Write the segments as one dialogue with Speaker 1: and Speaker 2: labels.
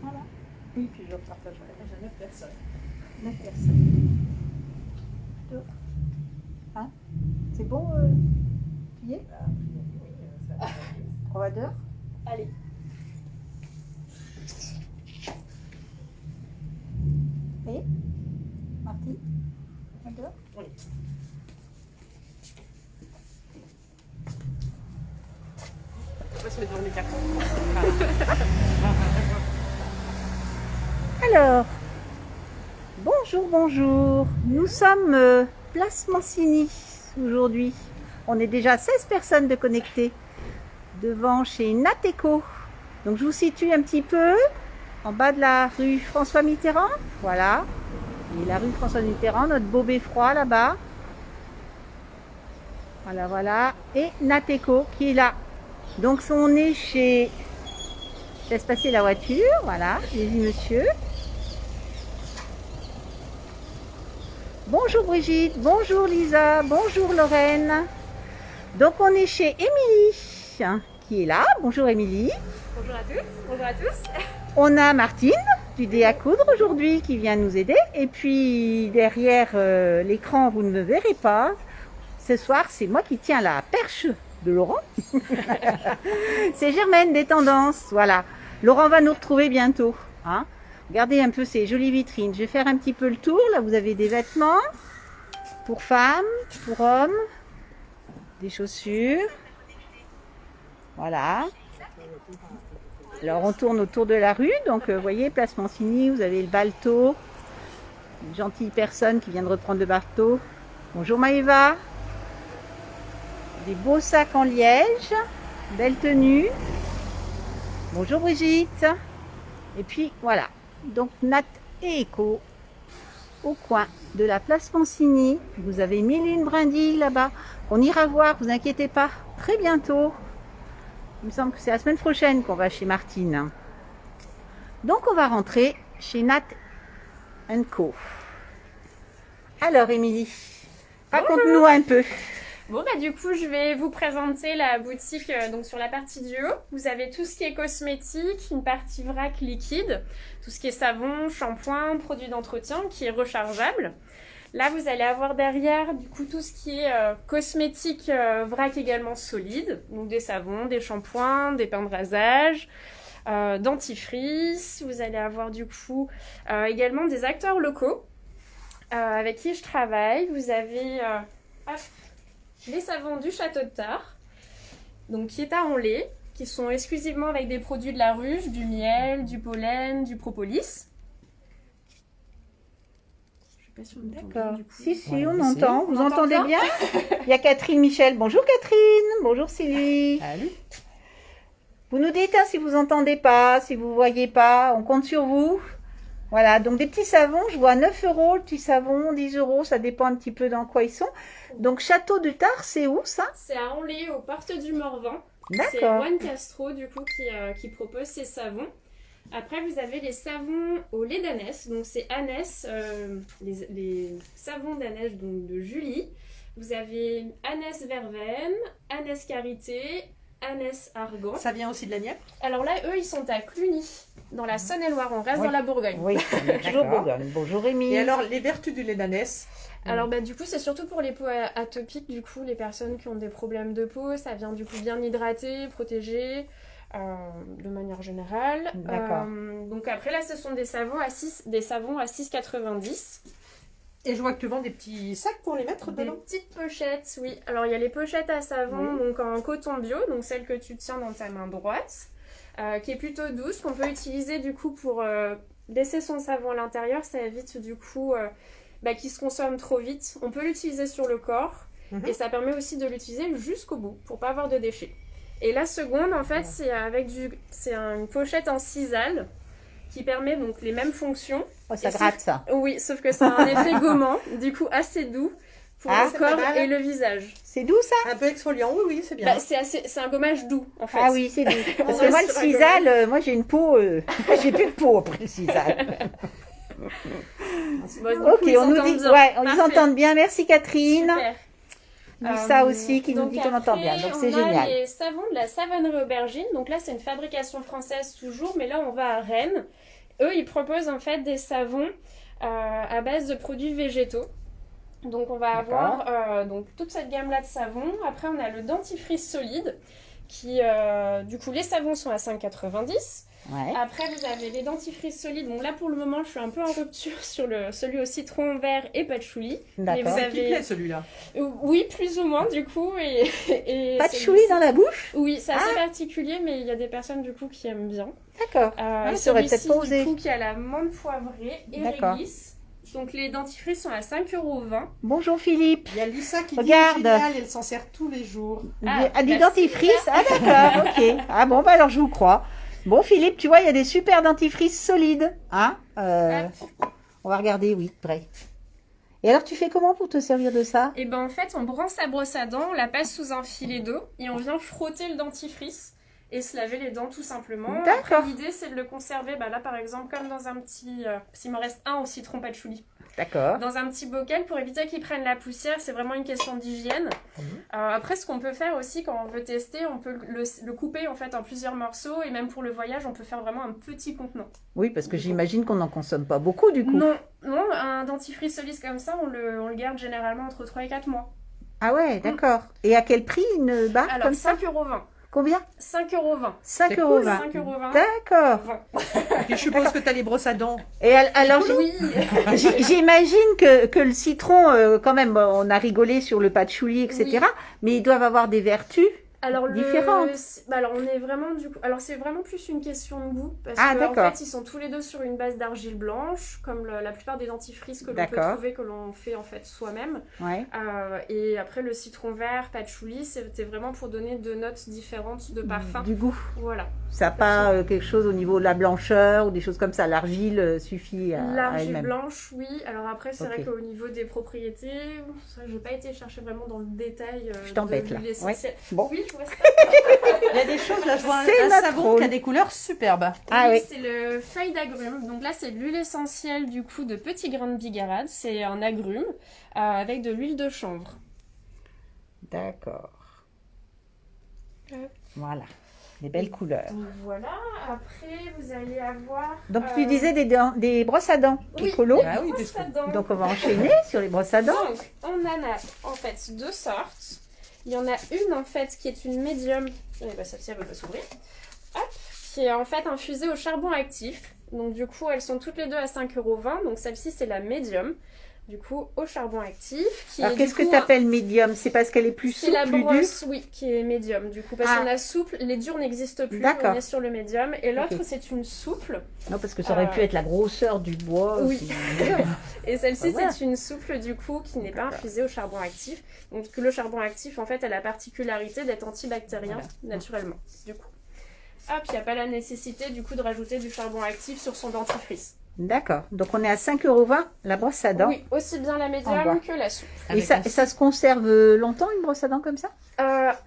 Speaker 1: Voilà. Et puis je partagerai. J'ai 9 personnes. 9 personnes. D'autres. Hein? C'est bon, tu y es? On va dehors? Allez. Et Martine? On va dehors? Oui.
Speaker 2: On va se mettre devant les cartons.
Speaker 1: Alors, bonjour, bonjour. Nous sommes place Mancini aujourd'hui. On est déjà 16 personnes de connectées devant chez Nateco. Donc je vous situe un petit peu en bas de la rue François Mitterrand. Voilà. Et la rue François Mitterrand, notre beau beffroi là-bas. Voilà, voilà. Et Nateco qui est là. Donc on est chez... Je laisse passer la voiture. Voilà. Allez-y monsieur. Bonjour Brigitte, bonjour Lisa, bonjour Lorraine. Donc on est chez Émilie qui est là. Bonjour Émilie.
Speaker 2: Bonjour à tous, bonjour à tous.
Speaker 1: On a Martine du dé à coudre aujourd'hui qui vient nous aider. Et puis derrière l'écran, vous ne me verrez pas. Ce soir, c'est moi qui tiens la perche de Laurent. C'est Germaine des tendances. Voilà. Laurent va nous retrouver bientôt. Hein. Regardez un peu ces jolies vitrines. Je vais faire un petit peu le tour. Là, vous avez des vêtements pour femmes, pour hommes, des chaussures. Voilà. Alors, on tourne autour de la rue. Donc, vous voyez, place Mancini, vous avez le Balto. Une gentille personne qui vient de reprendre le bateau. Bonjour Maëva. Des beaux sacs en liège. Belle tenue. Bonjour Brigitte. Et puis, voilà. Donc Nat et Eco au coin de la place Mancini. Vous avez 1001 brindilles là-bas. On ira voir, vous inquiétez pas, très bientôt. Il me semble que c'est la semaine prochaine qu'on va chez Martine. Donc on va rentrer chez Nat Co. Alors Émilie, raconte-nous un peu.
Speaker 2: Bon du coup je vais vous présenter la boutique donc sur la partie du haut. Vous avez tout ce qui est cosmétique, une partie vrac liquide, tout ce qui est savon, shampoing, produits d'entretien qui est rechargeable. Là vous allez avoir derrière du coup tout ce qui est cosmétique vrac également solide, donc des savons, des shampoings, des pains de rasage, dentifrice. Vous allez avoir du coup également des acteurs locaux avec qui je travaille. Vous avez les savons du Château de Tard, donc qui est à Onlay, qui sont exclusivement avec des produits de la ruche, du miel, du pollen, du propolis. Je sais pas si on entend bien,
Speaker 1: D'accord.
Speaker 2: du coup.
Speaker 1: Si,
Speaker 3: Ouais,
Speaker 1: on
Speaker 3: ici.
Speaker 1: entend. Vous
Speaker 2: On entend
Speaker 1: entendez
Speaker 2: bien
Speaker 1: bien? Il y a Catherine Michel. Bonjour Catherine. Bonjour Sylvie.
Speaker 3: Allô?
Speaker 1: Vous nous dites si vous entendez pas, si vous voyez pas. On compte sur vous. Voilà, donc des petits savons, je vois 9 €, le petit savon, 10 €, ça dépend un petit peu dans quoi ils sont. Donc Château de Tard, c'est où ça?
Speaker 2: C'est à Onlay, aux portes du Morvan. C'est
Speaker 1: D'accord.
Speaker 2: Juan Castro du coup qui propose ces savons. Après vous avez les savons au lait d'ânesse, donc c'est ânesse, les savons d'ânesse donc de Julie. Vous avez ânesse verveine, ânesse karité, Annès Argan.
Speaker 3: Ça vient aussi de la Nièvre?
Speaker 2: Alors là, eux, ils sont à Cluny, dans la Saône-et-Loire. On reste
Speaker 1: Oui.
Speaker 2: dans la Bourgogne.
Speaker 1: Oui, toujours
Speaker 3: D'accord.
Speaker 1: Bourgogne. Bonjour Rémi.
Speaker 3: Et alors, les vertus du lait d'ânesse?
Speaker 2: Alors du coup, c'est surtout pour les peaux atopiques, du coup, les personnes qui ont des problèmes de peau. Ça vient du coup bien hydrater, protéger, de manière générale.
Speaker 1: D'accord.
Speaker 2: Donc après, là, ce sont des savons à 6,90.
Speaker 3: Et je vois que tu vends des petits sacs pour les mettre
Speaker 2: Des
Speaker 3: dedans.
Speaker 2: petites pochettes, oui. Alors, il y a les pochettes à savon,
Speaker 3: Oui.
Speaker 2: donc en coton bio, donc celle que tu tiens dans ta main droite, qui est plutôt douce, qu'on peut utiliser du coup pour laisser son savon à l'intérieur. Ça évite du coup qu'il se consomme trop vite. On peut l'utiliser sur le corps et ça permet aussi de l'utiliser jusqu'au bout pour pas avoir de déchets. Et la seconde, en fait, c'est une pochette en sisal qui permet donc les mêmes fonctions.
Speaker 1: Oh, ça
Speaker 2: Et
Speaker 1: gratte ça.
Speaker 2: Oui, sauf que ça a un effet gommant, du coup assez doux pour
Speaker 1: Ah,
Speaker 2: le
Speaker 3: c'est
Speaker 2: corps
Speaker 3: pas mal.
Speaker 2: et le visage.
Speaker 1: C'est doux ça?
Speaker 3: Un peu exfoliant, oui, oui, c'est bien.
Speaker 2: C'est un gommage doux en fait.
Speaker 1: Ah oui, c'est doux. Parce que
Speaker 2: Ouais,
Speaker 1: moi, le
Speaker 2: sur un
Speaker 1: sisal, moi j'ai une peau. J'ai plus de peau après le sisal.
Speaker 2: Bon, du coup,
Speaker 1: Ok,
Speaker 2: ils
Speaker 1: on nous
Speaker 2: s'entendent
Speaker 1: dit.
Speaker 2: bien.
Speaker 1: Ouais, on les
Speaker 2: Parfait.
Speaker 1: entend bien. Merci Catherine.
Speaker 2: Super.
Speaker 1: Lisa aussi qui nous
Speaker 2: donc
Speaker 1: dit qu'on entend bien.
Speaker 2: après,
Speaker 1: Donc c'est
Speaker 2: on a
Speaker 1: génial.
Speaker 2: les savons de la savonnerie aubergine. Donc là, c'est une fabrication française toujours, mais là, on va à Rennes. Eux, ils proposent en fait des savons à base de produits végétaux. Donc on va avoir donc toute cette gamme-là de savons. Après, on a le dentifrice solide qui, du coup, les savons sont à 5,90.
Speaker 1: Ouais.
Speaker 2: Après, vous avez les dentifrices solides. Bon, là, pour le moment, je suis un peu en rupture sur celui au citron vert et patchouli. Mais
Speaker 1: D'accord.
Speaker 2: vous
Speaker 3: Qui
Speaker 2: avez...
Speaker 3: plaît celui-là?
Speaker 2: Oui, plus ou moins, du coup. Et
Speaker 1: Pas de
Speaker 2: celui-ci-
Speaker 1: chouï dans la bouche?
Speaker 2: Oui, c'est assez particulier, mais il y a des personnes, du coup, qui aiment bien.
Speaker 1: D'accord.
Speaker 2: Et
Speaker 1: ils sauraient peut-être
Speaker 2: celui-ci,
Speaker 1: pas oser.
Speaker 2: du coup, qui a la menthe poivrée et
Speaker 1: D'accord.
Speaker 2: réglisse. Donc, les dentifrices sont à 5,20 €.
Speaker 1: Bonjour Philippe.
Speaker 3: Il y a Lisa qui
Speaker 1: Regarde.
Speaker 3: dit génial, elle s'en sert tous les jours.
Speaker 1: Du
Speaker 2: merci,
Speaker 1: dentifrice? Ah d'accord, ok. Ah bon, bah alors je vous crois. Bon Philippe, tu vois, il y a des super dentifrices solides. Hein on va regarder, oui, vrai. Et alors tu fais comment pour te servir de ça?
Speaker 2: Et ben en fait, on branche sa brosse à dents, on la passe sous un filet d'eau et on vient frotter le dentifrice et se laver les dents tout simplement.
Speaker 1: D'accord.
Speaker 2: Après, l'idée, c'est de le conserver, là par exemple, comme dans un petit... s'il me reste un au citron patchouli.
Speaker 1: D'accord.
Speaker 2: Dans un petit bocal pour éviter qu'il prenne la poussière, c'est vraiment une question d'hygiène. Après, ce qu'on peut faire aussi quand on veut tester, on peut le couper en fait en plusieurs morceaux et même pour le voyage, on peut faire vraiment un petit contenant.
Speaker 1: Oui, parce que j'imagine qu'on n'en consomme pas beaucoup du coup.
Speaker 2: Non, un dentifrice solide comme ça, on le garde généralement entre 3 et 4 mois.
Speaker 1: Ah ouais, d'accord. Et à quel prix une barre
Speaker 2: Alors,
Speaker 1: comme ça?
Speaker 2: 5,20 €.
Speaker 1: Combien?
Speaker 2: 5,20 €.
Speaker 1: 5,20
Speaker 3: cool,
Speaker 1: €.
Speaker 2: 5,20 €.
Speaker 1: D'accord.
Speaker 3: Et je suppose que tu as les brosses à dents.
Speaker 1: Et alors,
Speaker 2: Oui.
Speaker 1: j'imagine que le citron, quand même, bon, on a rigolé sur le patchouli, etc.
Speaker 2: Oui.
Speaker 1: Mais ils doivent avoir des vertus.
Speaker 2: Alors,
Speaker 1: Différentes.
Speaker 2: alors on est vraiment du coup. Alors c'est vraiment plus une question de goût parce
Speaker 1: Ah,
Speaker 2: que en
Speaker 1: d'accord.
Speaker 2: fait ils sont tous les deux sur une base d'argile blanche, comme la plupart des dentifrices que l'on peut
Speaker 1: D'accord.
Speaker 2: trouver, que l'on fait en fait soi-même.
Speaker 1: Ouais.
Speaker 2: Et après le citron vert, patchouli, c'était vraiment pour donner deux notes différentes de parfum.
Speaker 1: Du goût.
Speaker 2: Voilà.
Speaker 1: Ça n'a pas quelque chose au niveau de la blancheur ou des choses comme ça. L'argile suffit à
Speaker 2: L'argile
Speaker 1: elle-même.
Speaker 2: blanche, oui. Alors après, c'est vrai
Speaker 1: Ok.
Speaker 2: qu'au niveau des propriétés, ça, j'ai pas été chercher vraiment dans le détail.
Speaker 1: Je t'embête,
Speaker 2: de
Speaker 1: là.
Speaker 2: l'huile essentielle.
Speaker 1: Bon.
Speaker 2: Oui, je vois ça.
Speaker 3: Il y a des choses, là, je vois
Speaker 1: C'est
Speaker 3: un
Speaker 1: notre
Speaker 3: savon
Speaker 1: rôle.
Speaker 3: qui a des couleurs superbes.
Speaker 1: Ah oui.
Speaker 2: C'est le feuille d'agrumes. Donc là, c'est de l'huile essentielle du coup de petits grains de bigarade. C'est un agrume avec de l'huile de chanvre.
Speaker 1: D'accord.
Speaker 2: Hop.
Speaker 1: Voilà. Des belles couleurs.
Speaker 2: Donc voilà. Après, vous allez avoir.
Speaker 1: Donc tu disais des brosses à dents.
Speaker 2: oui,
Speaker 1: Écolo.
Speaker 2: des
Speaker 3: Ah oui,
Speaker 2: brosses
Speaker 3: des-
Speaker 2: à dents.
Speaker 1: Donc on va enchaîner sur les brosses à dents.
Speaker 2: Donc, on en a en fait deux sortes. Il y en a une en fait qui est une médium. Celle-ci elle ne veut pas s'ouvrir. Hop. Qui est en fait infusée au charbon actif. Donc du coup, elles sont toutes les deux à 5,20 €. Donc celle-ci, c'est la médium. Du coup, au charbon actif.
Speaker 1: Alors qu'est-ce que tu appelles médium? C'est parce qu'elle est plus
Speaker 2: C'est
Speaker 1: souple,
Speaker 2: la
Speaker 1: plus dure?
Speaker 2: brosse, oui, qui est médium. Du coup, parce
Speaker 1: Ah.
Speaker 2: qu'on a souple, les durs n'existent plus.
Speaker 1: D'accord.
Speaker 2: On est sur le médium. Et l'autre,
Speaker 1: Ok.
Speaker 2: c'est une souple.
Speaker 1: Non, parce que ça aurait pu être la grosseur du bois.
Speaker 2: Oui.
Speaker 1: qui-
Speaker 2: Et celle-ci,
Speaker 1: Voilà.
Speaker 2: c'est une souple, du coup, qui n'est pas infusée au charbon actif. Donc, que le charbon actif, en fait, a la particularité d'être antibactérien, naturellement, du coup. Hop, il n'y a pas la nécessité, du coup, de rajouter du charbon actif sur son dentifrice.
Speaker 1: D'accord. Donc on est à 5,20 € la brosse à dents.
Speaker 2: Oui, aussi bien la
Speaker 1: En bois.
Speaker 2: médium que la souple.
Speaker 1: Et
Speaker 3: Avec
Speaker 1: ça,
Speaker 3: un
Speaker 1: ça se conserve longtemps une brosse à dents comme ça?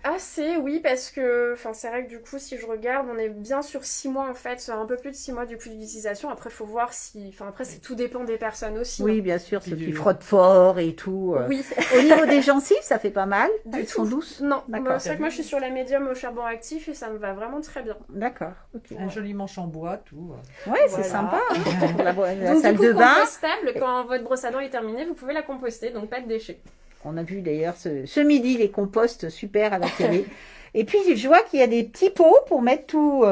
Speaker 2: Assez, oui, parce que c'est vrai que du coup, si je regarde, on est bien sur 6 mois en fait, un peu plus de 6 mois du coup d'utilisation. Après, faut voir si. Après, tout dépend des personnes aussi.
Speaker 1: Oui,
Speaker 2: hein.
Speaker 1: bien sûr, ceux
Speaker 3: Puis
Speaker 1: qui
Speaker 3: du-
Speaker 1: frottent fort et tout.
Speaker 2: Oui.
Speaker 1: Au niveau des gencives, ça fait pas mal.
Speaker 2: Du
Speaker 1: Elles sont
Speaker 2: tout.
Speaker 1: douces.
Speaker 2: Non,
Speaker 1: D'accord.
Speaker 2: c'est vrai que moi je suis sur la médium au charbon actif et ça me va vraiment très bien.
Speaker 1: D'accord. Ok.
Speaker 3: Un joli manche en bois, tout.
Speaker 1: Ouais, c'est
Speaker 2: Voilà.
Speaker 1: sympa. Hein, pour la
Speaker 2: Donc
Speaker 1: salle
Speaker 2: du coup,
Speaker 1: de bain.
Speaker 2: compostable, quand votre brosse à dents est terminée, vous pouvez la composter, donc pas de déchets.
Speaker 1: On a vu d'ailleurs ce midi les composts super à la télé. Et puis je vois qu'il y a des petits pots pour mettre tout.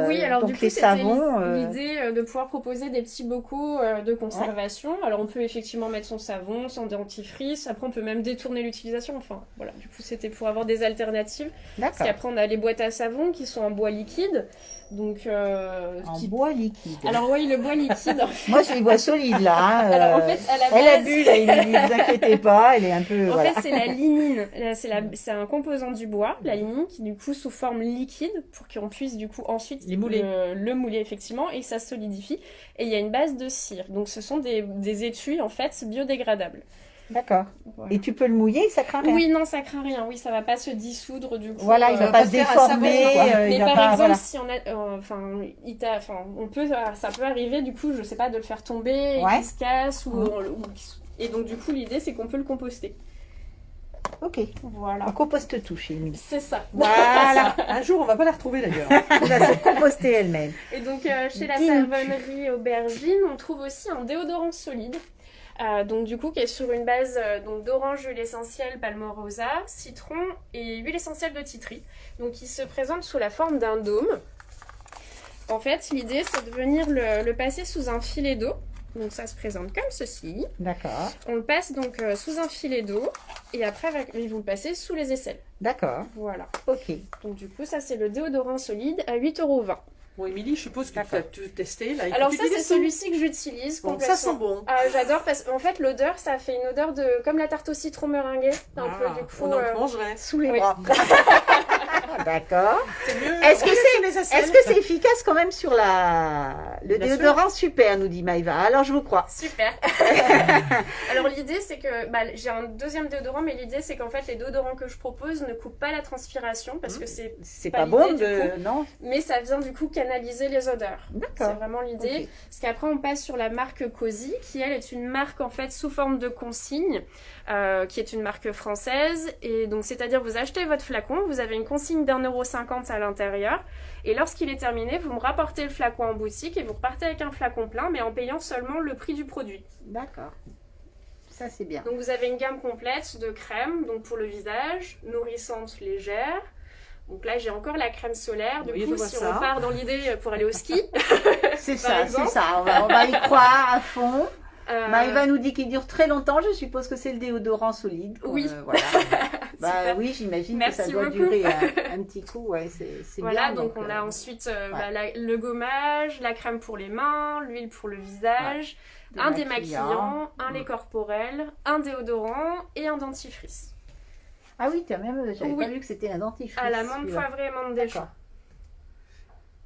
Speaker 2: Oui, alors
Speaker 1: donc
Speaker 2: du coup,
Speaker 1: les
Speaker 2: c'était
Speaker 1: savons.
Speaker 2: l'idée de pouvoir proposer des petits bocaux de conservation. Alors on peut effectivement mettre son savon, son dentifrice, après on peut même détourner l'utilisation. Enfin voilà, du coup c'était pour avoir des alternatives. Parce
Speaker 1: D'accord.
Speaker 2: qu'après on a les boîtes à savon qui sont en bois liquide. Donc,
Speaker 1: En bois liquide.
Speaker 2: Alors oui, le bois liquide. En fait,
Speaker 1: Moi, je les vois solides là. Hein,
Speaker 2: alors, en fait, à la
Speaker 1: elle a
Speaker 2: base-
Speaker 1: bu, là, il ne vous inquiétez pas, elle est un peu.
Speaker 2: En
Speaker 1: voilà.
Speaker 2: fait, c'est la lignine. Là, c'est un composant du bois, la lignine, qui du coup sous forme liquide pour qu'on puisse du coup ensuite
Speaker 3: Les mouler.
Speaker 2: le mouler effectivement et que ça solidifie. Et il y a une base de cire. Donc ce sont des étuis en fait biodégradables.
Speaker 1: D'accord.
Speaker 2: Voilà.
Speaker 1: Et tu peux le mouiller, ça craint rien.
Speaker 2: Oui, non, ça craint rien. Oui, ça va pas se dissoudre du coup.
Speaker 1: Voilà, il va
Speaker 3: va
Speaker 1: pas
Speaker 3: pas
Speaker 1: se
Speaker 3: faire un
Speaker 1: déformer.
Speaker 3: savon, quoi.
Speaker 2: Mais
Speaker 1: il va
Speaker 2: par
Speaker 1: pas,
Speaker 2: exemple,
Speaker 1: voilà.
Speaker 2: si on a, on peut, ça peut arriver du coup, je sais pas, de le faire tomber et
Speaker 1: Ouais.
Speaker 2: qu'il se casse
Speaker 1: Mhm.
Speaker 2: et donc du coup l'idée c'est qu'on peut le composter.
Speaker 1: Ok.
Speaker 2: Voilà.
Speaker 1: On composte tout chez Émilie.
Speaker 2: C'est ça.
Speaker 1: Voilà.
Speaker 3: Un jour, on va pas la retrouver d'ailleurs.
Speaker 1: Elle va se composter elle-même.
Speaker 2: Et donc chez la
Speaker 1: Dis-nous.
Speaker 2: savonnerie Aubergine, on trouve aussi un déodorant solide. Donc du coup qui est sur une base donc d'orange, huile essentielle palmorosa, citron et huile essentielle de titri. Donc il se présente sous la forme d'un dôme. En fait, l'idée c'est de venir le passer sous un filet d'eau. Donc ça se présente comme ceci.
Speaker 1: D'accord.
Speaker 2: On le passe donc sous un filet d'eau et après vous le passez sous les aisselles.
Speaker 1: D'accord.
Speaker 2: Voilà.
Speaker 1: Ok.
Speaker 2: Donc du coup ça c'est le déodorant solide à 8,20 €.
Speaker 3: Bon, Émilie, je suppose que tu as
Speaker 1: D'accord.
Speaker 3: tout testé. Là, et que
Speaker 2: Alors
Speaker 3: tu
Speaker 2: ça
Speaker 3: dis
Speaker 2: c'est
Speaker 3: des
Speaker 2: celui-ci que j'utilise
Speaker 3: sons. Bon,
Speaker 2: complètement.
Speaker 3: ça sent bon.
Speaker 2: J'adore parce qu'en fait l'odeur ça fait une odeur de comme la tarte au citron meringuée un peu du coup.
Speaker 3: On en mangerait.
Speaker 1: Sous les
Speaker 2: Oui.
Speaker 1: bras. D'accord.
Speaker 3: C'est mieux.
Speaker 1: Est-ce que
Speaker 3: On
Speaker 1: c'est-
Speaker 3: laisse les aisselles.
Speaker 1: Est-ce que c'est efficace quand même sur le
Speaker 3: Bien sûr.
Speaker 1: déodorant? Super, nous dit Maïva. Alors je vous crois.
Speaker 2: Super. Alors l'idée c'est que j'ai un deuxième déodorant mais l'idée c'est qu'en fait les déodorants que je propose ne coupent pas la transpiration parce que
Speaker 1: C'est
Speaker 2: pas
Speaker 1: pas bon
Speaker 2: l'idée,
Speaker 1: de. Non.
Speaker 2: mais ça vient du coup canaliser les odeurs. C'est
Speaker 1: D'accord.
Speaker 2: vraiment l'idée.
Speaker 1: Ok.
Speaker 2: Parce qu'après, on passe sur la marque Cozy, qui elle est une marque en fait sous forme de consigne, qui est une marque française. Et donc, c'est-à-dire, vous achetez votre flacon, vous avez une consigne d'1,50 € à l'intérieur. Et lorsqu'il est terminé, vous me rapportez le flacon en boutique et vous repartez avec un flacon plein, mais en payant seulement le prix du produit.
Speaker 1: D'accord. Ça c'est bien.
Speaker 2: Donc, vous avez une gamme complète de crèmes, donc pour le visage, nourrissante, légère. Donc là, j'ai encore la crème solaire. Du
Speaker 3: Oui, je
Speaker 2: coup,
Speaker 3: vois
Speaker 2: si
Speaker 3: ça.
Speaker 2: on part dans l'idée pour aller au ski,
Speaker 1: C'est
Speaker 2: par
Speaker 1: ça,
Speaker 2: exemple.
Speaker 1: c'est ça. On va y croire à fond.
Speaker 2: euh,
Speaker 1: Maïva nous dit qu'il dure très longtemps. Je suppose que c'est le déodorant solide. quoi.
Speaker 2: Oui.
Speaker 1: Voilà. Bah
Speaker 2: Super.
Speaker 1: oui, j'imagine que ça
Speaker 2: Merci
Speaker 1: doit
Speaker 2: beaucoup.
Speaker 1: durer un petit coup. Ouais, c'est
Speaker 2: Voilà,
Speaker 1: bien.
Speaker 2: donc on a ensuite
Speaker 1: ouais.
Speaker 2: le gommage, la crème pour les mains, l'huile pour le visage,
Speaker 1: Ouais.
Speaker 2: un
Speaker 1: Démaquillant.
Speaker 2: démaquillant, un lait corporel, un déodorant et un dentifrice.
Speaker 1: Ah oui, tu as même. J'avais
Speaker 2: Oui.
Speaker 1: pas vu que c'était un dentifrice.
Speaker 2: À la menthe
Speaker 1: celui-là.
Speaker 2: poivrée et menthe
Speaker 1: D'accord.
Speaker 2: d'échange.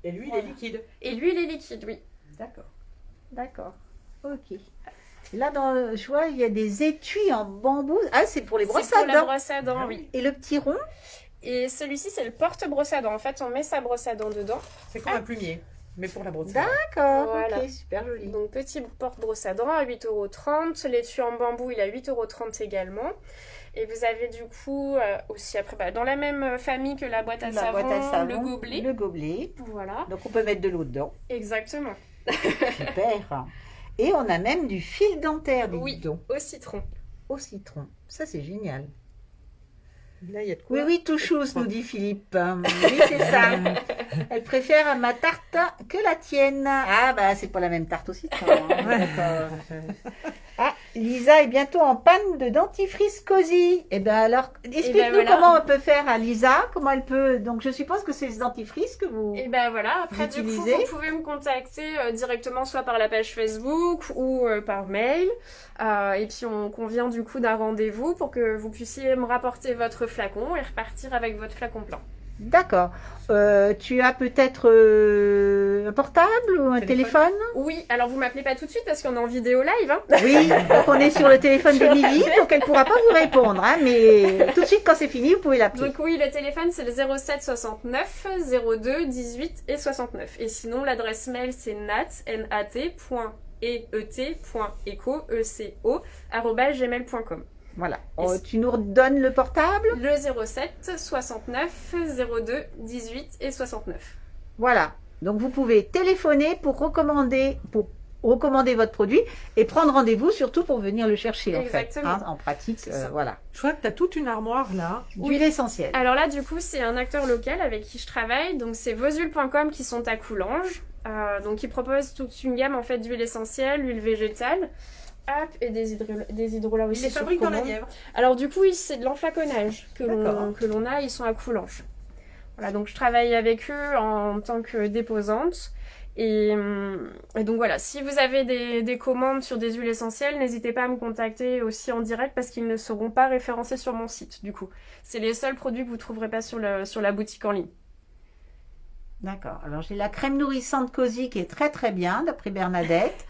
Speaker 3: Et l'huile
Speaker 2: Voilà.
Speaker 3: est liquide.
Speaker 2: Et l'huile est liquide, oui.
Speaker 1: D'accord. D'accord. Ok. Là, je vois, il y a des étuis en bambou. Ah, c'est pour les brosses
Speaker 2: C'est
Speaker 1: à
Speaker 2: pour la
Speaker 1: dents.
Speaker 2: brosse à dents, oui.
Speaker 1: Et le petit rond?
Speaker 2: Et celui-ci, c'est le porte-brosse à dents. En fait, on met sa brosse à dents dedans.
Speaker 3: C'est comme un plumier, mais pour la brosse.
Speaker 1: D'accord.
Speaker 2: Voilà.
Speaker 1: Ok, super joli.
Speaker 2: Donc, petit porte-brosse à dents à 8,30 €. L'étui en bambou, il est à 8,30 € également. Et vous avez du coup aussi après, dans la même famille que la boîte à,
Speaker 1: La
Speaker 2: savon,
Speaker 1: boîte à savon,
Speaker 2: le gobelet.
Speaker 1: Le gobelet.
Speaker 2: Voilà,
Speaker 1: Donc on peut mettre de l'eau dedans.
Speaker 2: exactement.
Speaker 1: Super. Et on a même du fil dentaire, dis
Speaker 2: Oui.
Speaker 1: donc,
Speaker 2: Au citron.
Speaker 1: au citron. Ça, c'est génial.
Speaker 3: Là, il y a de quoi.
Speaker 1: Oui, oui, tout chousse, nous dit Philippe. Oui, c'est ça. Elle préfère à ma tarte que la tienne. Ah, bah, c'est pas la même tarte au citron. hein. D'accord. Ah, Lisa est bientôt en panne de dentifrice Cozy. Eh bien alors, explique-nous
Speaker 2: voilà.
Speaker 1: comment on peut faire à Lisa, comment elle peut... Donc je suppose que c'est ce dentifrice que vous...
Speaker 2: Et ben voilà, après du coup,
Speaker 1: L'utiliser.
Speaker 2: vous pouvez me contacter directement soit par la page Facebook ou par mail. Et puis on convient du coup d'un rendez-vous pour que vous puissiez me rapporter votre flacon et repartir avec votre flacon plein.
Speaker 1: D'accord. Tu as peut-être un portable ou un téléphone?
Speaker 2: Oui, alors vous m'appelez pas tout de suite parce qu'on est en vidéo live. Hein.
Speaker 1: Oui, donc on est sur le téléphone d'Émilie, donc elle ne pourra pas vous répondre. Hein, mais tout de suite, quand c'est fini, vous pouvez l'appeler.
Speaker 2: Donc oui, le téléphone, c'est le 07 69 02 18 et 69. Et sinon, l'adresse mail, c'est nat.eco@gmail.com.
Speaker 1: Voilà. Tu nous redonnes le portable?
Speaker 2: Le 07 69 02 18 et 69.
Speaker 1: Voilà. Donc vous pouvez téléphoner pour recommander votre produit et prendre rendez-vous surtout pour venir le chercher
Speaker 2: Exactement.
Speaker 1: en fait. Hein, en pratique, voilà.
Speaker 3: Je vois que tu as toute une armoire là.
Speaker 1: D'huile essentielle.
Speaker 2: Alors là, du coup, c'est un acteur local avec qui je travaille. Donc c'est voshuiles.com qui sont à Coulanges. Donc ils proposent toute une gamme en fait d'huile essentielle, huile végétale. Hop, et des hydrolats aussi.
Speaker 3: Ils les
Speaker 2: sur
Speaker 3: fabriquent dans la
Speaker 2: commande.
Speaker 3: Nièvre.
Speaker 2: Alors du coup, c'est de l'enflaconnage que l'on a, ils sont à Coulanges. Voilà, donc je travaille avec eux en tant que déposante. Et donc voilà, si vous avez des commandes sur des huiles essentielles, n'hésitez pas à me contacter aussi en direct parce qu'ils ne seront pas référencés sur mon site du coup. C'est les seuls produits que vous ne trouverez pas sur la boutique en ligne.
Speaker 1: D'accord. Alors j'ai la crème nourrissante Cosy qui est très très bien d'après Bernadette.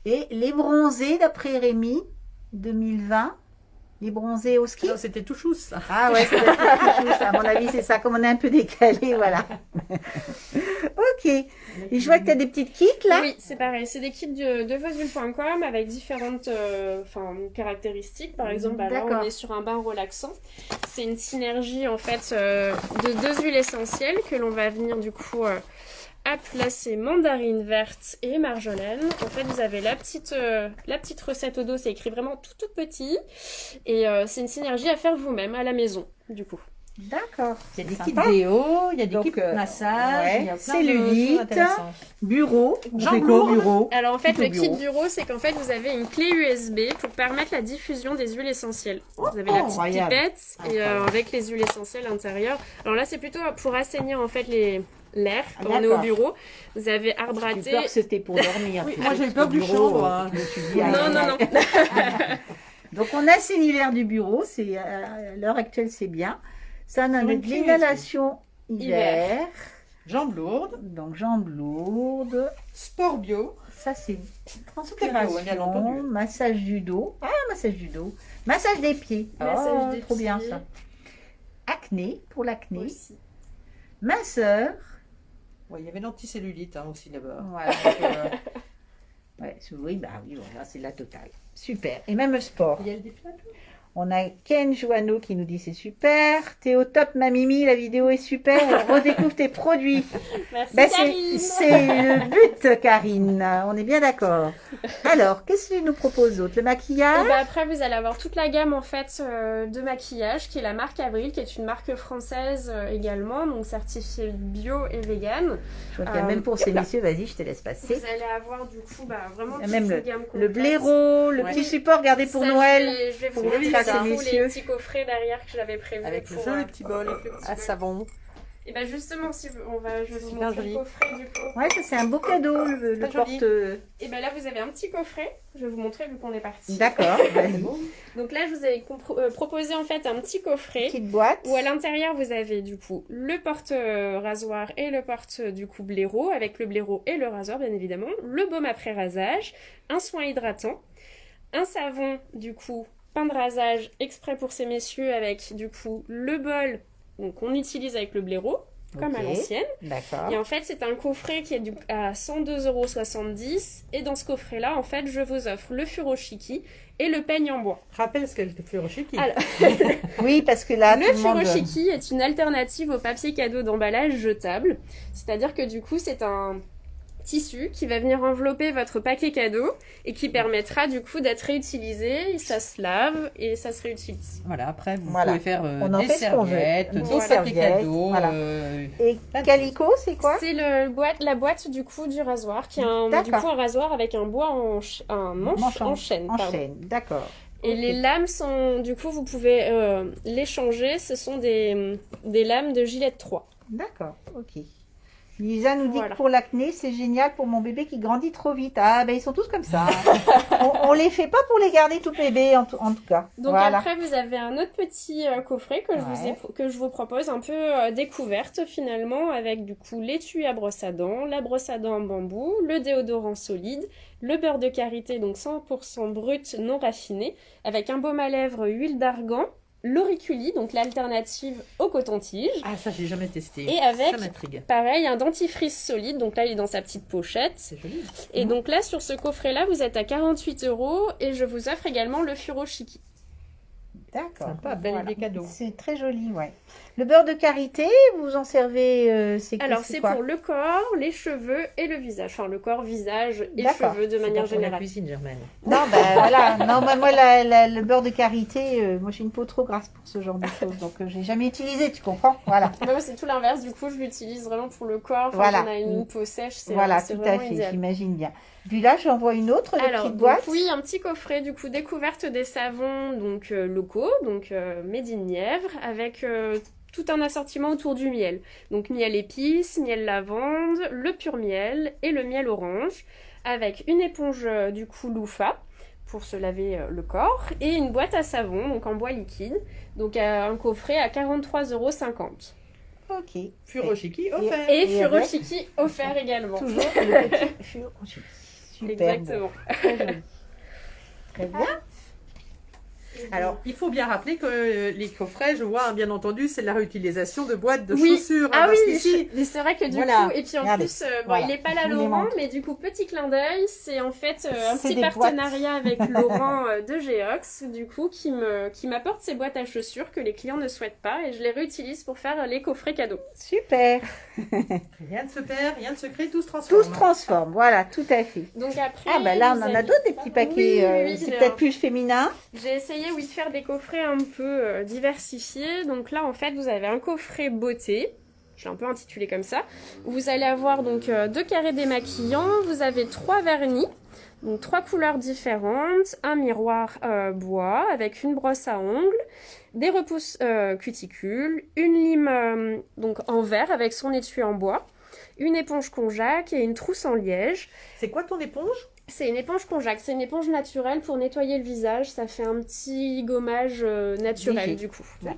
Speaker 1: Et les bronzés d'après Rémi 2020. Les bronzés au ski.
Speaker 3: Non, c'était tout chousse ça.
Speaker 1: Ah ouais, c'est tout chousse. À mon avis, c'est ça. Comme on est un peu décalé, voilà. Ok. Et je vois que tu as des petites kits là.
Speaker 2: Oui, c'est pareil. C'est des kits de voshuiles.com avec différentes caractéristiques. Par exemple, là, on est sur un bain relaxant. C'est une synergie en fait de deux huiles essentielles que l'on va venir du coup placer mandarine verte et marjolaine. En fait, vous avez la petite recette au dos. C'est écrit vraiment tout petit. Et c'est une synergie à faire vous-même à la maison, du coup.
Speaker 1: D'accord.
Speaker 4: Il y a des kits déo, il y a des kits massage, il y a plein de
Speaker 1: cellulite,
Speaker 4: choses intéressantes.
Speaker 1: bureau,
Speaker 3: Jambes lourdes.
Speaker 1: bureau.
Speaker 2: Alors en fait,
Speaker 1: Kit
Speaker 2: le
Speaker 1: au
Speaker 2: kit
Speaker 1: bureau.
Speaker 2: bureau, c'est qu'en fait, vous avez une clé USB pour permettre la diffusion des huiles essentielles. Vous avez la petite
Speaker 1: incroyable.
Speaker 2: pipette et avec les huiles essentielles à l'intérieur. Alors là, c'est plutôt pour assainir en fait l'air quand on est au
Speaker 1: d'accord.
Speaker 2: bureau. Vous avez arbre
Speaker 1: J'ai
Speaker 2: raté.
Speaker 1: peur que c'était pour dormir.
Speaker 3: Oui,
Speaker 1: Tu
Speaker 3: moi,
Speaker 1: sais,
Speaker 3: j'ai peur du
Speaker 1: bureau,
Speaker 3: chanvre, hein.
Speaker 1: je me suis dit,
Speaker 2: Non,
Speaker 1: aïe,
Speaker 2: non,
Speaker 1: aïe,
Speaker 2: non.
Speaker 1: aïe. Donc on a l'hiver du bureau, c'est à l'heure actuelle c'est bien. Ça on a
Speaker 3: Sur
Speaker 1: de
Speaker 3: une clé
Speaker 1: l'inhalation hiver.
Speaker 3: Jambes lourdes,
Speaker 1: Donc jambes lourdes.
Speaker 3: sport bio.
Speaker 1: Ça c'est
Speaker 3: est bio, bien
Speaker 1: transpiration,
Speaker 3: entendu.
Speaker 1: massage du dos. Ah massage du dos. Massage des pieds.
Speaker 2: Massage des
Speaker 1: Trop bien
Speaker 2: pieds.
Speaker 1: ça. Acné pour l'acné.
Speaker 2: Aussi.
Speaker 1: Minceur.
Speaker 3: Ouais, il y avait l'anticellulite hein, aussi là-bas.
Speaker 1: Voilà. Donc, ouais, oui, bah oui, voilà, c'est la totale. Super. Et même sport.
Speaker 3: Il y a le dépilateur.
Speaker 1: On a Ken Joanneau qui nous dit c'est super. T'es au top, ma Mimi, la vidéo est super. On redécouvre tes produits.
Speaker 2: Merci
Speaker 1: Ben,
Speaker 2: Karine.
Speaker 1: c'est le but, Karine. On est bien d'accord. Alors, qu'est-ce que tu nous proposes d'autre? Le maquillage?
Speaker 2: Et ben après, vous allez avoir toute la gamme en fait de maquillage qui est la marque Avril, qui est une marque française également, donc certifiée bio et vegan.
Speaker 1: Je crois qu'il y a même pour ces messieurs, vas-y, je te laisse passer.
Speaker 2: Vous allez avoir du coup vraiment
Speaker 1: Il y a
Speaker 2: toute
Speaker 1: même
Speaker 2: une gamme
Speaker 1: le
Speaker 2: complète.
Speaker 1: blaireau, le
Speaker 3: Ouais.
Speaker 1: petit support gardé pour
Speaker 2: Ça,
Speaker 1: Noël.
Speaker 2: Je vais vous
Speaker 1: pour
Speaker 2: montrer
Speaker 1: ça,
Speaker 2: ça,
Speaker 1: ces
Speaker 2: les
Speaker 1: messieurs.
Speaker 2: petits coffrets derrière que j'avais prévu.
Speaker 3: Avec le
Speaker 2: pour,
Speaker 3: joli petit bol
Speaker 2: avec le petit
Speaker 3: à
Speaker 2: bol.
Speaker 3: savon.
Speaker 2: Et ben justement, si je vais vous
Speaker 3: Super
Speaker 2: montrer
Speaker 3: joli.
Speaker 2: le coffret du coup.
Speaker 1: Ouais, ça c'est un beau cadeau, le
Speaker 3: Très joli.
Speaker 1: porte.
Speaker 2: Et ben là, vous avez un petit coffret. Je vais vous montrer vu qu'on est parti.
Speaker 1: D'accord, vas-y.
Speaker 2: Donc là, je vous avais proposé en fait un petit coffret.
Speaker 1: Petite boîte.
Speaker 2: Où à l'intérieur, vous avez du coup le porte-rasoir et le porte du coup blaireau, avec le blaireau et le rasoir bien évidemment, le baume après rasage, un soin hydratant, un savon du coup pain de rasage exprès pour ces messieurs avec du coup le bol qu'on utilise avec le blaireau, comme à
Speaker 1: Ok.
Speaker 2: l'ancienne.
Speaker 1: D'accord.
Speaker 2: Et en fait, c'est un coffret qui est à 102,70 €. Et dans ce coffret-là, en fait, je vous offre le furoshiki et le peigne en bois.
Speaker 3: Rappelle ce qu'elle te fait Rochiki.
Speaker 2: Alors,
Speaker 1: Oui, parce que là,
Speaker 2: le
Speaker 1: tout le monde...
Speaker 2: furoshiki est une alternative au papier cadeau d'emballage jetable. C'est-à-dire que du coup, c'est un tissu qui va venir envelopper votre paquet cadeau et qui permettra du coup d'être réutilisé. Ça se lave et ça se réutilise.
Speaker 3: Voilà, après vous
Speaker 1: Voilà.
Speaker 3: pouvez faire
Speaker 1: On en
Speaker 3: des
Speaker 1: fait ce qu'on veut.
Speaker 3: serviettes,
Speaker 1: Des
Speaker 3: des papiers
Speaker 1: serviettes,
Speaker 3: cadeaux.
Speaker 1: voilà. Et Calico, c'est quoi?
Speaker 2: C'est la boîte du coup du rasoir qui est du
Speaker 1: D'accord.
Speaker 2: coup un rasoir avec un bois un manche en chaîne.
Speaker 1: En
Speaker 2: pardon.
Speaker 1: chaîne, d'accord.
Speaker 2: Et
Speaker 1: Ok.
Speaker 2: les lames sont, du coup, vous pouvez les changer. Ce sont des lames de Gillette 3.
Speaker 1: D'accord, ok. Lisa nous dit
Speaker 2: Voilà.
Speaker 1: que pour l'acné, c'est génial pour mon bébé qui grandit trop vite. Ah, ben ils sont tous comme ça. On les fait pas pour les garder tout bébé, en tout cas.
Speaker 2: Donc
Speaker 1: Voilà.
Speaker 2: après, vous avez un autre petit coffret que je vous propose, un peu découverte finalement, avec du coup l'étui à brosse à dents, la brosse à dents en bambou, le déodorant solide, le beurre de karité, donc 100% brut, non raffiné, avec un baume à lèvres, huile d'argan, l'auriculi, donc l'alternative au coton-tige,
Speaker 3: Ah, ça, j'ai jamais testé.
Speaker 2: et avec,
Speaker 3: Ça m'intrigue.
Speaker 2: pareil, un dentifrice solide, donc là il est dans sa petite pochette.
Speaker 3: C'est joli.
Speaker 2: Et donc là, sur ce coffret-là, vous êtes à 48 € et je vous offre également le furoshiki.
Speaker 1: D'accord.
Speaker 3: Sympa, bel
Speaker 2: Voilà.
Speaker 3: idée cadeau.
Speaker 1: C'est très joli, ouais. Le beurre de karité, vous en servez,
Speaker 2: Alors, c'est
Speaker 1: quoi?
Speaker 2: pour le corps, les cheveux et le visage. Enfin, le corps, visage et
Speaker 1: D'accord.
Speaker 2: cheveux de
Speaker 3: C'est
Speaker 2: manière
Speaker 3: pas pour la
Speaker 2: générale.
Speaker 3: cuisine, Germaine.
Speaker 1: Non, ben voilà. Non, ben moi, le beurre de karité, moi j'ai une peau trop grasse pour ce genre de choses, donc j'ai jamais utilisé, tu comprends? Voilà.
Speaker 2: Moi, c'est tout l'inverse. Du coup, je l'utilise vraiment pour le corps. Enfin,
Speaker 1: Voilà.
Speaker 2: on a une peau sèche, c'est
Speaker 1: Voilà,
Speaker 2: c'est
Speaker 1: tout à
Speaker 2: vraiment
Speaker 1: fait,
Speaker 2: idéal.
Speaker 1: j'imagine bien. Puis là, j'en vois une autre, de
Speaker 2: Alors,
Speaker 1: petite
Speaker 2: donc,
Speaker 1: boîte.
Speaker 2: oui, un petit coffret, du coup, découverte des savons donc locaux, donc made in Nièvre, avec tout un assortiment autour du miel. Donc, miel épice, miel lavande, le pur miel et le miel orange, avec une éponge du coup Loofah pour se laver le corps et une boîte à savon, donc en bois liquide. Donc, un coffret à 43,50 €.
Speaker 1: Ok.
Speaker 3: Furoshiki offert.
Speaker 2: Et
Speaker 1: Et
Speaker 2: furoshiki offert également.
Speaker 1: Toujours le petit furoshiki. Super.
Speaker 2: Exactement.
Speaker 1: Très joli. Très bien.
Speaker 3: Alors, il faut bien rappeler que les coffrets, je vois, hein, bien entendu, c'est la réutilisation de boîtes de
Speaker 2: Oui.
Speaker 3: chaussures.
Speaker 2: Ah
Speaker 3: parce
Speaker 2: oui,
Speaker 3: qu'ici,
Speaker 2: mais c'est vrai que du
Speaker 3: Voilà.
Speaker 2: coup, et puis en
Speaker 1: Regardez.
Speaker 2: plus,
Speaker 1: Voilà.
Speaker 2: il n'est pas là
Speaker 1: Je vous les
Speaker 2: Laurent,
Speaker 1: montre.
Speaker 2: mais du coup, petit clin d'œil, c'est en fait un
Speaker 1: C'est
Speaker 2: petit
Speaker 1: des
Speaker 2: partenariat avec Laurent de Geox, du coup, qui m'apporte ces boîtes à chaussures que les clients ne souhaitent pas, et je les réutilise pour faire les coffrets cadeaux.
Speaker 1: Super.
Speaker 3: rien ne se perd, rien ne se crée, tout se transforme.
Speaker 1: Tout se transforme. Voilà, tout à fait.
Speaker 2: Donc après,
Speaker 1: Ah, ben là, on
Speaker 2: vous
Speaker 1: en a
Speaker 2: avez-
Speaker 1: d'autres, des petits paquets.
Speaker 2: Oui,
Speaker 1: c'est
Speaker 2: j'ai
Speaker 1: peut-être
Speaker 2: un-
Speaker 1: plus féminin.
Speaker 2: J'ai essayé, oui, de faire des coffrets un peu diversifiés. Donc là, en fait, vous avez un coffret beauté. Je l'ai un peu intitulé comme ça. Où vous allez avoir donc 2 carrés démaquillants. Vous avez 3 vernis. Donc 3 couleurs différentes. Un miroir bois avec une brosse à ongles. Des repousses cuticules. Une lime donc en verre avec son étui en bois. Une éponge konjac et une trousse en liège.
Speaker 3: C'est quoi ton éponge?
Speaker 2: C'est une éponge konjac, c'est une éponge naturelle pour nettoyer le visage, ça fait un petit gommage naturel
Speaker 1: Léger.
Speaker 2: du coup.
Speaker 3: Super.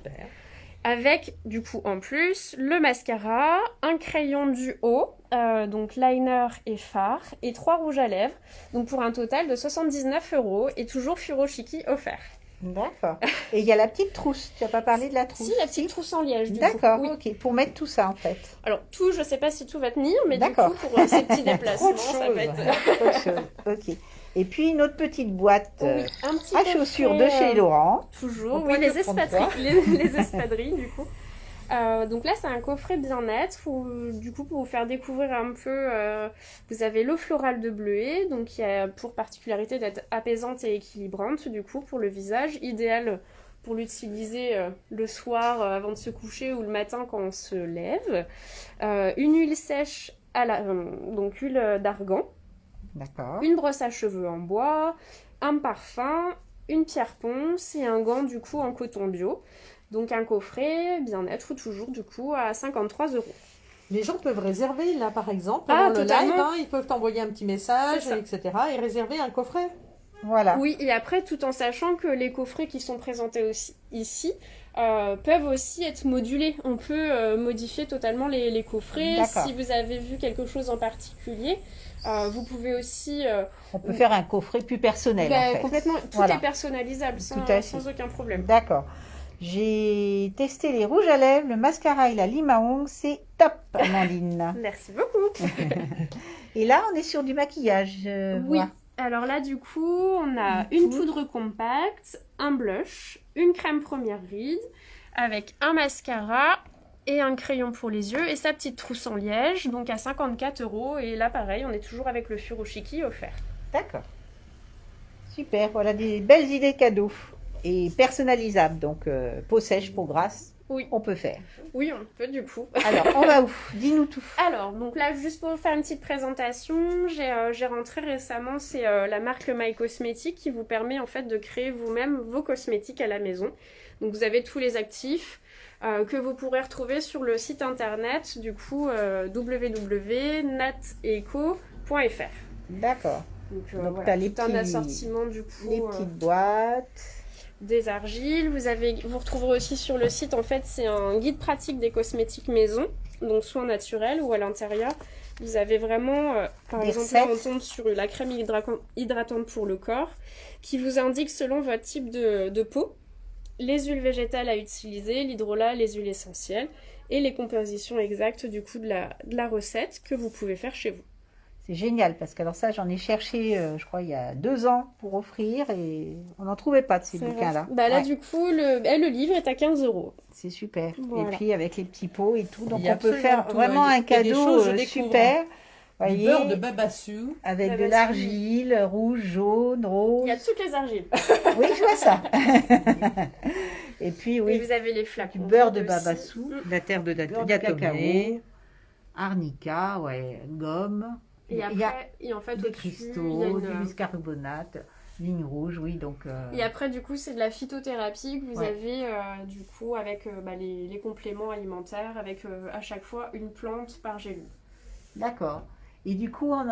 Speaker 2: Avec du coup en plus le mascara, un crayon du haut, donc liner et fard, et 3 rouges à lèvres, donc pour un total de 79 € et toujours furoshiki offert.
Speaker 1: D'accord. Et il y a la petite trousse. Tu n'as pas parlé de la trousse?
Speaker 2: Si, la petite trousse en liège du coup.
Speaker 1: D'accord,
Speaker 2: Oui.
Speaker 1: ok. Pour mettre tout ça, en fait.
Speaker 2: Alors tout, je sais pas si tout va tenir, mais du
Speaker 1: D'accord.
Speaker 2: coup pour ces petits déplacements,
Speaker 3: Trop de
Speaker 2: ça peut
Speaker 3: choses.
Speaker 2: être...
Speaker 1: Autre chose. Ok. Et puis, une autre petite boîte
Speaker 2: Oui, un petit
Speaker 1: à
Speaker 2: coffret,
Speaker 1: chaussures de chez Laurent.
Speaker 2: Toujours,
Speaker 3: On
Speaker 2: oui,
Speaker 3: peut
Speaker 2: les
Speaker 3: le prendre
Speaker 2: espadrilles, les espadrilles du coup. Donc là, c'est un coffret bien-être où, du coup, pour vous faire découvrir un peu, vous avez l'eau florale de bleuet, donc qui a pour particularité d'être apaisante et équilibrante, du coup, pour le visage, idéal pour l'utiliser le soir avant de se coucher ou le matin quand on se lève. Une huile sèche, donc huile d'argan.
Speaker 1: D'accord.
Speaker 2: Une brosse à cheveux en bois, un parfum, une pierre ponce et un gant du coup en coton bio. Donc un coffret bien-être toujours du coup à 53 €.
Speaker 3: Les gens peuvent réserver, là, par exemple,
Speaker 2: Ah,
Speaker 3: pendant le
Speaker 2: totalement.
Speaker 3: live, hein, ils peuvent t'envoyer un petit message,
Speaker 2: C'est ça.
Speaker 3: etc., et réserver un coffret.
Speaker 1: Voilà.
Speaker 2: Oui, et après tout en sachant que les coffrets qui sont présentés aussi ici peuvent aussi être modulés. On peut modifier totalement les coffrets.
Speaker 1: D'accord.
Speaker 2: Si vous avez vu quelque chose en particulier, vous pouvez aussi...
Speaker 1: On peut faire un coffret plus personnel, en fait.
Speaker 2: complètement, tout
Speaker 1: Voilà.
Speaker 2: est personnalisable sans,
Speaker 1: Tout à fait.
Speaker 2: sans aucun problème.
Speaker 1: D'accord. J'ai testé les rouges à lèvres, le mascara et la lime à ongles. C'est top, Amandine.
Speaker 2: Merci beaucoup.
Speaker 1: Et là, on est sur du maquillage.
Speaker 2: Oui,
Speaker 1: vois.
Speaker 2: alors là du coup on a une poudre compacte, un blush, une crème première ride avec un mascara et un crayon pour les yeux et sa petite trousse en liège, donc à 54 € et là pareil on est toujours avec le furoshiki offert.
Speaker 1: D'accord. Super. Voilà des belles idées cadeaux. Et personnalisables. Donc, peau sèche, peau grasse.
Speaker 2: Oui.
Speaker 1: On peut faire.
Speaker 2: Oui on peut du coup.
Speaker 1: Alors, on va où? Dis-nous tout.
Speaker 2: Alors, donc là, juste pour vous faire une petite présentation, j'ai rentré récemment, c'est la marque My Cosmetics qui vous permet en fait de créer vous-même vos cosmétiques à la maison. Donc vous avez tous les actifs, que vous pourrez retrouver sur le site internet du coup www.nateco.fr.
Speaker 1: D'accord.
Speaker 2: Donc,
Speaker 1: Donc,
Speaker 2: voilà,
Speaker 1: t'as les
Speaker 2: tout un
Speaker 1: petits-
Speaker 2: assortiment du coup.
Speaker 1: Les petites boîtes.
Speaker 2: Des argiles. Vous retrouverez aussi sur le site, en fait, c'est un guide pratique des cosmétiques maison, donc soins naturels ou à l'intérieur. Vous avez vraiment, par
Speaker 1: Des
Speaker 2: exemple, là, on
Speaker 1: recettes.
Speaker 2: tombe sur la crème hydratante pour le corps qui vous indique selon votre type de peau les huiles végétales à utiliser, l'hydrolat, les huiles essentielles et les compositions exactes du coup de la recette que vous pouvez faire chez vous.
Speaker 1: C'est génial parce que alors ça, j'en ai cherché, je crois, il y a 2 ans pour offrir et on n'en trouvait pas de ces
Speaker 2: C'est vrai.
Speaker 1: bouquins-là.
Speaker 2: Bah là,
Speaker 1: Ouais,
Speaker 2: du coup, le livre est à 15 €.
Speaker 1: c'est super.
Speaker 2: Voilà.
Speaker 1: Et puis avec les petits pots et tout, donc
Speaker 3: Il y a
Speaker 1: on peut
Speaker 3: absolument
Speaker 1: faire
Speaker 3: tout,
Speaker 1: vraiment
Speaker 3: hein.
Speaker 1: un
Speaker 3: Il y a des
Speaker 1: cadeau
Speaker 3: choses, je découvre.
Speaker 1: super.
Speaker 3: Du
Speaker 1: Voyez,
Speaker 3: beurre de babassou.
Speaker 1: avec de
Speaker 2: Babassou.
Speaker 1: l'argile, rouge, jaune, rose.
Speaker 2: Il y a toutes les argiles.
Speaker 1: Oui, je vois ça. Et puis
Speaker 2: Et
Speaker 1: oui,
Speaker 2: vous avez les flacons.
Speaker 1: du beurre de
Speaker 2: aussi.
Speaker 1: babassou,
Speaker 3: La terre de
Speaker 1: beurre de
Speaker 3: Datomé.
Speaker 1: cacao, arnica, ouais, gomme.
Speaker 2: Et
Speaker 1: Il y a
Speaker 2: après, et en fait,
Speaker 1: des
Speaker 2: au-dessus, il y a
Speaker 1: cristaux, du
Speaker 2: une...
Speaker 1: biscarbonate, ligne rouge, oui, donc...
Speaker 2: Et après, du coup, c'est de la phytothérapie que vous
Speaker 1: Ouais.
Speaker 2: avez, du coup, avec les compléments alimentaires, avec à chaque fois une plante par gélule.
Speaker 1: D'accord. Et du coup, en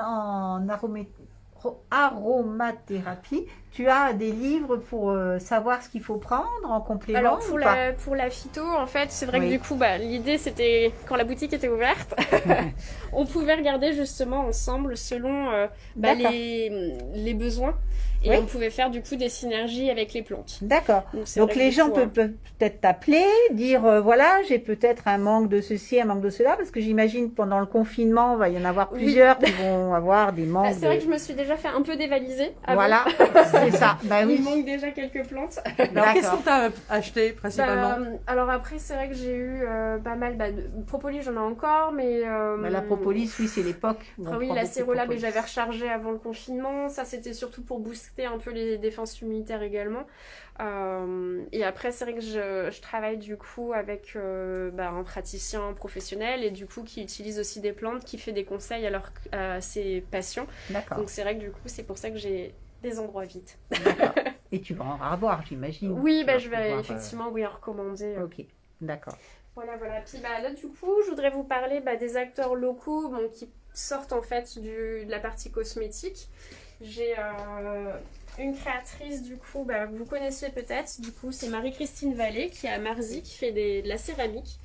Speaker 1: aromathérapie, tu as des livres pour savoir ce qu'il faut prendre en complément
Speaker 2: Alors,
Speaker 1: ou pas?
Speaker 2: pour la phyto, en fait, c'est vrai
Speaker 1: Oui.
Speaker 2: que du coup, l'idée, c'était, quand la boutique était ouverte, on pouvait regarder justement ensemble selon
Speaker 1: D'accord.
Speaker 2: les besoins. Et
Speaker 1: Oui.
Speaker 2: on pouvait faire du coup des synergies avec les plantes.
Speaker 1: D'accord.
Speaker 2: C'est
Speaker 1: Donc
Speaker 2: vrai que
Speaker 1: les
Speaker 2: du
Speaker 1: gens
Speaker 2: coup,
Speaker 1: peuvent peut-être t'appeler, dire voilà, j'ai peut-être un manque de ceci, un manque de cela, parce que j'imagine pendant le confinement, il va y en avoir
Speaker 2: Oui.
Speaker 1: plusieurs qui vont avoir des manques.
Speaker 2: C'est vrai que je me suis déjà fait un peu dévaliser avant.
Speaker 1: Voilà, c'est ça. Bah
Speaker 2: Il
Speaker 1: oui.
Speaker 2: manque déjà quelques plantes.
Speaker 3: Alors, qu'est-ce
Speaker 1: D'accord.
Speaker 3: qu'on t'a acheté principalement?
Speaker 2: Alors après, c'est vrai que j'ai eu pas mal de propolis, j'en ai encore, mais...
Speaker 1: Bah, la propolis, oui, c'est l'époque. où on
Speaker 2: Après, oui,
Speaker 1: prend
Speaker 2: la
Speaker 1: beaucoup de
Speaker 2: cérolab,
Speaker 1: propolis.
Speaker 2: j'avais rechargé avant le confinement. Ça, c'était surtout pour booster un peu les défenses immunitaires également. Et après, c'est vrai que je travaille du coup avec un praticien professionnel et du coup qui utilise aussi des plantes, qui fait des conseils à ses patients.
Speaker 1: D'accord.
Speaker 2: Donc c'est vrai que du coup, c'est pour ça que j'ai des endroits vides.
Speaker 1: D'accord. Et tu vas en avoir, j'imagine.
Speaker 2: Oui,
Speaker 1: Tu vas
Speaker 2: je vais
Speaker 1: pouvoir,
Speaker 2: effectivement en recommander.
Speaker 1: Ok, d'accord.
Speaker 2: Voilà. Puis là, du coup, je voudrais vous parler des acteurs locaux qui sortent en fait de la partie cosmétique. J'ai une créatrice, du coup, que vous connaissez peut-être. Du coup, c'est Marie-Christine Vallée qui est à Marzy, qui fait de la céramique,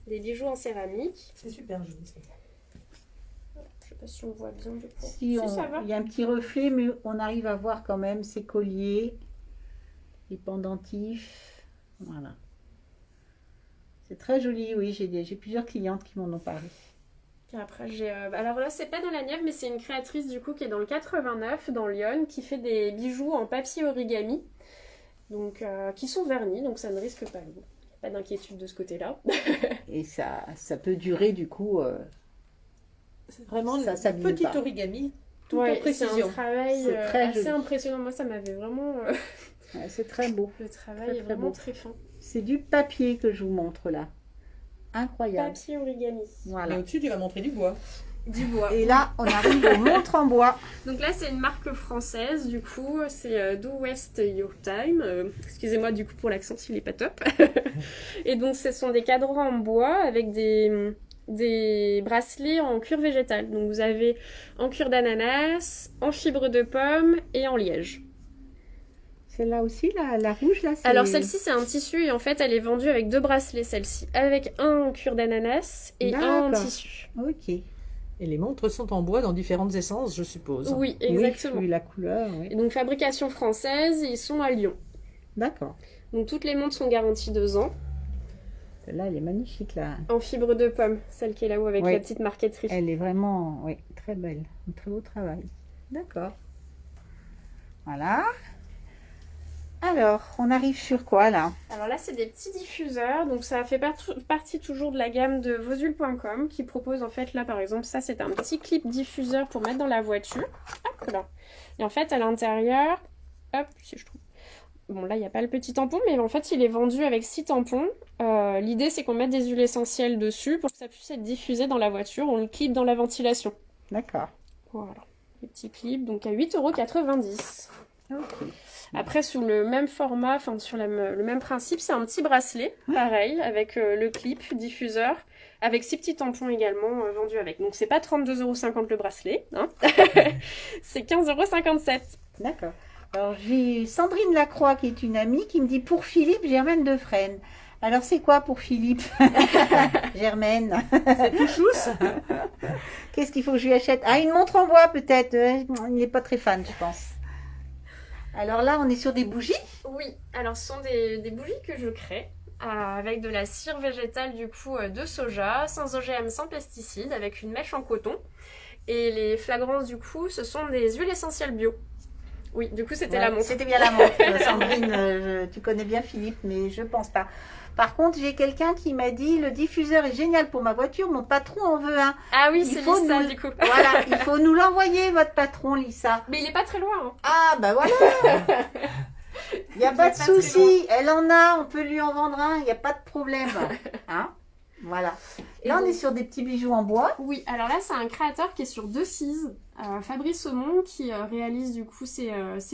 Speaker 2: des bijoux en céramique.
Speaker 3: C'est super joli.
Speaker 2: Je sais pas si on voit bien du coup.
Speaker 1: Si
Speaker 2: ça va.
Speaker 1: il y a un petit reflet, mais on arrive à voir quand même ces colliers, les pendentifs. Voilà. C'est très joli, oui. J'ai plusieurs clientes qui m'en ont parlé.
Speaker 2: Puis après, j'ai. Alors là, c'est pas dans la Nièvre, mais c'est une créatrice du coup qui est dans le 89, dans Lyon, qui fait des bijoux en papier origami, donc qui sont vernis, donc ça ne risque pas l'eau. Pas d'inquiétude de ce côté-là.
Speaker 1: Et ça peut durer du coup.
Speaker 3: C'est vraiment
Speaker 1: Ça
Speaker 3: une
Speaker 1: s'abîme
Speaker 3: petite
Speaker 1: pas.
Speaker 3: origami, tout en
Speaker 2: Ouais, c'est
Speaker 3: précision.
Speaker 2: un travail
Speaker 1: C'est très
Speaker 2: assez
Speaker 1: joli.
Speaker 2: impressionnant. Moi, ça m'avait vraiment.
Speaker 1: Ouais, c'est très beau.
Speaker 2: Le travail
Speaker 1: Très,
Speaker 2: est
Speaker 1: très
Speaker 2: vraiment
Speaker 1: beau.
Speaker 2: très fin.
Speaker 1: C'est du papier que je vous montre là. Incroyable.
Speaker 2: Papier origami.
Speaker 3: Mais
Speaker 1: Voilà.
Speaker 3: au-dessus, tu vas montrer du bois.
Speaker 2: Du bois.
Speaker 1: Et là, on arrive aux montres en bois.
Speaker 2: Donc là, c'est une marque française, du coup, c'est Do Waste Your Time. Excusez-moi, du coup, pour l'accent, s'il n'est pas top. Et donc, ce sont des cadrans en bois avec des bracelets en cuir végétal. Donc, vous avez en cuir d'ananas, en fibre de pomme et en liège.
Speaker 1: Celle-là aussi, la rouge, là, c'est...
Speaker 2: Alors, celle-ci, c'est un tissu et en fait, elle est vendue avec 2 bracelets, celle-ci. Avec un en cuir d'ananas et un en
Speaker 1: D'accord.
Speaker 2: tissu.
Speaker 1: Ok.
Speaker 3: Et les montres sont en bois dans différentes essences, je suppose.
Speaker 2: Oui, exactement.
Speaker 1: Oui, la couleur, oui.
Speaker 2: Et donc, fabrication française, ils sont à Lyon.
Speaker 1: D'accord.
Speaker 2: Donc, toutes les montres sont garanties 2 ans.
Speaker 1: Celle-là, elle est magnifique, là.
Speaker 2: En fibre de pomme, celle qui est là-haut avec
Speaker 1: Oui.
Speaker 2: la petite marqueterie.
Speaker 1: Elle est vraiment, oui, très belle. Un très beau travail. D'accord. Voilà. Alors, on arrive sur quoi, là?
Speaker 2: Alors là, c'est des petits diffuseurs. Donc ça fait partie toujours de la gamme de vosul.com qui propose en fait là par exemple, ça c'est un petit clip diffuseur pour mettre dans la voiture. Hop là. Et en fait à l'intérieur, hop, si je trouve. Bon là il n'y a pas le petit tampon, mais en fait il est vendu avec 6 tampons. L'idée c'est qu'on mette des huiles essentielles dessus pour que ça puisse être diffusé dans la voiture. On le clip dans la ventilation.
Speaker 1: D'accord.
Speaker 2: Voilà. Les petits clips, donc à 8,90 €.
Speaker 1: Ok.
Speaker 2: Après, sous le même format, enfin sur le même principe, c'est un petit bracelet, pareil, avec le clip, diffuseur, avec 6 petits tampons également vendus avec. Donc c'est pas 32,50 € le bracelet, hein. C'est 15,57 €.
Speaker 1: D'accord. Alors j'ai Sandrine Lacroix qui est une amie qui me dit pour Philippe Germaine Defresne. Alors c'est quoi pour Philippe Germaine?
Speaker 3: C'est tout chousse.
Speaker 1: Qu'est-ce qu'il faut que je lui achète? Ah, une montre en bois peut-être. Il n'est pas très fan, je pense. Alors là, on est sur des bougies.
Speaker 2: Oui, alors ce sont des bougies que je crée avec de la cire végétale du coup de soja, sans OGM, sans pesticides, avec une mèche en coton. Et les flagrances du coup, ce sont des huiles essentielles bio. Oui, du coup c'était la montre.
Speaker 1: C'était bien la montre. Sandrine, tu connais bien Philippe, mais je pense pas. Par contre, j'ai quelqu'un qui m'a dit le diffuseur est génial pour ma voiture, mon patron en veut un.
Speaker 2: Ah oui,
Speaker 1: Il
Speaker 2: c'est
Speaker 1: faut
Speaker 2: Lisa
Speaker 1: nous-
Speaker 2: du coup.
Speaker 1: Voilà, il faut nous l'envoyer, votre patron, Lisa.
Speaker 2: Mais il est pas très loin. Hein.
Speaker 1: Ah, bah voilà. Il n'y a pas de
Speaker 2: pas très
Speaker 1: souci. Elle en a, on peut lui en vendre un, il n'y a pas de problème. Hein? Voilà.
Speaker 2: Et
Speaker 1: Là, on
Speaker 2: donc-
Speaker 1: est sur des petits bijoux en bois.
Speaker 2: Oui, alors là c'est un créateur qui est sur Decize, Fabrice Aumont, qui réalise du coup ses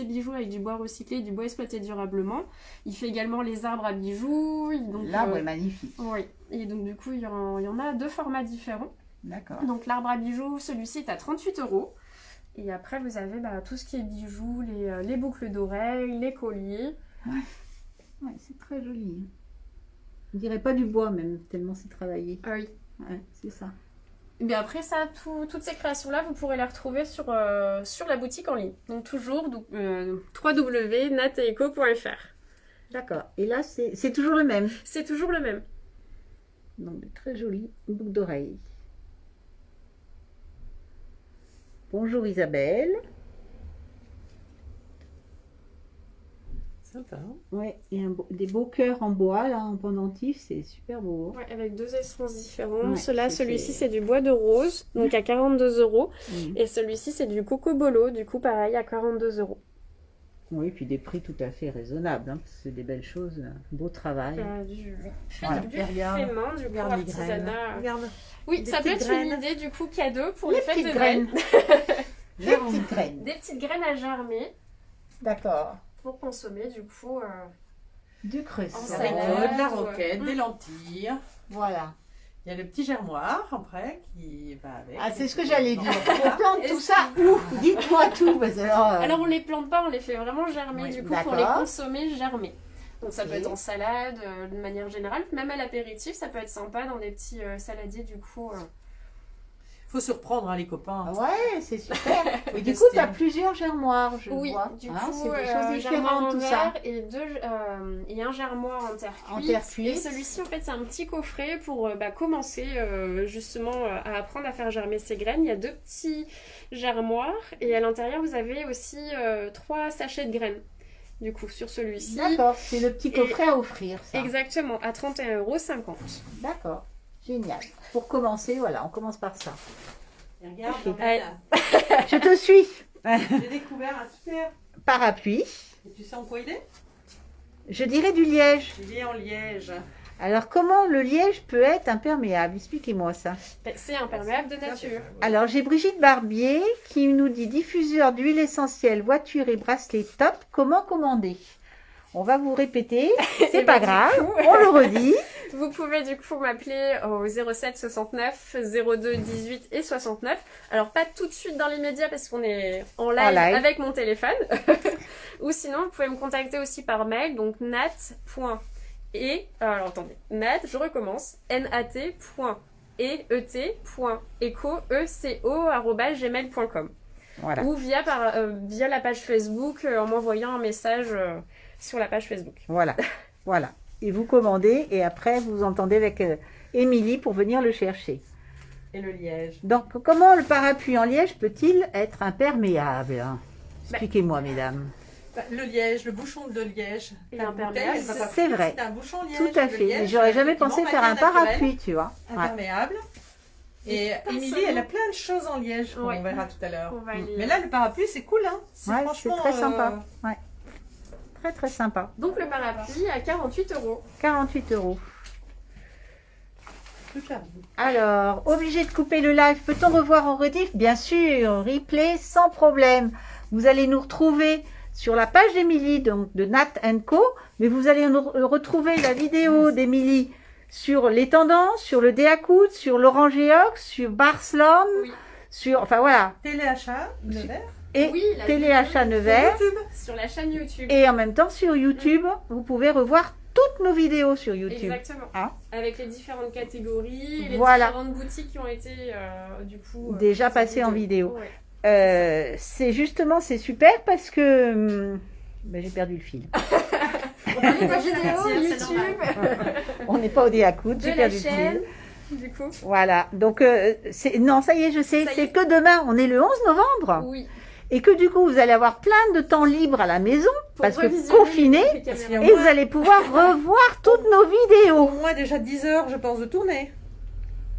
Speaker 2: bijoux avec du bois recyclé et du bois exploité durablement. Il fait également les arbres à bijoux.
Speaker 1: L'arbre est magnifique.
Speaker 2: Oui, et donc du coup il y en a 2 formats différents.
Speaker 1: D'accord.
Speaker 2: Donc l'arbre à bijoux, celui-ci est à 38 €. Et après vous avez tout ce qui est bijoux, les boucles d'oreilles, les colliers.
Speaker 1: Ouais, c'est très joli. On dirait pas du bois même, tellement c'est travaillé.
Speaker 2: Ah oui.
Speaker 1: Ouais, c'est ça.
Speaker 2: Et bien après ça, toutes ces créations-là, vous pourrez les retrouver sur la boutique en ligne. Donc toujours www.nateeco.fr.
Speaker 1: D'accord. Et là, c'est toujours le même.
Speaker 2: C'est toujours le même.
Speaker 1: Donc, très joli. Une boucle d'oreille. Bonjour Isabelle.
Speaker 3: Sympa. Hein.
Speaker 1: Ouais, et des beaux cœurs en bois, là, en pendentif, c'est super beau.
Speaker 2: Ouais, avec 2 essences différentes.
Speaker 1: Ouais,
Speaker 2: Celui-ci c'est du bois de rose, donc à 42 €.
Speaker 1: Mhm.
Speaker 2: Et celui-ci c'est du cocobolo, du coup pareil à 42 €.
Speaker 1: Oui, puis des prix tout à fait raisonnables. Hein, parce que c'est des belles choses. Beau travail. Voilà.
Speaker 2: Du
Speaker 3: Regarde.
Speaker 2: fait main, du coup
Speaker 3: Regarde les graines.
Speaker 2: artisanat.
Speaker 3: Regarde.
Speaker 2: Oui,
Speaker 3: Des
Speaker 2: ça peut
Speaker 3: petites
Speaker 2: être une
Speaker 3: graines.
Speaker 2: idée du coup cadeau pour
Speaker 1: Les
Speaker 2: les fêtes de
Speaker 1: petites
Speaker 2: Noël.
Speaker 1: Les petites graines.
Speaker 2: Des petites graines à germer
Speaker 1: D'accord.
Speaker 2: pour consommer du coup.
Speaker 1: Du creuset.
Speaker 2: En
Speaker 3: Avec
Speaker 2: salade.
Speaker 3: de la roquette,
Speaker 2: Mm.
Speaker 3: des lentilles.
Speaker 1: Voilà.
Speaker 3: Il y a le petit germoir après qui va avec.
Speaker 1: Ah, c'est ce que j'allais dire.
Speaker 3: Voilà.
Speaker 1: On plante tout ça où? Dites-moi tout. Parce que
Speaker 2: Alors on les plante pas, on les fait vraiment germer
Speaker 3: Oui,
Speaker 2: du coup pour les
Speaker 1: d'accord.
Speaker 2: consommer germer. Donc ça
Speaker 1: Ok.
Speaker 2: peut être en salade de manière générale, même à l'apéritif, ça peut être sympa dans des petits saladiers du coup.
Speaker 3: Faut surprendre hein, les copains.
Speaker 1: Ouais, c'est super. Et du coup,
Speaker 3: tester.
Speaker 1: tu as plusieurs germoires, je
Speaker 2: Oui,
Speaker 1: vois.
Speaker 2: du
Speaker 1: Hein,
Speaker 2: coup,
Speaker 1: c'est des
Speaker 2: germoir
Speaker 1: choses différentes,
Speaker 2: en
Speaker 1: tout ça.
Speaker 2: verre et un germoir en terre
Speaker 1: En
Speaker 2: cuite.
Speaker 1: terre cuite.
Speaker 2: Et celui-ci, en fait, c'est un petit coffret pour commencer justement à apprendre à faire germer ses graines. Il y a 2 petits germoirs et à l'intérieur, vous avez aussi 3 sachets de graines. Du coup, sur celui-ci.
Speaker 1: D'accord, c'est le petit coffret à offrir, ça.
Speaker 2: Exactement, à 31,50 €.
Speaker 1: D'accord, génial. Pour commencer, voilà, on commence par ça.
Speaker 3: Et regarde,
Speaker 1: Ok.
Speaker 3: Pamela,
Speaker 1: Je te suis.
Speaker 3: j'ai découvert un super.
Speaker 1: Parapluie.
Speaker 3: Et tu sais en quoi il est?
Speaker 1: Je dirais du liège.
Speaker 3: Il est en liège.
Speaker 1: Alors, comment le liège peut être imperméable? Expliquez-moi ça.
Speaker 2: C'est imperméable de nature.
Speaker 1: Alors, j'ai Brigitte Barbier qui nous dit diffuseur d'huile essentielle, voiture et bracelet top. Comment commander? On va vous répéter, c'est
Speaker 2: Et
Speaker 1: pas
Speaker 2: du
Speaker 1: grave,
Speaker 2: coup,
Speaker 1: on le redit.
Speaker 2: Vous pouvez du coup m'appeler au 07 69 02 18 et 69. Alors pas tout de suite dans l'immédiat parce qu'on est en live avec mon téléphone. Ou sinon vous pouvez me contacter aussi par mail, donc alors attendez, je recommence, nat.eco@gmail.com.
Speaker 1: Voilà.
Speaker 2: Ou via la page Facebook en m'envoyant un message sur la page Facebook.
Speaker 1: Voilà, voilà. Et vous commandez et après vous entendez avec Émilie pour venir le chercher.
Speaker 3: Et le liège.
Speaker 1: Donc, comment le parapluie en liège peut-il être imperméable? Expliquez-moi, mesdames.
Speaker 3: Le liège, le bouchon de liège.
Speaker 2: Et
Speaker 3: La
Speaker 2: imperméable,
Speaker 3: bouteille, elle va pas
Speaker 1: c'est
Speaker 3: fuir,
Speaker 1: vrai.
Speaker 3: C'est un bouchon liège.
Speaker 1: Tout à
Speaker 3: Le
Speaker 1: fait.
Speaker 3: liège,
Speaker 1: Mais j'aurais jamais pensé
Speaker 3: effectivement,
Speaker 1: faire un
Speaker 3: matière naturelle,
Speaker 1: parapluie, tu vois. Ouais.
Speaker 3: imperméable. Et Émilie, elle a plein de choses en liège, comme
Speaker 2: Ouais.
Speaker 3: on verra tout à l'heure.
Speaker 2: On va aller-
Speaker 3: Mais là, le parapluie, c'est cool, hein. C'est
Speaker 1: Ouais, c'est
Speaker 3: franchement
Speaker 1: très sympa. Ouais. Très, très sympa.
Speaker 2: Donc le parapluie à 48 €.
Speaker 1: 48 €.
Speaker 3: super.
Speaker 1: Alors, obligé de couper le live. Peut-on revoir en rediff? Bien sûr, replay sans problème. Vous allez nous retrouver sur la page d'Émilie, donc de Nat & Co. Mais vous allez retrouver la vidéo d'Émilie sur les tendances, sur le Déacoute, sur l'Orange Geox, sur Barcelone,
Speaker 2: Oui.
Speaker 1: sur, enfin voilà,
Speaker 3: Téléachat, Nevers.
Speaker 1: et
Speaker 2: Oui, la
Speaker 1: Téléachat Nevers.
Speaker 2: sur la chaîne YouTube.
Speaker 1: Et en même temps sur YouTube, vous pouvez revoir toutes nos vidéos sur YouTube.
Speaker 2: Exactement.
Speaker 1: Hein?
Speaker 2: Avec les différentes catégories, les
Speaker 1: Voilà.
Speaker 2: différentes boutiques qui ont été du coup
Speaker 1: Déjà passées en vidéo.
Speaker 2: Ouais.
Speaker 1: C'est justement, c'est super parce que ben, j'ai perdu le fil.
Speaker 2: On parlait des vidéos YouTube,
Speaker 1: On n'est pas au Déacoute,
Speaker 2: de
Speaker 1: j'ai
Speaker 2: la
Speaker 1: perdu le
Speaker 2: chaîne,
Speaker 1: fil.
Speaker 2: du coup.
Speaker 1: Voilà, donc non, ça y est, je sais,
Speaker 2: Ça y
Speaker 1: c'est
Speaker 2: est.
Speaker 1: que demain, on est le 11 novembre,
Speaker 2: Oui.
Speaker 1: et que du coup, vous allez avoir plein de temps libre à la maison,
Speaker 2: Pour
Speaker 1: parce que
Speaker 2: revisionner
Speaker 1: confiné,
Speaker 2: les
Speaker 3: Parce qu'il y
Speaker 2: caméras.
Speaker 3: a
Speaker 1: et vous allez pouvoir revoir toutes nos
Speaker 3: Au
Speaker 1: vidéos,
Speaker 3: moins déjà 10 heures, je pense, de tournée.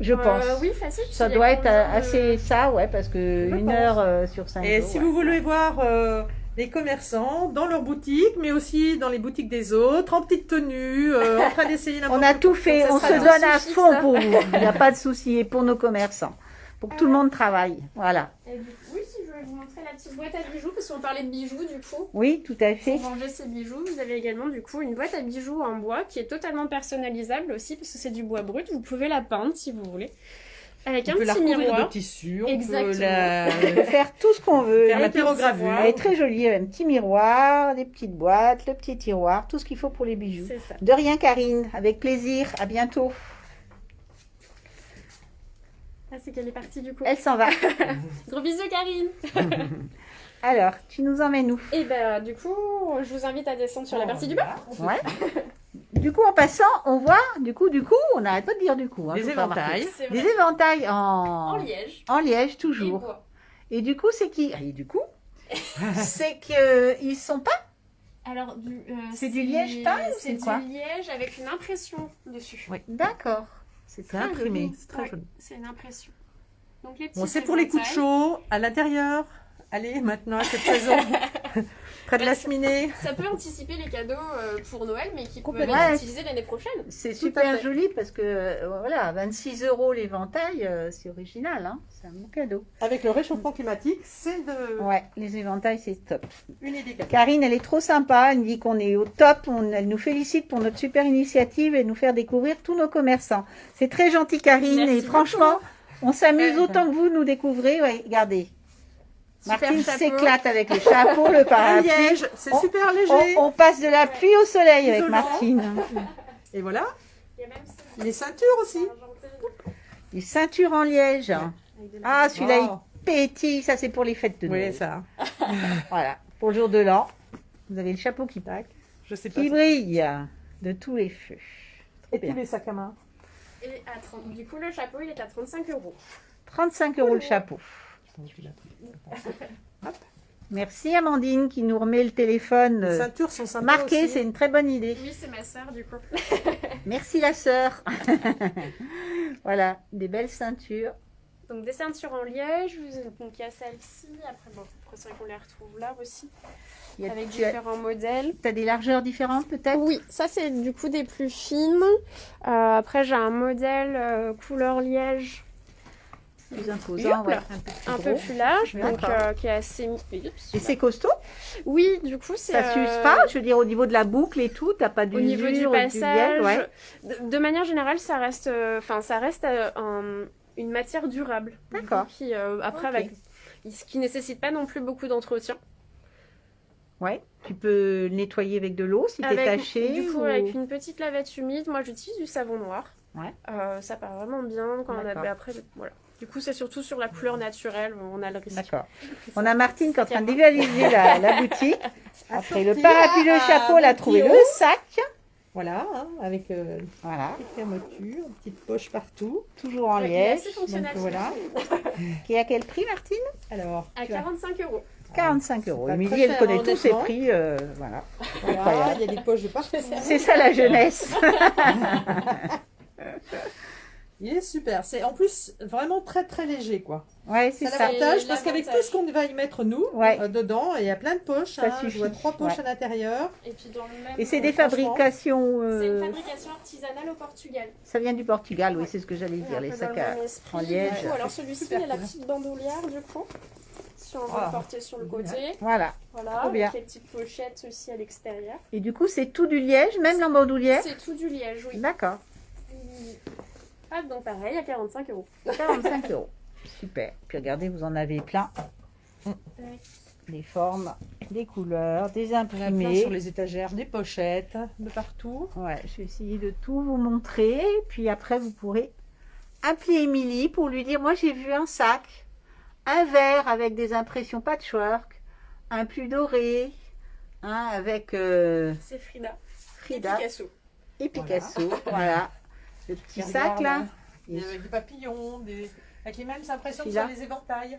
Speaker 1: je pense.
Speaker 2: Oui, facile.
Speaker 1: Ça
Speaker 2: il y a
Speaker 1: doit être
Speaker 2: combien de-
Speaker 1: assez ça, ouais, parce que
Speaker 3: Je
Speaker 1: 1
Speaker 3: pense.
Speaker 1: heure sur 5
Speaker 3: Et
Speaker 1: jours.
Speaker 3: si
Speaker 1: ouais.
Speaker 3: vous voulez voir les commerçants dans leurs boutiques, mais aussi dans les boutiques des autres, en petite tenue, en train d'essayer n'importe
Speaker 1: On a tout fait,
Speaker 3: Ça
Speaker 1: on
Speaker 3: sera
Speaker 1: se
Speaker 3: tout
Speaker 1: donne à
Speaker 2: suffit,
Speaker 1: fond
Speaker 2: ça.
Speaker 1: pour vous. Il n'y a pas de souci, et pour nos commerçants, pour que tout le monde travaille. Voilà.
Speaker 2: Et du coup, oui, si je vais vous montrer la petite boîte à bijoux, parce qu'on parlait de bijoux du coup.
Speaker 1: Oui, tout à fait.
Speaker 2: Pour ranger ces bijoux, vous avez également du coup une boîte à bijoux en bois qui est totalement personnalisable aussi, parce que c'est du bois brut. Vous pouvez la peindre si vous voulez. Avec
Speaker 3: On
Speaker 2: un
Speaker 3: peut la
Speaker 2: petit
Speaker 3: recouvrir de
Speaker 2: miroir.
Speaker 3: tissu, on
Speaker 2: Exactement.
Speaker 3: peut la...
Speaker 1: On peut faire tout ce qu'on veut.
Speaker 3: Faire la
Speaker 2: Avec un petit
Speaker 3: pyrogravure.
Speaker 2: miroir.
Speaker 1: Elle est très jolie, elle a un petit miroir, des petites boîtes, le petit tiroir, tout ce qu'il faut pour les bijoux.
Speaker 2: C'est ça.
Speaker 1: De rien, Karine, avec plaisir. À bientôt.
Speaker 2: Ah, c'est qu'elle est partie du coup.
Speaker 1: Elle s'en va.
Speaker 2: Gros bisous, Karine.
Speaker 1: Alors, tu nous emmènes où?
Speaker 2: Et ben, du coup, je vous invite à descendre sur la partie du bas.
Speaker 1: Ouais. Du coup, en passant, on voit, du coup, on n'arrête pas de dire du coup. Hein,
Speaker 3: Les
Speaker 1: faut pas remarquer.
Speaker 3: éventails.
Speaker 2: C'est
Speaker 1: Des
Speaker 2: vrai.
Speaker 1: éventails
Speaker 2: En
Speaker 1: en
Speaker 2: liège.
Speaker 1: liège,
Speaker 2: Et
Speaker 1: toujours.
Speaker 2: bois.
Speaker 1: Et du coup, c'est qui? Et du coup, c'est qu'ils sont pas.
Speaker 2: Alors,
Speaker 1: C'est du liège peint ou
Speaker 2: C'est
Speaker 1: c'est quoi?
Speaker 2: du liège avec une impression dessus.
Speaker 3: Oui.
Speaker 1: D'accord. C'est
Speaker 3: C'est
Speaker 1: très
Speaker 3: imprimé,
Speaker 1: joli.
Speaker 3: c'est très
Speaker 2: Ouais,
Speaker 3: joli.
Speaker 2: c'est une impression. Donc, les
Speaker 3: Bon,
Speaker 2: petits
Speaker 3: c'est pour les coups de chaud, à l'intérieur. Allez, maintenant, à cette saison, près de la cheminée.
Speaker 2: Ça peut anticiper les cadeaux pour Noël, mais qui peuvent
Speaker 3: Complètement.
Speaker 2: être
Speaker 1: Ouais.
Speaker 2: utilisés l'année prochaine.
Speaker 1: C'est
Speaker 3: Tout à
Speaker 1: super
Speaker 3: fait.
Speaker 1: joli parce que voilà, 26 € l'éventail, c'est original, hein, c'est un bon cadeau.
Speaker 3: Avec le réchauffement climatique, c'est de...
Speaker 1: Ouais, les éventails, c'est top.
Speaker 3: une idée.
Speaker 1: Karine, elle est trop sympa, elle me dit qu'on est au top, elle nous félicite pour notre super initiative et nous faire découvrir tous nos commerçants. C'est très gentil, Karine,
Speaker 2: Merci
Speaker 1: et franchement, on s'amuse
Speaker 3: Ouais.
Speaker 1: autant que vous nous découvrez. Ouais, regardez,
Speaker 2: Super
Speaker 1: Martine
Speaker 2: chapeau.
Speaker 1: s'éclate avec le chapeau, le
Speaker 3: Un
Speaker 1: parapluie.
Speaker 3: liège, c'est
Speaker 1: On-
Speaker 3: super léger.
Speaker 1: On passe de la pluie au soleil avec
Speaker 3: Isolant.
Speaker 1: Martine.
Speaker 3: Et voilà,
Speaker 2: Il y a même ça.
Speaker 3: les ceintures aussi.
Speaker 1: Les ceintures en liège. Ah, celui-là,
Speaker 3: Oh.
Speaker 1: il pétille. Ça, c'est pour les fêtes de Noël.
Speaker 3: Oui, ça.
Speaker 1: Voilà, pour le jour de l'an. Vous avez le chapeau qui
Speaker 3: Je sais pas.
Speaker 1: qui brille de tous les feux. Trop
Speaker 3: Et
Speaker 1: bien.
Speaker 3: puis les sacs à main.
Speaker 2: Et à 30 du coup, le chapeau, il est à 35 €.
Speaker 1: 35 € le chapeau. Merci Amandine qui nous remet le téléphone
Speaker 3: Les ceintures sont sympas
Speaker 1: marqué.
Speaker 3: aussi.
Speaker 1: C'est une très bonne idée.
Speaker 2: Oui, c'est ma sœur, du coup.
Speaker 1: Merci la sœur. Voilà, des belles ceintures.
Speaker 2: Donc, des ceintures en liège. Donc, il y a celle-ci. Après, bon, c'est pour ça qu'on les retrouve là aussi.
Speaker 1: Il y a-
Speaker 2: Avec
Speaker 1: tu as
Speaker 2: différents modèles.
Speaker 1: des largeurs différentes peut-être?
Speaker 2: Oui, ça c'est du coup des plus fines. Après j'ai un modèle couleur liège
Speaker 1: Plus imposant, ouais,
Speaker 2: un
Speaker 1: plus
Speaker 2: peu
Speaker 1: gros.
Speaker 2: plus large, donc
Speaker 1: D'accord.
Speaker 2: qui est assez...
Speaker 1: Et c'est costaud?
Speaker 2: Oui, du coup c'est...
Speaker 1: Ça s'use pas? Je veux dire, au niveau de la boucle et tout, t'as pas
Speaker 2: Au
Speaker 1: d'usure,
Speaker 2: niveau du
Speaker 1: bielle,
Speaker 2: passage,
Speaker 1: ouais.
Speaker 2: de manière générale ça reste, une matière durable. Du
Speaker 1: D'accord.
Speaker 2: coup, Qui, après
Speaker 1: Ok.
Speaker 2: avec... qui nécessite pas non plus beaucoup d'entretien.
Speaker 1: Ouais, tu peux le nettoyer avec de l'eau si t'es taché.
Speaker 2: Du coup,
Speaker 1: ou-
Speaker 2: avec une petite lavette humide, moi j'utilise du savon noir.
Speaker 1: Ouais.
Speaker 2: Ça part vraiment bien quand on a.
Speaker 1: D'accord.
Speaker 2: Mais après, voilà. Du coup, c'est surtout sur la couleur naturelle, on a le risque.
Speaker 1: D'accord. On a Martine qui est en train d'évaluer la boutique. Après le parapluie, le chapeau, elle a trouvé le sac.
Speaker 3: Voilà, hein, avec
Speaker 1: Voilà,
Speaker 3: petite fermeture, une petite poche partout.
Speaker 1: toujours en
Speaker 2: Ouais, il est
Speaker 1: liège.
Speaker 2: assez fonctionnel.
Speaker 3: donc voilà.
Speaker 1: Qui est à quel prix, Martine?
Speaker 3: Alors,
Speaker 2: À 45 €.
Speaker 1: 45 €.
Speaker 3: pas
Speaker 1: Émilie,
Speaker 3: très
Speaker 1: elle
Speaker 3: cher,
Speaker 1: connaît tous ses
Speaker 3: honnêtement.
Speaker 1: prix. Voilà.
Speaker 3: voilà,
Speaker 1: Incroyable.
Speaker 3: il y a des poches de partout.
Speaker 1: C'est ça la jeunesse.
Speaker 3: Il est super. C'est en plus vraiment très très léger, quoi.
Speaker 1: Ouais, c'est
Speaker 3: C'est
Speaker 1: ça.
Speaker 3: l'avantage
Speaker 2: Et
Speaker 3: parce qu'avec tout
Speaker 2: l'avantage.
Speaker 3: ce qu'on va y mettre nous
Speaker 1: Ouais.
Speaker 3: dedans, il y a plein de poches.
Speaker 1: Ça
Speaker 3: Hein, je
Speaker 1: suffit.
Speaker 3: vois 3 poches
Speaker 1: Ouais.
Speaker 3: à l'intérieur.
Speaker 2: Et puis dans le même.
Speaker 1: Et c'est des
Speaker 3: franchement,
Speaker 1: fabrications.
Speaker 2: C'est une fabrication artisanale au Portugal.
Speaker 1: Ça vient du Portugal, oui, c'est ce que j'allais
Speaker 2: Un
Speaker 1: dire,
Speaker 2: peu
Speaker 1: les
Speaker 2: dans
Speaker 1: sacs
Speaker 2: le
Speaker 1: à.
Speaker 2: même esprit,
Speaker 1: en
Speaker 2: du
Speaker 1: liège.
Speaker 2: coup. Alors celui-ci, il a la petite bandoulière du coup. si on veut
Speaker 3: Ah.
Speaker 2: le porter sur le côté.
Speaker 1: Voilà.
Speaker 2: Voilà,
Speaker 1: Trop bien.
Speaker 2: avec les petites pochettes aussi à l'extérieur.
Speaker 1: Et du coup, c'est tout du liège, même l'embandoulière?
Speaker 2: C'est tout du liège, oui.
Speaker 1: D'accord.
Speaker 2: Ah, donc pareil, à 45 €.
Speaker 1: 45 €. Super. Puis regardez, vous en avez plein. Des formes, des couleurs, des
Speaker 3: Il y en a plein
Speaker 1: imprimés.
Speaker 3: sur les étagères, des pochettes, de partout.
Speaker 1: Ouais, je vais essayer de tout vous montrer. Puis après, vous pourrez appeler Émilie pour lui dire, moi j'ai vu un sac, un verre avec des impressions patchwork, un pull doré, avec
Speaker 2: C'est Frida.
Speaker 1: Frida
Speaker 2: Et Picasso.
Speaker 1: et Picasso. Voilà. Le petit sac là.
Speaker 3: Et avec des papillons, avec les mêmes impressions que
Speaker 1: Celui-là.
Speaker 3: sur les éventails.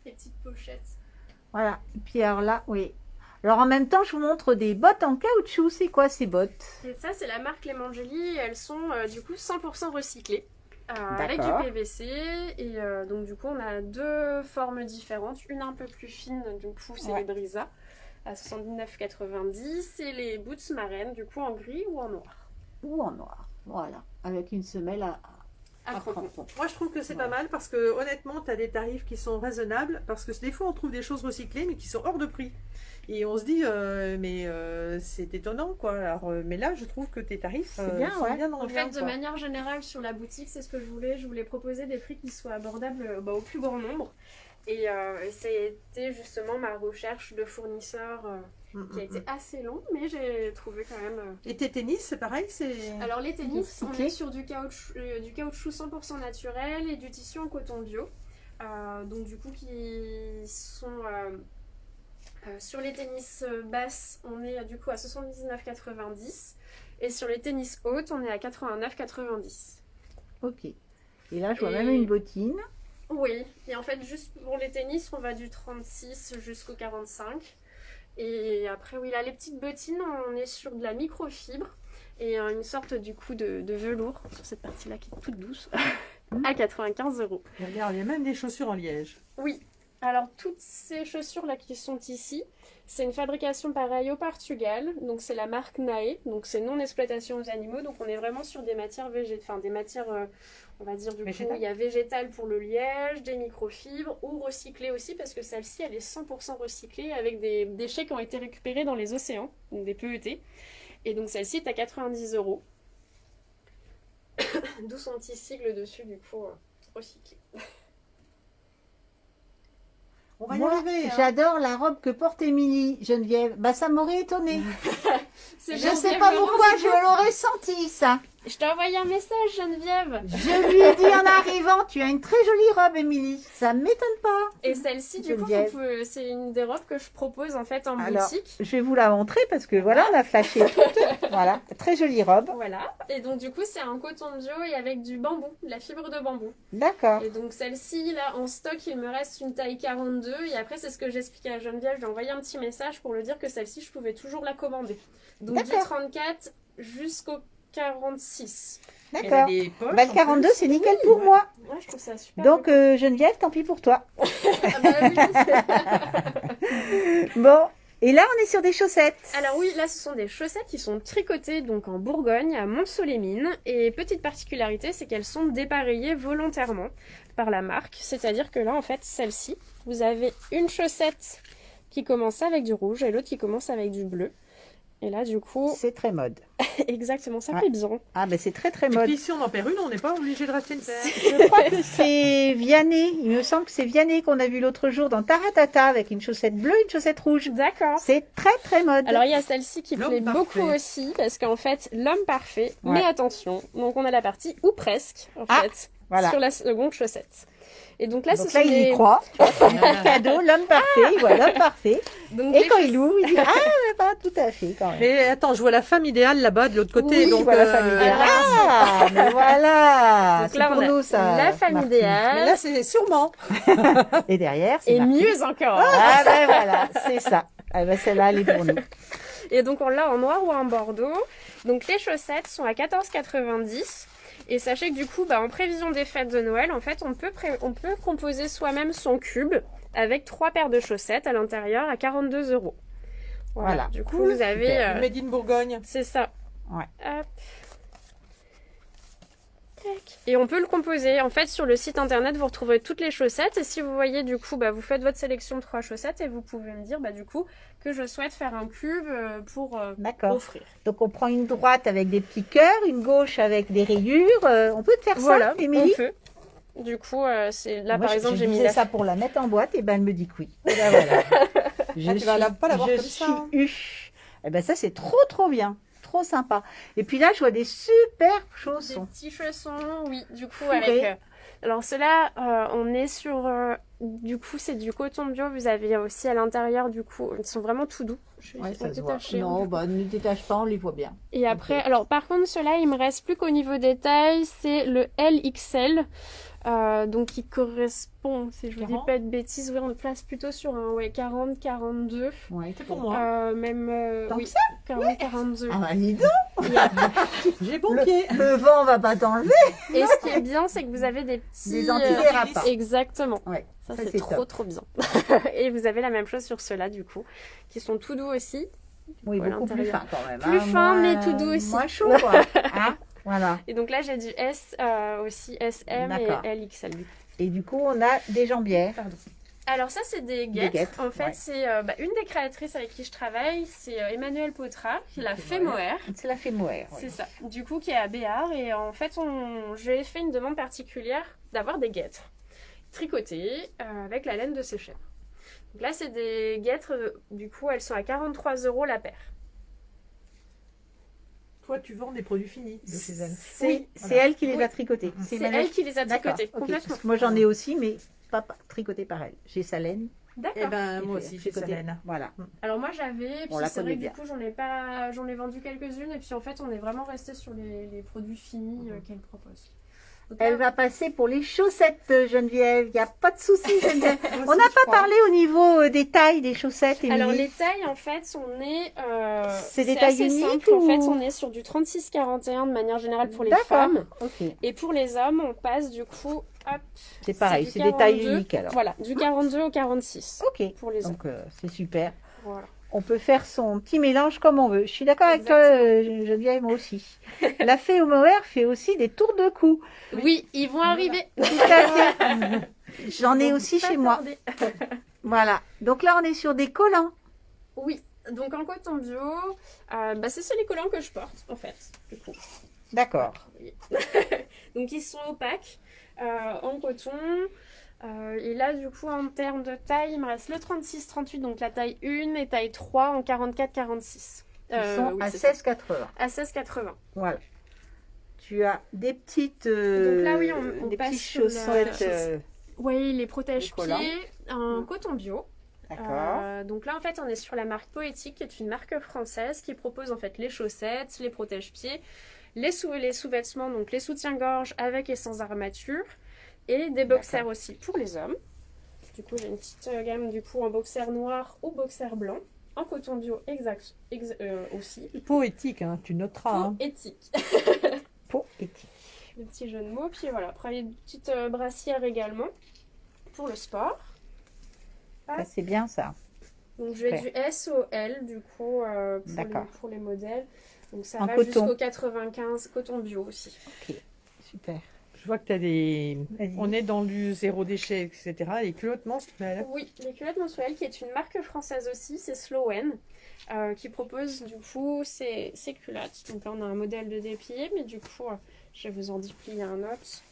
Speaker 2: Les petites pochettes.
Speaker 1: Voilà. Et puis alors là, oui. Alors en même temps, je vous montre des bottes en caoutchouc. C'est quoi ces bottes?
Speaker 2: Et ça, c'est la marque Lemangeli. Elles sont du coup 100% recyclées. Avec du
Speaker 1: D'accord.
Speaker 2: PVC. Et donc du coup, on a deux formes différentes. Une un peu plus fine, du coup, c'est
Speaker 1: Ouais.
Speaker 2: les Brisa à 79,90. Et les Boots Marraine, du coup, en gris ou en noir.
Speaker 1: Ou en noir. Voilà. Avec une semelle
Speaker 2: À
Speaker 1: à
Speaker 2: croquant.
Speaker 1: crampons.
Speaker 3: Moi, je trouve que c'est
Speaker 1: Voilà.
Speaker 3: pas mal parce que honnêtement, tu as des tarifs qui sont raisonnables parce que des fois, on trouve des choses recyclées mais qui sont hors de prix. Et on se dit, c'est étonnant quoi. Alors, mais là, je trouve que tes tarifs
Speaker 1: C'est bien,
Speaker 3: sont
Speaker 1: ouais.
Speaker 3: bien dans
Speaker 2: En
Speaker 3: le
Speaker 2: fait,
Speaker 3: bien,
Speaker 2: de
Speaker 3: quoi.
Speaker 2: manière générale, sur la boutique, c'est ce que je voulais. Je voulais proposer des prix qui soient abordables au plus grand nombre. Et c'était justement ma recherche de fournisseurs qui a été assez long, mais j'ai trouvé quand même...
Speaker 3: Et tes tennis, c'est pareil, c'est.
Speaker 2: Alors les tennis, on
Speaker 1: Recyclé.
Speaker 2: est sur du caoutchouc 100% naturel et du tissu en coton bio. Donc du coup, qui sont... sur les tennis basses, on est du coup à 79,90. Et sur les tennis hautes, on est à 89,90.
Speaker 1: Ok. Et là, je vois
Speaker 2: Et-
Speaker 1: même une bottine.
Speaker 2: Oui, et en fait, juste pour les tennis, on va du 36 jusqu'au 45. Et après, oui, là, les petites bottines, on est sur de la microfibre et une sorte du coup de velours sur cette partie-là qui est toute douce à 95 €.
Speaker 3: Et regarde, il y a même des chaussures en liège.
Speaker 2: Oui, alors toutes ces chaussures-là qui sont ici, c'est une fabrication pareille au Portugal. Donc c'est la marque Nae, donc c'est non-exploitation aux animaux. Donc on est vraiment sur des matières on va dire du coup,
Speaker 3: Végétales.
Speaker 2: il y a végétal pour le liège, des microfibres ou recyclées aussi parce que celle-ci elle est 100% recyclée avec des déchets qui ont été récupérés dans les océans, donc des PET. Et donc celle-ci est à 90 €. D'où son petit sigle dessus du coup, recyclé.
Speaker 3: On va y
Speaker 1: Moi,
Speaker 3: arriver. Hein.
Speaker 1: j'adore la robe que porte Émilie, Geneviève. Bah, ça m'aurait étonnée.
Speaker 2: C'est
Speaker 1: Je
Speaker 2: Geneviève
Speaker 1: sais pas
Speaker 2: Laurent,
Speaker 1: pourquoi,
Speaker 2: du
Speaker 1: je
Speaker 2: coup.
Speaker 1: l'aurais senti, ça.
Speaker 2: Je t'ai envoyé un message, Geneviève.
Speaker 1: Je lui ai dit en arrivant, tu as une très jolie robe, Émilie. Ça m'étonne pas.
Speaker 2: Et celle-ci, du coup,
Speaker 1: Geneviève.
Speaker 2: c'est une des robes que je propose en fait en
Speaker 1: Alors,
Speaker 2: boutique.
Speaker 1: je vais vous la montrer parce que voilà, on a flashé toutes. Voilà, très jolie robe.
Speaker 2: Voilà. Et donc, du coup, c'est un coton bio et avec du bambou, de la fibre de bambou.
Speaker 1: D'accord.
Speaker 2: Et donc, celle-ci, là, en stock, il me reste une taille 42. Et après, c'est ce que j'expliquais à Geneviève. Je lui ai envoyé un petit message pour lui dire que celle-ci, je pouvais toujours la commander. Donc, du
Speaker 1: D'accord.
Speaker 2: 34 jusqu'au 46.
Speaker 3: Elle a
Speaker 1: D'accord.
Speaker 3: des poches,
Speaker 1: Bah, le
Speaker 3: en
Speaker 1: 42,
Speaker 3: plus.
Speaker 1: c'est nickel pour moi.
Speaker 2: Ouais, je trouve ça super.
Speaker 1: Donc, Geneviève, tant pis pour toi.
Speaker 2: Ah bah oui.
Speaker 1: Bon, et là, on est sur des chaussettes.
Speaker 2: Alors oui, là ce sont des chaussettes qui sont tricotées donc en Bourgogne, à Mont-Solémine. Et petite particularité, c'est qu'elles sont dépareillées volontairement par la marque. C'est-à-dire que là, en fait, celle-ci, vous avez une chaussette qui commence avec du rouge et l'autre qui commence avec du bleu. Et là, du coup,
Speaker 1: C'est très mode.
Speaker 2: exactement, ça
Speaker 1: Ouais.
Speaker 2: fait bien.
Speaker 1: Ah, ben c'est très très
Speaker 3: Et
Speaker 1: mode.
Speaker 3: puis si on en perd une, on n'est pas obligé de racheter une paire.
Speaker 1: Je crois que c'est Vianney. Il me semble que c'est Vianney qu'on a vu l'autre jour dans Taratata avec une chaussette bleue et une chaussette rouge.
Speaker 2: D'accord.
Speaker 1: C'est très très mode.
Speaker 2: Alors il y a celle-ci qui
Speaker 3: L'homme
Speaker 2: plaît
Speaker 3: parfait.
Speaker 2: beaucoup aussi parce qu'en fait l'homme parfait,
Speaker 1: Ouais.
Speaker 2: mais attention, donc on a la partie ou presque en
Speaker 1: Ah,
Speaker 2: fait
Speaker 1: voilà.
Speaker 2: sur la seconde chaussette. Et donc là
Speaker 1: Donc
Speaker 2: ce
Speaker 1: là,
Speaker 2: sont
Speaker 1: il y
Speaker 2: des
Speaker 1: croit. Tu vois, c'est un cadeau, l'homme parfait. Il voit l'homme parfait.
Speaker 2: donc
Speaker 1: Et
Speaker 2: les
Speaker 1: quand
Speaker 2: chaussettes-
Speaker 1: il ouvre, il dit ah, mais pas tout à fait quand même.
Speaker 3: Mais attends, je vois la femme idéale là-bas de l'autre côté.
Speaker 1: Oui,
Speaker 3: donc,
Speaker 1: voilà la famille idéale. Ah, mais voilà.
Speaker 2: Donc
Speaker 1: C'est
Speaker 2: là,
Speaker 1: pour
Speaker 2: on a
Speaker 1: nous ça.
Speaker 2: la femme
Speaker 1: Martine.
Speaker 3: Mais
Speaker 2: idéale
Speaker 3: là, c'est sûrement.
Speaker 1: Et derrière, c'est
Speaker 2: et
Speaker 1: Martine.
Speaker 2: mieux encore.
Speaker 1: Ah ben voilà, c'est ça. Ah ben celle-là, elle est pour nous.
Speaker 2: Et donc on l'a en noir ou en bordeaux. Donc les chaussettes sont à 14,90. Et sachez que du coup, en prévision des fêtes de Noël, en fait, on peut composer soi-même son cube avec 3 paires de chaussettes à l'intérieur à 42 €.
Speaker 1: Voilà.
Speaker 2: Du coup,
Speaker 1: Cool,
Speaker 2: vous avez...
Speaker 1: super.
Speaker 3: Made in Bourgogne.
Speaker 2: c'est ça.
Speaker 1: Ouais.
Speaker 2: Hop. avec. Et on peut le composer. En fait, sur le site internet, vous retrouverez toutes les chaussettes. Et si vous voyez, du coup, vous faites votre sélection de 3 chaussettes et vous pouvez me dire, du coup, que je souhaite faire un cube pour offrir.
Speaker 1: Donc, on prend une droite avec des petits cœurs, une gauche avec des rayures. On peut te faire
Speaker 2: Voilà,
Speaker 1: ça, Émilie?
Speaker 2: on peut. Du coup, c'est là,
Speaker 1: Moi,
Speaker 2: par exemple, j'ai mis
Speaker 1: ça pour la mettre en boîte. Et ben, elle me dit que oui. Et ben, voilà.
Speaker 3: Tu vas pas l'avoir comme ça.
Speaker 1: Et ben, ça, c'est trop bien. Trop sympa. Et puis là, je vois des super chaussons.
Speaker 2: Des petits chaussons, oui. Du coup,
Speaker 1: Fourrés.
Speaker 2: avec... alors, ceux-là, on est sur... du coup, c'est du coton bio. Vous avez aussi à l'intérieur, du coup... Ils sont vraiment tout doux.
Speaker 1: Ouais, ça se voit. Non, ne détache pas, on les voit bien.
Speaker 2: Et après... Alors, par contre, ceux-là, il me reste plus qu'au niveau des tailles. C'est le LXL. Donc, qui correspond, si je vous dis pas de bêtises, on le place plutôt sur un 40-42.
Speaker 1: Ouais,
Speaker 3: c'est pour moi.
Speaker 2: Même...
Speaker 1: Tant
Speaker 2: oui,
Speaker 1: que ça
Speaker 2: 40-42.
Speaker 1: Ah bah, dis donc.
Speaker 3: J'ai bon pied.
Speaker 1: Le vent va pas t'enlever.
Speaker 2: Et ce qui est bien, c'est que vous avez des petits...
Speaker 1: Des antidérapants.
Speaker 2: Exactement.
Speaker 1: Ouais,
Speaker 2: ça c'est trop bien. Et vous avez la même chose sur ceux-là, du coup, qui sont tout doux aussi.
Speaker 1: Oui, beaucoup plus fin quand même.
Speaker 2: Plus fin, mais tout doux aussi.
Speaker 1: Moins chaud, quoi. Voilà.
Speaker 2: Et donc là, j'ai du S aussi, SM et LXL.
Speaker 1: Et du coup, on a des jambières.
Speaker 2: Pardon. Alors ça, c'est des guêtres. En fait,
Speaker 1: ouais.
Speaker 2: c'est une des créatrices avec qui je travaille, c'est Emmanuelle Potra, qui l'a fait Mohair.
Speaker 1: C'est la fée Mohair.
Speaker 2: C'est ça. Du coup, qui est à Béart. Et en fait, j'ai fait une demande particulière d'avoir des guêtres tricotées avec la laine de ces chèvres. Donc là, c'est des guêtres, du coup, elles sont à 43 € la paire.
Speaker 3: Toi, tu vends des produits finis de chez elle.
Speaker 1: Oui, c'est elle qui les a tricotés.
Speaker 2: C'est elle qui les a tricotés, complètement.
Speaker 1: Parce que moi, j'en ai aussi, mais pas tricoté par elle. J'ai sa laine.
Speaker 2: D'accord.
Speaker 3: Et ben moi aussi, j'ai sa laine.
Speaker 1: Voilà.
Speaker 2: Alors moi, j'avais, puis c'est vrai que du coup, j'en ai vendu quelques-unes, et puis en fait, on est vraiment resté sur les produits finis qu'elle propose. Donc,
Speaker 1: elle va passer pour les chaussettes, Geneviève. Il n'y a pas de souci, Geneviève. On n'a pas parlé au niveau des tailles des chaussettes. Émilie.
Speaker 2: Alors les tailles, en fait, on est...
Speaker 1: c'est des tailles uniques
Speaker 2: simple. En fait, on est sur du 36-41 de manière générale pour les femmes.
Speaker 1: Okay.
Speaker 2: Et pour les hommes, on passe du coup... Hop,
Speaker 1: c'est pareil, c'est des tailles uniques alors.
Speaker 2: Voilà, du 42 au 46.
Speaker 1: Ok,
Speaker 2: pour les hommes.
Speaker 1: Donc c'est super.
Speaker 2: Voilà.
Speaker 1: On peut faire son petit mélange comme on veut. Je suis d'accord avec toi, Geneviève, moi aussi. La fée au Mohair fait aussi des tours de cou.
Speaker 2: Oui, ils vont arriver.
Speaker 1: Tout à fait. J'en ai aussi chez moi. Voilà. Donc là, on est sur des collants.
Speaker 2: Oui. Donc en coton bio, c'est les collants que je porte, en fait. Du coup.
Speaker 1: D'accord.
Speaker 2: Donc ils sont opaques, en coton. Et là, du coup, en termes de taille, il me reste le 36-38, donc la taille 1 et taille 3 en 44-46.
Speaker 1: Ils sont à 16,80.
Speaker 2: À 16,80.
Speaker 1: Voilà. Tu as des petites
Speaker 2: donc là, oui, on
Speaker 1: des
Speaker 2: passe
Speaker 1: petites chaussettes.
Speaker 2: Oui, les protège-pieds en coton bio.
Speaker 1: D'accord.
Speaker 2: Donc là, en fait, on est sur la marque Poétique, qui est une marque française qui propose en fait les chaussettes, les protège-pieds, les sous-vêtements, donc les soutiens-gorge avec et sans armature. Et des boxers aussi pour les hommes. Du coup, j'ai une petite gamme du coup en boxer noir ou boxer blanc. En coton bio aussi.
Speaker 3: Poétique, hein, tu noteras.
Speaker 2: Poétique.
Speaker 1: Poétique.
Speaker 2: Le petit jeu de mots. Puis voilà, après une petite brassière également pour le sport.
Speaker 1: Ça, c'est bien ça.
Speaker 2: Donc je vais du S au L du coup pour les modèles. Donc ça va jusqu'au 95, coton bio aussi.
Speaker 1: Ok, super.
Speaker 3: Je vois que tu as des... On est dans du zéro déchet, etc. Les culottes menstruelles.
Speaker 2: Oui, les culottes menstruelles, qui est une marque française aussi, c'est Slowen, qui propose du coup ces culottes. Donc là, on a un modèle de déplié, mais du coup, je vais vous en déplier un autre.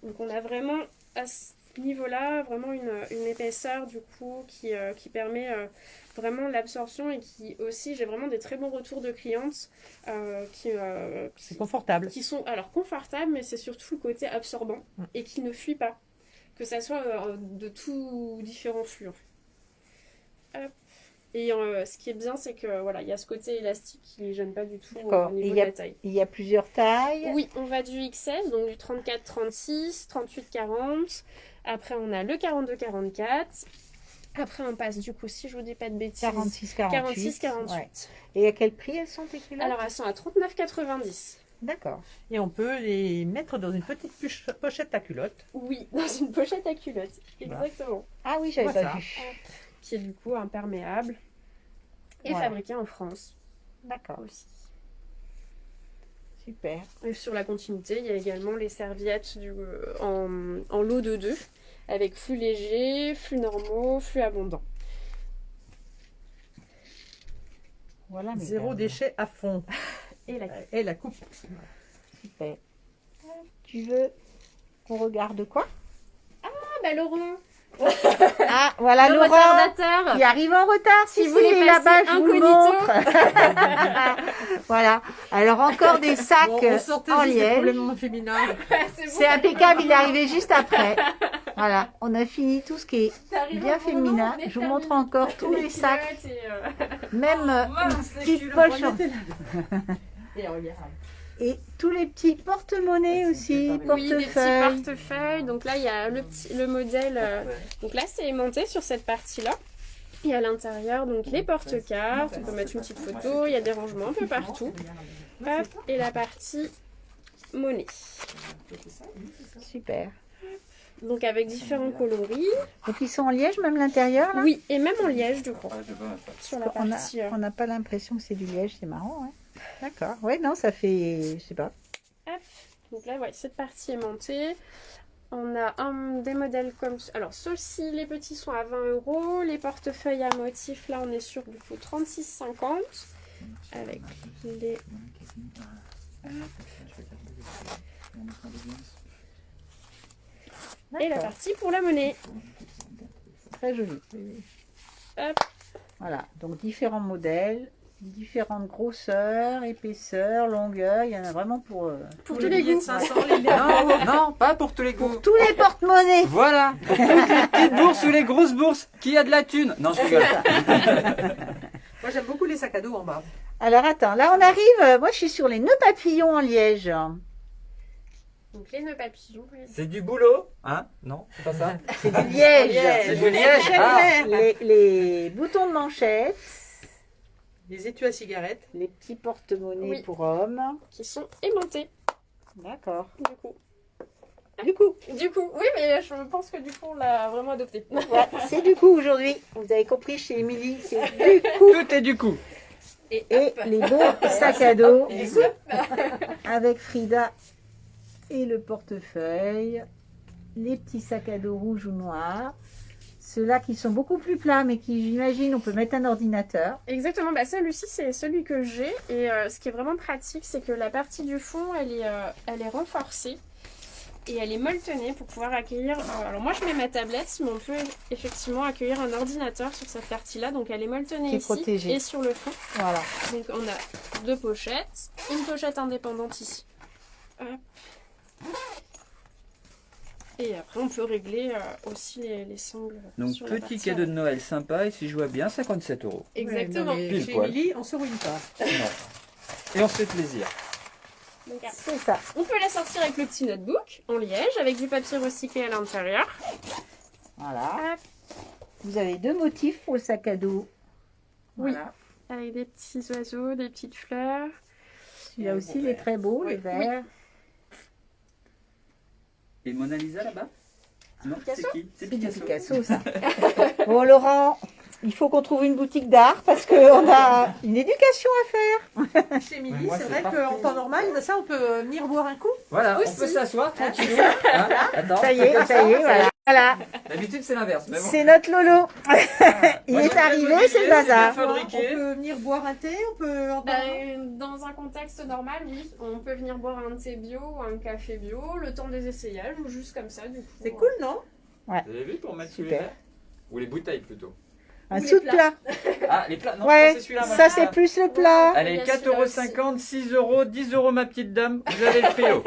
Speaker 2: Donc on a vraiment, à ce niveau-là, vraiment une épaisseur du coup qui permet vraiment l'absorption et qui aussi, j'ai vraiment des très bons retours de clientes
Speaker 3: c'est confortable. Qui
Speaker 2: sont alors confortables, mais c'est surtout le côté absorbant et qui ne fuit pas, que ça soit de tout différents flux. Hop. Et ce qui est bien, c'est que voilà, il y a ce côté élastique qui ne gêne pas du tout au niveau de la taille.
Speaker 1: Il y a plusieurs tailles.
Speaker 2: Oui, on va du XS, donc du 34-36, 38-40. Après, on a le 42-44. Après, on passe du coup, si je vous dis pas de bêtises,
Speaker 1: 46-48.
Speaker 2: 46-48.
Speaker 1: Ouais. Et à quel prix elles sont tes culottes?
Speaker 2: Alors, elles sont à 39,90.
Speaker 1: D'accord.
Speaker 3: Et on peut les mettre dans une petite pochette à culotte.
Speaker 2: Oui, dans une pochette à culotte. Exactement.
Speaker 1: Ah oui, j'avais pas vu.
Speaker 2: Qui est du coup imperméable et fabriqué en France.
Speaker 1: D'accord.
Speaker 2: Aussi.
Speaker 1: Super.
Speaker 2: Et sur la continuité, il y a également les serviettes en lot de 2, avec flux léger, flux normaux, flux abondant.
Speaker 1: Voilà, mes
Speaker 3: Zéro
Speaker 1: dames.
Speaker 3: déchet à fond.
Speaker 2: Et la
Speaker 3: coupe.
Speaker 1: Super. Tu veux qu'on regarde quoi?
Speaker 2: Ah bah Laurent,
Speaker 1: Ah, voilà
Speaker 2: le
Speaker 1: Laurent
Speaker 2: retardateur.
Speaker 1: qui arrive en retard. Si,
Speaker 2: Qui voulait
Speaker 1: il est là-bas,
Speaker 2: passer
Speaker 1: je vous le
Speaker 2: incognito.
Speaker 1: montre. Voilà. Alors, encore des sacs
Speaker 3: Bon, on sortait
Speaker 1: en
Speaker 3: juste les
Speaker 1: liège.
Speaker 3: compléments féminins.
Speaker 2: C'est bon.
Speaker 1: C'est impeccable, il est arrivé juste après. Voilà, on a fini tout ce qui est
Speaker 2: T'arrives
Speaker 1: bien
Speaker 2: au bon
Speaker 1: féminin.
Speaker 2: moment,
Speaker 1: Je vous
Speaker 2: termine.
Speaker 1: montre encore tous les sacs,
Speaker 2: culottes et,
Speaker 1: même une petite poche.
Speaker 3: Et regarde.
Speaker 1: Et tous les petits porte-monnaies aussi,
Speaker 2: Oui, des petits
Speaker 1: portefeuilles.
Speaker 2: portefeuilles. Donc là, il y a le modèle. Donc là, c'est aimanté sur cette partie-là. Et à l'intérieur, donc les porte-cartes. On peut mettre une petite photo. Il y a des rangements un peu partout. Hop, et la partie monnaie.
Speaker 1: Super.
Speaker 2: Donc avec différents coloris.
Speaker 1: Donc ils sont en liège, même l'intérieur là.
Speaker 2: Oui, et même en liège, du coup. Sur la
Speaker 1: On
Speaker 2: partie.
Speaker 1: on n'a pas l'impression que c'est du liège, c'est marrant. Ouais. D'accord. Ouais, non, ça fait, je sais pas.
Speaker 2: Hop. Donc là, ouais, cette partie aimantée. On a des modèles comme... Alors, ceux-ci, les petits sont à 20 €. Les portefeuilles à motif, là, on est sur du coup 36,50. Avec les... Et la
Speaker 1: D'accord.
Speaker 2: partie pour la monnaie.
Speaker 1: Très joli.
Speaker 2: Hop.
Speaker 1: Voilà, donc différents modèles, différentes grosseurs, épaisseurs, longueurs. Il y en a vraiment pour
Speaker 2: Pour tous les
Speaker 3: billets de
Speaker 2: goûts.
Speaker 3: 500,
Speaker 5: Non, non, pas pour tous les goûts.
Speaker 1: tous les porte-monnaies.
Speaker 5: Voilà, pour toutes les petites bourses ou les grosses bourses, qui a de la thune. Non, je rigole.
Speaker 3: Moi, j'aime beaucoup les sacs à dos en bas.
Speaker 1: Alors attends, là on arrive. Moi je suis sur les nœuds papillons en liège.
Speaker 2: Donc les nœuds papillons. oui.
Speaker 5: C'est du boulot, hein? Non, c'est pas ça.
Speaker 1: C'est du liège.
Speaker 5: C'est du liège. Ah.
Speaker 1: Les boutons de manchette,
Speaker 3: Les étuis à cigarettes.
Speaker 1: les petits porte-monnaies
Speaker 2: Oui.
Speaker 1: pour hommes.
Speaker 2: Qui sont aimantés,
Speaker 1: D'accord.
Speaker 2: du coup.
Speaker 1: Du coup,
Speaker 2: Du coup, oui, mais je pense que du coup, on l'a vraiment adopté.
Speaker 1: ouais, c'est du coup aujourd'hui. Vous avez compris chez Émilie, c'est du coup.
Speaker 5: Tout est du coup.
Speaker 2: Et
Speaker 1: Et les beaux sacs à dos avec Frida et le portefeuille, les petits sacs à dos rouges ou noirs, ceux-là qui sont beaucoup plus plats mais qui, j'imagine, on peut mettre un ordinateur.
Speaker 2: Exactement, bah celui-ci c'est celui que j'ai et ce qui est vraiment pratique c'est que la partie du fond elle est renforcée et elle est molletonnée pour pouvoir accueillir, alors moi je mets ma tablette mais on peut effectivement accueillir un ordinateur sur cette partie-là, donc elle est molletonnée
Speaker 1: Qui est
Speaker 2: ici
Speaker 1: protégée.
Speaker 2: et sur le fond.
Speaker 1: Voilà.
Speaker 2: Donc on a deux pochettes, une pochette indépendante ici. Hop. Et après on peut régler aussi les sangles.
Speaker 5: Donc,
Speaker 2: sur la
Speaker 5: petit
Speaker 2: partie
Speaker 5: cadeau de
Speaker 2: avant.
Speaker 5: Noël sympa, et si je vois bien, 57 €.
Speaker 2: Exactement.
Speaker 3: Ouais, non, mais
Speaker 5: Pile
Speaker 3: chez
Speaker 5: poil.
Speaker 3: Émilie, on se ruine pas.
Speaker 5: Non. Et on se fait plaisir.
Speaker 2: Donc, après,
Speaker 1: C'est ça.
Speaker 2: on peut la sortir avec le petit notebook en liège avec du papier recyclé à l'intérieur.
Speaker 1: Voilà. Vous avez deux motifs pour le sac à dos.
Speaker 2: Oui.
Speaker 1: Voilà.
Speaker 2: Avec des petits oiseaux, des petites fleurs.
Speaker 1: Celui-là aussi, il est très beau,
Speaker 3: Oui,
Speaker 1: les verts.
Speaker 5: Et Mona Lisa là-bas? Non, c'est
Speaker 2: Picasso
Speaker 5: qui? C'est
Speaker 1: C'est du
Speaker 5: Picasso.
Speaker 1: Picasso, ça. Bon, Laurent, il faut qu'on trouve une boutique d'art parce qu'on a une éducation à faire.
Speaker 3: Chez Émilie,
Speaker 5: Moi,
Speaker 3: c'est
Speaker 5: c'est
Speaker 3: vrai
Speaker 5: parfait.
Speaker 3: qu'en temps normal, ça, on peut venir boire un coup.
Speaker 5: Voilà, on
Speaker 2: Aussi.
Speaker 5: peut s'asseoir tranquille. Hein? Attends,
Speaker 1: Ça y est,
Speaker 5: comme
Speaker 1: ça y est, voilà. Voilà,
Speaker 5: D'habitude, c'est l'inverse. Mais bon.
Speaker 1: c'est notre Lolo. Il
Speaker 5: Moi,
Speaker 1: est
Speaker 5: j'aime bien
Speaker 1: arrivé,
Speaker 5: mobilier,
Speaker 1: c'est le
Speaker 5: bien
Speaker 1: bazar.
Speaker 3: On
Speaker 5: fabriqué.
Speaker 3: peut venir boire un thé, on peut...
Speaker 2: Dans un contexte normal, oui. On peut venir boire un thé bio ou un café bio, le temps des essayages ou juste comme ça, du coup.
Speaker 3: C'est cool, non?
Speaker 5: Vous avez vu pour mettre sous les
Speaker 1: Super.
Speaker 5: verres? Ou les bouteilles plutôt.
Speaker 1: Un
Speaker 2: Ou les
Speaker 1: sous de plat.
Speaker 5: Ah, les plats? Non,
Speaker 1: Ouais,
Speaker 5: c'est celui-là. moi,
Speaker 1: ça
Speaker 5: je
Speaker 1: c'est
Speaker 5: prends.
Speaker 1: plus le plat.
Speaker 5: Allez,
Speaker 2: Il y a celui-là
Speaker 5: 4,50 €, 6 €, 10 € ma petite dame, vous avez le trio.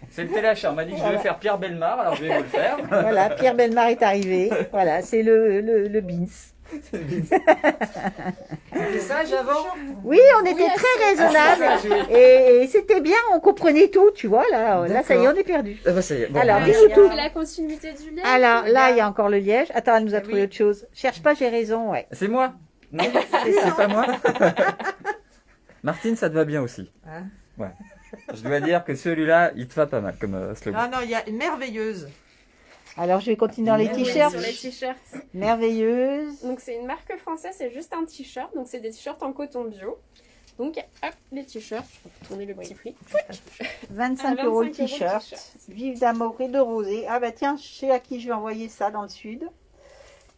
Speaker 5: C'est le téléachat, on m'a dit que je devais faire Pierre Bellemare, alors je vais vous le faire.
Speaker 1: Voilà, Pierre Bellemare est arrivé. Voilà, c'est le beans.
Speaker 5: C'est sage avant?
Speaker 1: Oui, on était
Speaker 2: Oui,
Speaker 1: très
Speaker 2: assez.
Speaker 1: raisonnable. Et c'était bien, on comprenait tout, tu vois. Là, ça y est, on est perdu.
Speaker 5: Ah bah ça y est. Bon,
Speaker 1: Alors,
Speaker 5: bah,
Speaker 1: dis-nous tout.
Speaker 2: La continuité du lait.
Speaker 1: Alors là, il y a encore le liège. Attends, elle nous a
Speaker 3: Eh
Speaker 1: trouvé
Speaker 3: oui.
Speaker 1: autre chose. Cherche pas, j'ai raison, ouais.
Speaker 5: c'est moi? Non, c'est pas moi. Martine, ça te va bien aussi.
Speaker 3: Hein?
Speaker 5: Ouais. Je dois dire que celui-là, il te va pas mal comme slogan.
Speaker 3: Ah non, il y a une merveilleuse.
Speaker 1: Alors, je vais continuer dans les
Speaker 5: Merveilleuse.
Speaker 1: t-shirts.
Speaker 2: Sur les t-shirts.
Speaker 1: Merveilleuse.
Speaker 2: Donc c'est une marque française, c'est juste un t-shirt. Donc c'est des t-shirts en coton bio. Donc, hop, les t-shirts. Je vais tourner le petit prix.
Speaker 1: 25
Speaker 2: Ah,
Speaker 1: € le
Speaker 2: 25 € le
Speaker 1: t-shirt.
Speaker 2: t-shirt.
Speaker 1: Vive d'amour et de rosée. Ah bah tiens, je sais à qui je vais envoyer ça dans le sud.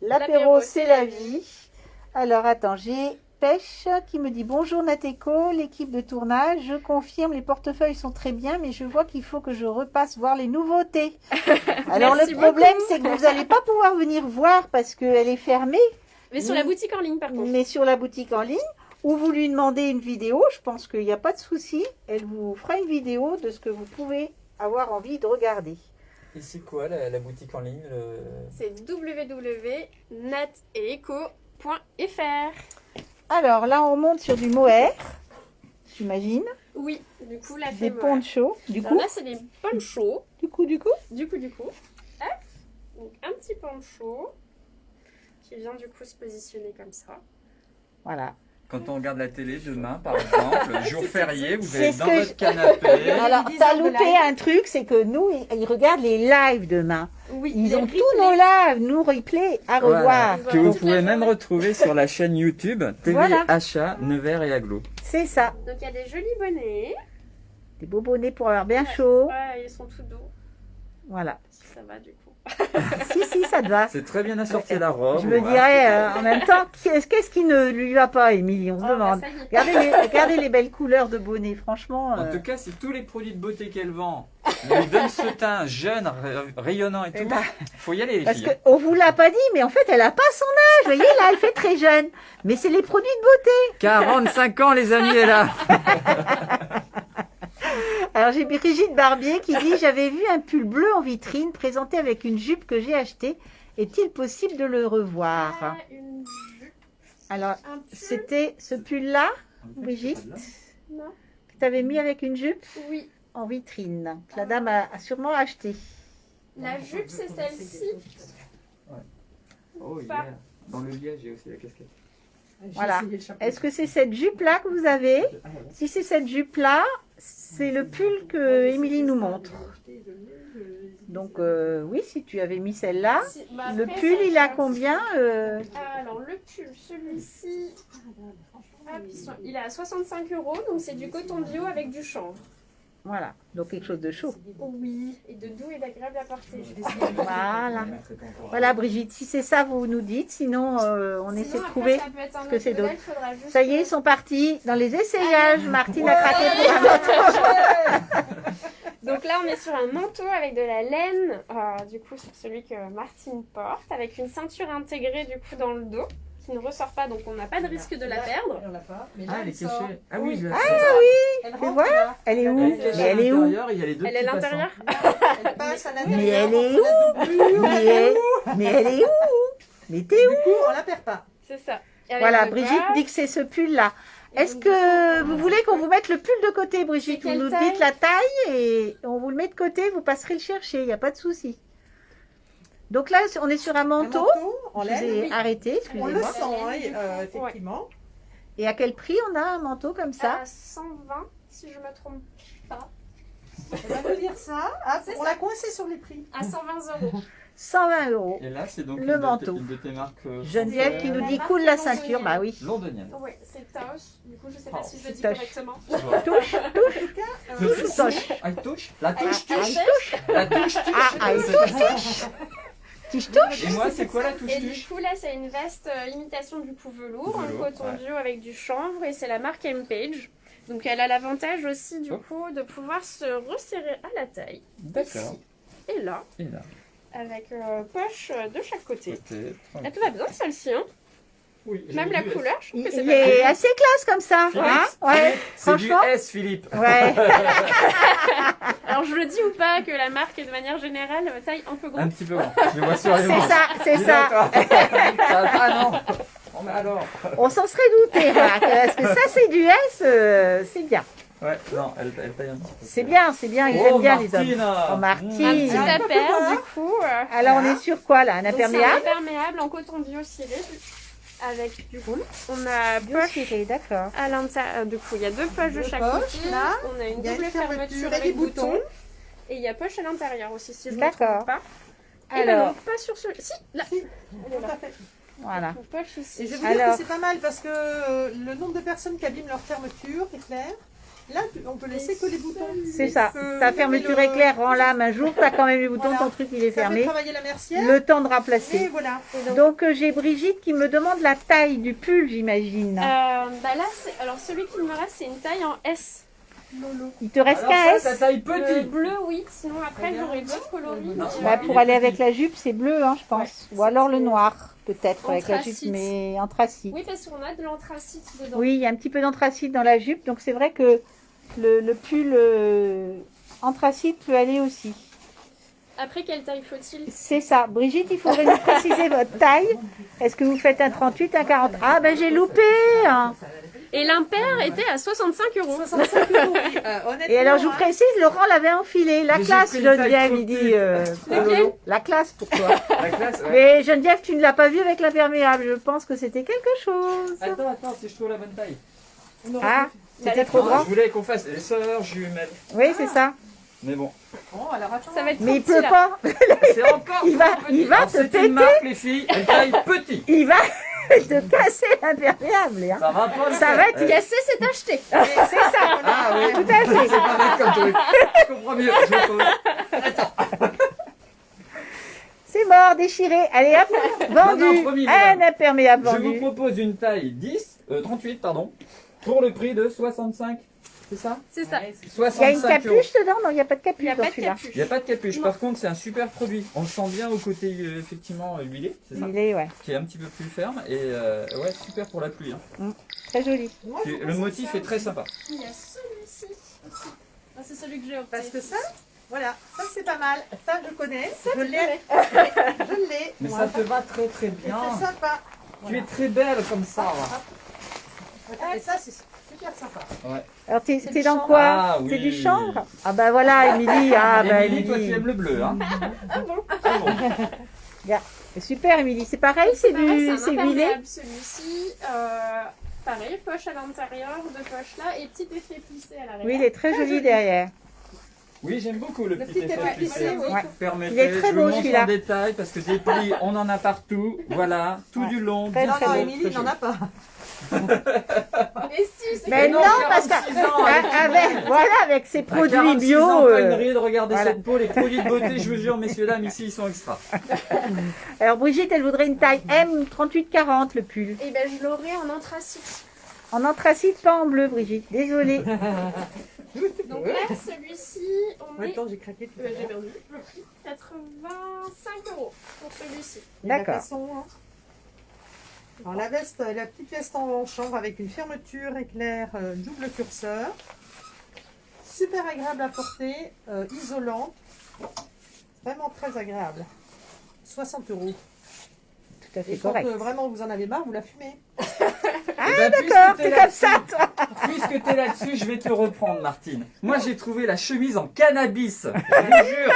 Speaker 2: L'apéro,
Speaker 1: L'apéro, c'est la vie. Alors attends, j'ai Pêche qui me dit bonjour Nateco, l'équipe de tournage. Je confirme, les portefeuilles sont très bien, mais je vois qu'il faut que je repasse voir les nouveautés. Alors
Speaker 2: Merci
Speaker 1: le problème,
Speaker 2: beaucoup.
Speaker 1: c'est que vous n'allez pas pouvoir venir voir parce qu'elle est fermée.
Speaker 2: Mais sur la boutique en ligne, par contre.
Speaker 1: Mais sur la boutique en ligne, ou vous lui demandez une vidéo, je pense qu'il n'y a pas de souci. Elle vous fera une vidéo de ce que vous pouvez avoir envie de regarder.
Speaker 5: Et c'est quoi la boutique en ligne
Speaker 2: C'est www.nateco.fr.
Speaker 1: Alors là, on monte sur du mohair, j'imagine.
Speaker 2: Oui, du coup, la
Speaker 1: Des
Speaker 2: femme.
Speaker 1: ponchos. Du
Speaker 2: Alors
Speaker 1: coup,
Speaker 2: là, c'est des ponchos.
Speaker 1: du coup.
Speaker 2: Du coup. Hop. Donc, un petit poncho qui vient du coup se positionner comme ça.
Speaker 1: Voilà.
Speaker 5: Quand on regarde la télé demain, par exemple, jour férié, vous
Speaker 1: C'est
Speaker 5: êtes
Speaker 1: ce
Speaker 5: dans
Speaker 1: que
Speaker 5: votre
Speaker 1: je-
Speaker 5: canapé.
Speaker 1: Alors,
Speaker 3: 10
Speaker 1: t'as
Speaker 3: heures de
Speaker 1: loupé
Speaker 3: live.
Speaker 1: un truc, c'est que nous, ils regardent les lives demain.
Speaker 2: Oui,
Speaker 1: Ils
Speaker 2: les
Speaker 1: ont
Speaker 2: replays.
Speaker 1: tous nos lives, nous replay à
Speaker 5: Voilà,
Speaker 1: revoir.
Speaker 5: que vous
Speaker 2: Toute la
Speaker 5: pouvez même
Speaker 2: journée.
Speaker 5: retrouver sur la chaîne YouTube TV
Speaker 1: Voilà.
Speaker 5: Achat Nevers et Aglo.
Speaker 1: C'est ça.
Speaker 2: Donc, il y a des jolis bonnets.
Speaker 1: Des beaux bonnets pour avoir bien chaud.
Speaker 2: Ouais, ils sont tout doux.
Speaker 1: Voilà.
Speaker 2: Ça va du coup.
Speaker 1: Si, ça te va.
Speaker 5: C'est très bien assorti la robe.
Speaker 1: Je me
Speaker 5: voilà.
Speaker 1: dirais en même temps, qu'est-ce qui ne lui va pas, Émilie? On se
Speaker 2: Oh,
Speaker 1: demande.
Speaker 2: bah, ça y est.
Speaker 1: Regardez les belles couleurs de bonnets, franchement.
Speaker 5: En tout cas, si tous les produits de beauté qu'elle vend lui donnent ce teint jeune, rayonnant et
Speaker 1: Eh
Speaker 5: tout,
Speaker 1: ben,
Speaker 5: faut y aller les
Speaker 1: parce
Speaker 5: filles.
Speaker 1: qu'on vous l'a pas dit, mais en fait, elle a pas son âge. Vous voyez, là, elle fait très jeune. Mais c'est les produits de beauté.
Speaker 5: 45 ans les amis, elle a.
Speaker 1: Alors j'ai Brigitte Barbier qui dit j'avais vu un pull bleu en vitrine présenté avec une jupe que j'ai achetée. Est-il possible de le revoir?
Speaker 2: Ah, une jupe,
Speaker 1: Alors
Speaker 2: un pull.
Speaker 1: c'était ce pull-là, Brigitte,
Speaker 2: Non.
Speaker 1: que tu avais mis avec une jupe
Speaker 2: Oui.
Speaker 1: en vitrine, que la dame a sûrement acheté.
Speaker 2: La jupe, c'est celle-ci.
Speaker 5: Oh,
Speaker 2: Pas.
Speaker 5: Dans le liège, j'ai aussi la casquette.
Speaker 1: Voilà. Est-ce que c'est cette jupe-là que vous avez? Si c'est cette jupe-là, c'est le pull que Émilie nous montre. Donc oui, si tu avais mis celle-là,
Speaker 2: Si- bah,
Speaker 1: le
Speaker 2: après,
Speaker 1: pull
Speaker 2: ça
Speaker 1: il a
Speaker 2: change.
Speaker 1: combien
Speaker 2: Alors, le pull, celui-ci, hop, il est à 65 €, donc c'est du coton bio avec du chanvre.
Speaker 1: Voilà, donc quelque chose de chaud.
Speaker 2: Oui, et de doux et d'agréable à porter.
Speaker 1: Voilà. Voilà Brigitte, si c'est ça, vous nous dites, sinon on essaie de trouver. que c'est d'autres. Ça y est, ils sont partis dans les essayages. Martine a craqué pour un autre.
Speaker 2: Donc là, on est sur un manteau avec de la laine, du coup, sur celui que Martine porte, avec une ceinture intégrée, du coup, dans le dos, qui ne ressort pas, donc on n'a pas de risque de la perdre.
Speaker 3: On l'a pas. Mais là,
Speaker 5: Ah, elle est
Speaker 3: sort.
Speaker 5: cachée. Ah oui, je la
Speaker 3: Elle
Speaker 1: Tu
Speaker 3: rentre
Speaker 1: vois
Speaker 3: là.
Speaker 1: Elle est où
Speaker 5: Elle est cachée
Speaker 1: Mais
Speaker 5: à
Speaker 1: elle est où
Speaker 5: l'intérieur, il y a les deux
Speaker 2: Elle est à
Speaker 5: petits
Speaker 2: l'intérieur.
Speaker 3: Elle passe à
Speaker 1: Mais
Speaker 3: l'intérieur.
Speaker 1: elle est où mais elle est où Mais t'es où
Speaker 3: Du coup, on la perd pas.
Speaker 2: C'est ça. Et avec
Speaker 1: Voilà,
Speaker 2: le
Speaker 1: Brigitte
Speaker 2: bas,
Speaker 1: dit que c'est ce pull-là.
Speaker 2: et
Speaker 1: Est-ce
Speaker 2: donc,
Speaker 1: que vous voulez qu'on vous mette le pull de côté, Brigitte?
Speaker 2: C'est
Speaker 1: Vous
Speaker 2: quelle
Speaker 1: nous
Speaker 2: taille
Speaker 1: dites la taille et on vous le met de côté, vous passerez le chercher, il n'y a pas de souci. Donc là, on est sur un
Speaker 3: Un
Speaker 1: manteau.
Speaker 3: en
Speaker 1: Je vous
Speaker 3: laine.
Speaker 1: ai
Speaker 2: oui.
Speaker 1: arrêté,
Speaker 3: On le
Speaker 1: excusez-moi.
Speaker 3: sent, hein,
Speaker 2: Du coup,
Speaker 3: effectivement.
Speaker 1: Et à quel prix on a un manteau comme ça?
Speaker 2: à 120, si je me trompe pas.
Speaker 3: Elle va nous dire ça. Ah,
Speaker 2: C'est
Speaker 3: on
Speaker 2: ça.
Speaker 3: l'a coincé sur les prix.
Speaker 2: À 120 €.
Speaker 1: 120 €.
Speaker 5: Et là, c'est donc
Speaker 1: Le manteau.
Speaker 5: une de tes marques
Speaker 1: Geneviève qui nous dit
Speaker 2: La
Speaker 1: coule la
Speaker 2: marque
Speaker 1: ceinture. Bah oui.
Speaker 5: londonienne.
Speaker 2: Oui, c'est Taos. Du coup, je sais pas
Speaker 5: Oh,
Speaker 2: si je le dis
Speaker 1: Toche.
Speaker 2: correctement.
Speaker 1: Touche,
Speaker 5: Touche,
Speaker 1: touche.
Speaker 5: Ah, touche. La touche,
Speaker 1: Ah,
Speaker 5: touche. La touche, touche.
Speaker 1: Ah, il touche. Touche, touche.
Speaker 5: Et moi, c'est quoi la touche,
Speaker 2: Et du
Speaker 5: touche?
Speaker 2: coup, là, c'est une veste imitation du coup velours, en
Speaker 5: Velours,
Speaker 2: coton
Speaker 5: ouais.
Speaker 2: bio avec du chanvre, et c'est la marque M-Page. Donc, elle a l'avantage aussi, du
Speaker 5: Oh.
Speaker 2: coup, de pouvoir se resserrer à la taille.
Speaker 5: D'accord.
Speaker 2: Ici. Et là,
Speaker 5: Et là,
Speaker 2: avec poche de chaque côté.
Speaker 5: côté.
Speaker 2: Elle te va bien, celle-ci, hein.
Speaker 5: Oui,
Speaker 2: Même la couleur, je trouve
Speaker 1: Il
Speaker 2: que c'est
Speaker 1: il
Speaker 2: pas
Speaker 1: est
Speaker 2: mal.
Speaker 1: assez classe comme ça. Hein ouais,
Speaker 5: C'est du
Speaker 1: franchement.
Speaker 5: S, Philippe.
Speaker 1: Ouais.
Speaker 2: Alors, je le dis ou pas que la marque est de manière générale taille un peu
Speaker 5: Un
Speaker 2: grande.
Speaker 5: petit peu grand. Je le vois sur les
Speaker 1: C'est
Speaker 5: manches.
Speaker 1: ça, c'est
Speaker 5: Dis
Speaker 1: ça.
Speaker 5: donc, toi. Ah non. Oh, mais alors.
Speaker 1: On s'en serait douté. Hein, parce que ça, c'est du S, c'est bien.
Speaker 5: Ouais, non, elle taille un petit peu.
Speaker 1: C'est bien, ils aiment bien les hommes. Oh,
Speaker 2: Un
Speaker 1: Martine.
Speaker 2: petit appert, du coup.
Speaker 1: Alors, on est sur quoi là? Un
Speaker 2: Donc, c'est un
Speaker 1: imperméable?
Speaker 2: imperméable en coton bio ciré avec du roule. On a poche
Speaker 1: Ciré, d'accord.
Speaker 2: à l'intérieur. Du coup, il y a deux poches de
Speaker 3: Deux
Speaker 2: chaque
Speaker 3: poches,
Speaker 2: côté.
Speaker 3: là.
Speaker 2: On a une
Speaker 3: Il y a
Speaker 2: double
Speaker 3: une fermeture
Speaker 2: fermeture
Speaker 3: et
Speaker 2: avec
Speaker 3: des
Speaker 2: boutons.
Speaker 3: boutons.
Speaker 2: Et il y a poche à l'intérieur aussi, si je ne me
Speaker 1: D'accord.
Speaker 2: trompe pas. Et ben
Speaker 1: Alors,
Speaker 2: non, pas sur celui. Si, là.
Speaker 3: Si,
Speaker 2: Elle est
Speaker 3: tout
Speaker 2: là.
Speaker 3: à fait.
Speaker 1: Voilà.
Speaker 2: Une poche ici.
Speaker 3: Et je vais vous dire
Speaker 1: Alors.
Speaker 3: que c'est pas mal parce que le nombre de personnes qui abîment leur fermeture éclair, là on peut laisser que les boutons.
Speaker 1: C'est ça.
Speaker 3: Que
Speaker 1: Ta
Speaker 3: vous
Speaker 1: fermeture
Speaker 3: mettez le-
Speaker 1: éclair rend l'âme un jour, t'as quand même les boutons,
Speaker 3: Voilà.
Speaker 1: ton truc il est
Speaker 3: Ça fait
Speaker 1: fermé.
Speaker 3: travailler la mercière.
Speaker 1: Le temps de
Speaker 3: Et
Speaker 1: remplacer.
Speaker 3: voilà.
Speaker 1: Donc j'ai Brigitte qui me demande la taille du pull, j'imagine.
Speaker 2: Bah là, alors celui qui me reste, c'est une taille en S.
Speaker 1: Il te reste
Speaker 5: Alors
Speaker 1: qu'un
Speaker 5: ça,
Speaker 1: S.
Speaker 5: ta taille
Speaker 2: Le
Speaker 5: petit.
Speaker 2: bleu, oui. Sinon, après, j'aurais d'autres coloris.
Speaker 5: Non.
Speaker 1: Bah,
Speaker 5: Il
Speaker 1: pour
Speaker 5: est
Speaker 1: aller
Speaker 5: petit.
Speaker 1: avec la jupe, c'est bleu, hein, je pense. Ou alors le noir, peut-être, avec la jupe,
Speaker 2: Anthracite.
Speaker 1: mais anthracite.
Speaker 2: Oui, parce qu'on a de l'anthracite dedans.
Speaker 1: Oui, il y a un petit peu d'anthracite dans la jupe, donc c'est vrai que le pull anthracite peut aller aussi.
Speaker 2: Après, quelle taille faut-il?
Speaker 1: C'est ça. Brigitte, il faudrait nous préciser votre taille. Est-ce que vous faites un 38, un 40? Ah ben j'ai loupé hein.
Speaker 2: Et l'impair était à 65 €.
Speaker 3: 65 €. Oui. Honnêtement,
Speaker 1: Et alors je vous
Speaker 3: hein,
Speaker 1: précise, Laurent l'avait enfilé. La
Speaker 5: Mais j'ai
Speaker 1: classe,
Speaker 5: pris une taille
Speaker 1: Geneviève,
Speaker 5: trop
Speaker 1: il dit.
Speaker 5: petite.
Speaker 2: Lequel
Speaker 1: La classe pour toi.
Speaker 5: La classe, ouais.
Speaker 1: Mais Geneviève, tu ne l'as pas vu avec l'imperméable. Je pense que c'était quelque chose.
Speaker 5: Attends, si je trouve la bonne taille.
Speaker 3: on aurait
Speaker 1: Ah,
Speaker 3: pu-
Speaker 1: c'était trop grand.
Speaker 5: Je voulais qu'on fasse les sœurs jumelles.
Speaker 1: Oui, c'est ça.
Speaker 5: Mais bon.
Speaker 3: Bon, alors attends.
Speaker 2: Ça va être
Speaker 1: Mais il
Speaker 2: trop petit,
Speaker 1: pleut
Speaker 2: là.
Speaker 1: pas.
Speaker 5: C'est encore
Speaker 1: Il va-
Speaker 5: trop petit.
Speaker 1: il va
Speaker 5: Alors,
Speaker 1: te
Speaker 5: c'est
Speaker 1: péter.
Speaker 5: une marque, les filles. Elle taille petit.
Speaker 1: Il va te casser l'imperméable. Hein.
Speaker 5: Ça va pas le
Speaker 1: Ça
Speaker 5: faire.
Speaker 1: va être
Speaker 2: Cassé, c'est acheté.
Speaker 1: C'est ça.
Speaker 5: Ah oui.
Speaker 1: Tout à fait.
Speaker 5: C'est pas net comme truc. Je comprends mieux. Je pose.
Speaker 1: C'est mort, déchiré. Allez hop, vendu.
Speaker 5: Non, promis,
Speaker 1: Un
Speaker 5: madame.
Speaker 1: imperméable
Speaker 5: Je vous
Speaker 1: vendu.
Speaker 5: propose une taille 38, pardon, pour le prix de 65. C'est ça
Speaker 2: C'est ça.
Speaker 1: Il y a une
Speaker 5: 65 €.
Speaker 1: capuche dedans? Non, il n'y a pas de
Speaker 2: Il
Speaker 1: capuche
Speaker 2: n'y a
Speaker 1: dans
Speaker 2: pas de
Speaker 1: celui-là.
Speaker 2: capuche.
Speaker 5: Il n'y a pas de capuche.
Speaker 2: Non.
Speaker 5: Par contre, c'est un super produit. On le sent bien au côté effectivement huilé, c'est ça,
Speaker 1: Il est, ouais,
Speaker 5: qui est un petit peu plus ferme et ouais, super pour la pluie. Hein.
Speaker 1: très joli.
Speaker 3: Moi, je
Speaker 5: Le
Speaker 3: pense
Speaker 5: motif
Speaker 3: que
Speaker 5: est très sympa.
Speaker 2: Il y a celui-ci. Ah, c'est celui que j'ai opté.
Speaker 3: Parce que ça, voilà, ça c'est pas mal. Ça je connais. Je l'ai.
Speaker 2: connais.
Speaker 3: Je l'ai.
Speaker 5: Mais
Speaker 3: Voilà.
Speaker 5: ça te va très très
Speaker 3: C'est
Speaker 5: bien.
Speaker 3: très sympa.
Speaker 5: Tu es très belle comme ça. là.
Speaker 3: Et ça c'est super sympa.
Speaker 1: Alors, t'es
Speaker 2: du
Speaker 1: dans
Speaker 2: chanvre.
Speaker 1: quoi?
Speaker 5: Ah,
Speaker 1: C'est
Speaker 5: oui.
Speaker 1: du chanvre? Ah bah voilà, Émilie. Ah bah
Speaker 5: Émilie, toi tu
Speaker 1: Émilie.
Speaker 5: aimes le bleu, hein.
Speaker 2: Ah bon?
Speaker 5: Ah bon.
Speaker 1: C'est super, Émilie. C'est pareil, c'est
Speaker 2: Pareil,
Speaker 1: c'est huilé.
Speaker 2: imperméable, celui-ci. Pareil, poche à l'intérieur, deux poches là et petit effet plissé à l'arrière.
Speaker 1: Oui, il est très joli derrière.
Speaker 5: Oui, j'aime beaucoup le petit
Speaker 3: petit
Speaker 5: effet
Speaker 3: effet
Speaker 5: plissé.
Speaker 3: plissé, oui.
Speaker 1: Ouais.
Speaker 5: Permettez,
Speaker 1: Il est très
Speaker 5: je
Speaker 1: beau,
Speaker 5: vous montre
Speaker 1: celui-là.
Speaker 5: en détail parce que des plis, on en a partout. Voilà, tout
Speaker 1: Ouais.
Speaker 5: du long.
Speaker 1: Très,
Speaker 5: bien
Speaker 1: très
Speaker 3: Non,
Speaker 5: beau,
Speaker 3: Émilie,
Speaker 5: très
Speaker 3: il n'en
Speaker 5: joli.
Speaker 3: a pas.
Speaker 2: Mais si, c'est
Speaker 1: Mais
Speaker 5: non,
Speaker 1: non, parce que
Speaker 5: 46 ans,
Speaker 1: avec, voilà, avec ses
Speaker 5: À
Speaker 1: produits
Speaker 5: 46
Speaker 1: bio.
Speaker 5: ans, pas une ride, regardez
Speaker 1: voilà.
Speaker 5: cette peau, les produits de beauté, je vous jure, messieurs, dames, ici, ils sont extra.
Speaker 1: Alors Brigitte, elle voudrait une taille M 38-40 le pull.
Speaker 2: Et ben je l'aurai en anthracite.
Speaker 1: En anthracite, pas en bleu, Brigitte. Désolée.
Speaker 2: Donc là, celui-ci, on est.
Speaker 3: Attends, j'ai craqué tout à
Speaker 2: J'ai
Speaker 3: l'heure.
Speaker 2: perdu le prix. 85 € pour celui-ci.
Speaker 3: Et la
Speaker 1: D'accord.
Speaker 3: façon, hein. Alors la veste, la petite veste en chanvre avec une fermeture éclair double curseur. Super agréable à porter, isolante. Vraiment très agréable. 60 €.
Speaker 1: Tout à fait
Speaker 3: Et quand
Speaker 1: correct.
Speaker 3: vraiment vous en avez marre, vous la fumez.
Speaker 5: Ah,
Speaker 1: D'accord, t'es comme ça, toi.
Speaker 5: Puisque tu es là-dessus, je vais te reprendre, Martine. Moi, j'ai trouvé la chemise en cannabis. Je vous jure,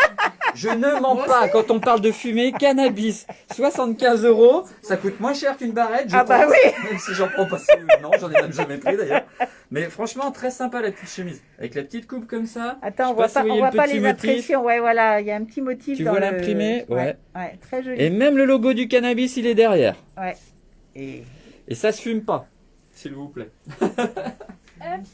Speaker 5: je ne mens pas quand on parle de fumée. Cannabis, 75 €. Ça coûte moins cher qu'une barrette, je
Speaker 1: Ah bah
Speaker 5: pense.
Speaker 1: oui.
Speaker 5: Même si j'en prends pas non, j'en ai même jamais pris d'ailleurs. Mais franchement, très sympa la petite chemise. Avec la petite coupe comme ça.
Speaker 1: Attends, on
Speaker 5: Je
Speaker 1: voit
Speaker 5: sais pas
Speaker 1: pas,
Speaker 5: si vous
Speaker 1: on
Speaker 5: voyez
Speaker 1: voit
Speaker 5: le
Speaker 1: pas
Speaker 5: petit
Speaker 1: les
Speaker 5: motif.
Speaker 1: impressions. Ouais, voilà, il y a un petit motif.
Speaker 5: Tu
Speaker 1: dans
Speaker 5: vois
Speaker 1: le-
Speaker 5: l'imprimé? Ouais.
Speaker 1: Ouais, très joli.
Speaker 5: Et même le logo du cannabis, il est derrière.
Speaker 1: Ouais. Et...
Speaker 5: Et ça se fume pas, s'il vous plaît.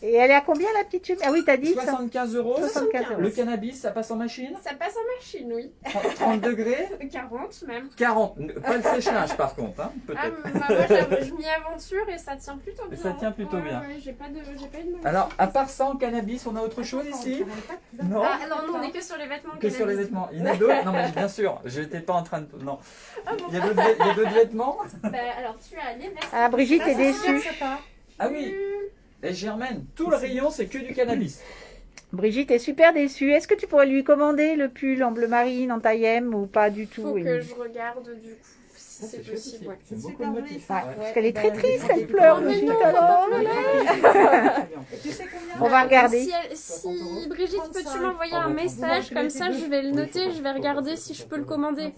Speaker 1: Et elle est à combien la petite chemise? Ah oui, t'as dit ça
Speaker 5: 75 €.
Speaker 1: 75 €.
Speaker 5: Le cannabis, ça passe en machine?
Speaker 2: Ça passe en machine, oui.
Speaker 5: 30 degrés?
Speaker 2: 40 même.
Speaker 5: 40. Pas le séchage par contre, hein,
Speaker 2: Ah,
Speaker 5: peut-être.
Speaker 2: bah, moi je m'y aventure et ça tient plutôt bien.
Speaker 5: Ça tient plutôt bien.
Speaker 2: Ouais, j'ai pas eu de mauvaise
Speaker 5: Alors, à part ça, en cannabis, on a autre chose ici? Non.
Speaker 2: Ah non, non, on est que sur les vêtements.
Speaker 5: Que sur les
Speaker 2: cannabis.
Speaker 5: vêtements. Il y en a d'autres? Non, mais bien sûr, je n'étais pas en train de. Non.
Speaker 2: Ah bon.
Speaker 5: Il y a d'autres vêtements?
Speaker 2: Bah, alors tu as les vestes.
Speaker 1: Ah, Brigitte est déçue.
Speaker 5: Ah oui. Et Germaine, tout le rayon, c'est que du cannabis.
Speaker 1: Brigitte est super déçue. Est-ce que tu pourrais lui commander le pull en bleu marine, en taille M ou pas du tout?
Speaker 2: Faut que
Speaker 1: Émilie
Speaker 2: je regarde du coup si c'est
Speaker 5: chouette aussi.
Speaker 2: possible. Ouais.
Speaker 5: J'aime beaucoup
Speaker 3: Super
Speaker 5: le
Speaker 3: joli,
Speaker 5: motif.
Speaker 3: ça.
Speaker 1: Ouais,
Speaker 5: Ouais.
Speaker 1: parce qu'elle est
Speaker 3: bah,
Speaker 1: très triste,
Speaker 3: moi,
Speaker 1: elle
Speaker 3: j'ai
Speaker 1: pleure
Speaker 2: pas
Speaker 1: dessus
Speaker 2: envie.
Speaker 1: tout à l'heure.
Speaker 5: Très bien.
Speaker 3: Et tu sais combien
Speaker 1: On va regarder.
Speaker 2: Si Brigitte, peux-tu
Speaker 3: 35.
Speaker 2: m'envoyer
Speaker 5: Oh,
Speaker 2: un
Speaker 5: bah,
Speaker 2: message comme ça, je vais le noter, je vais regarder si je peux le commander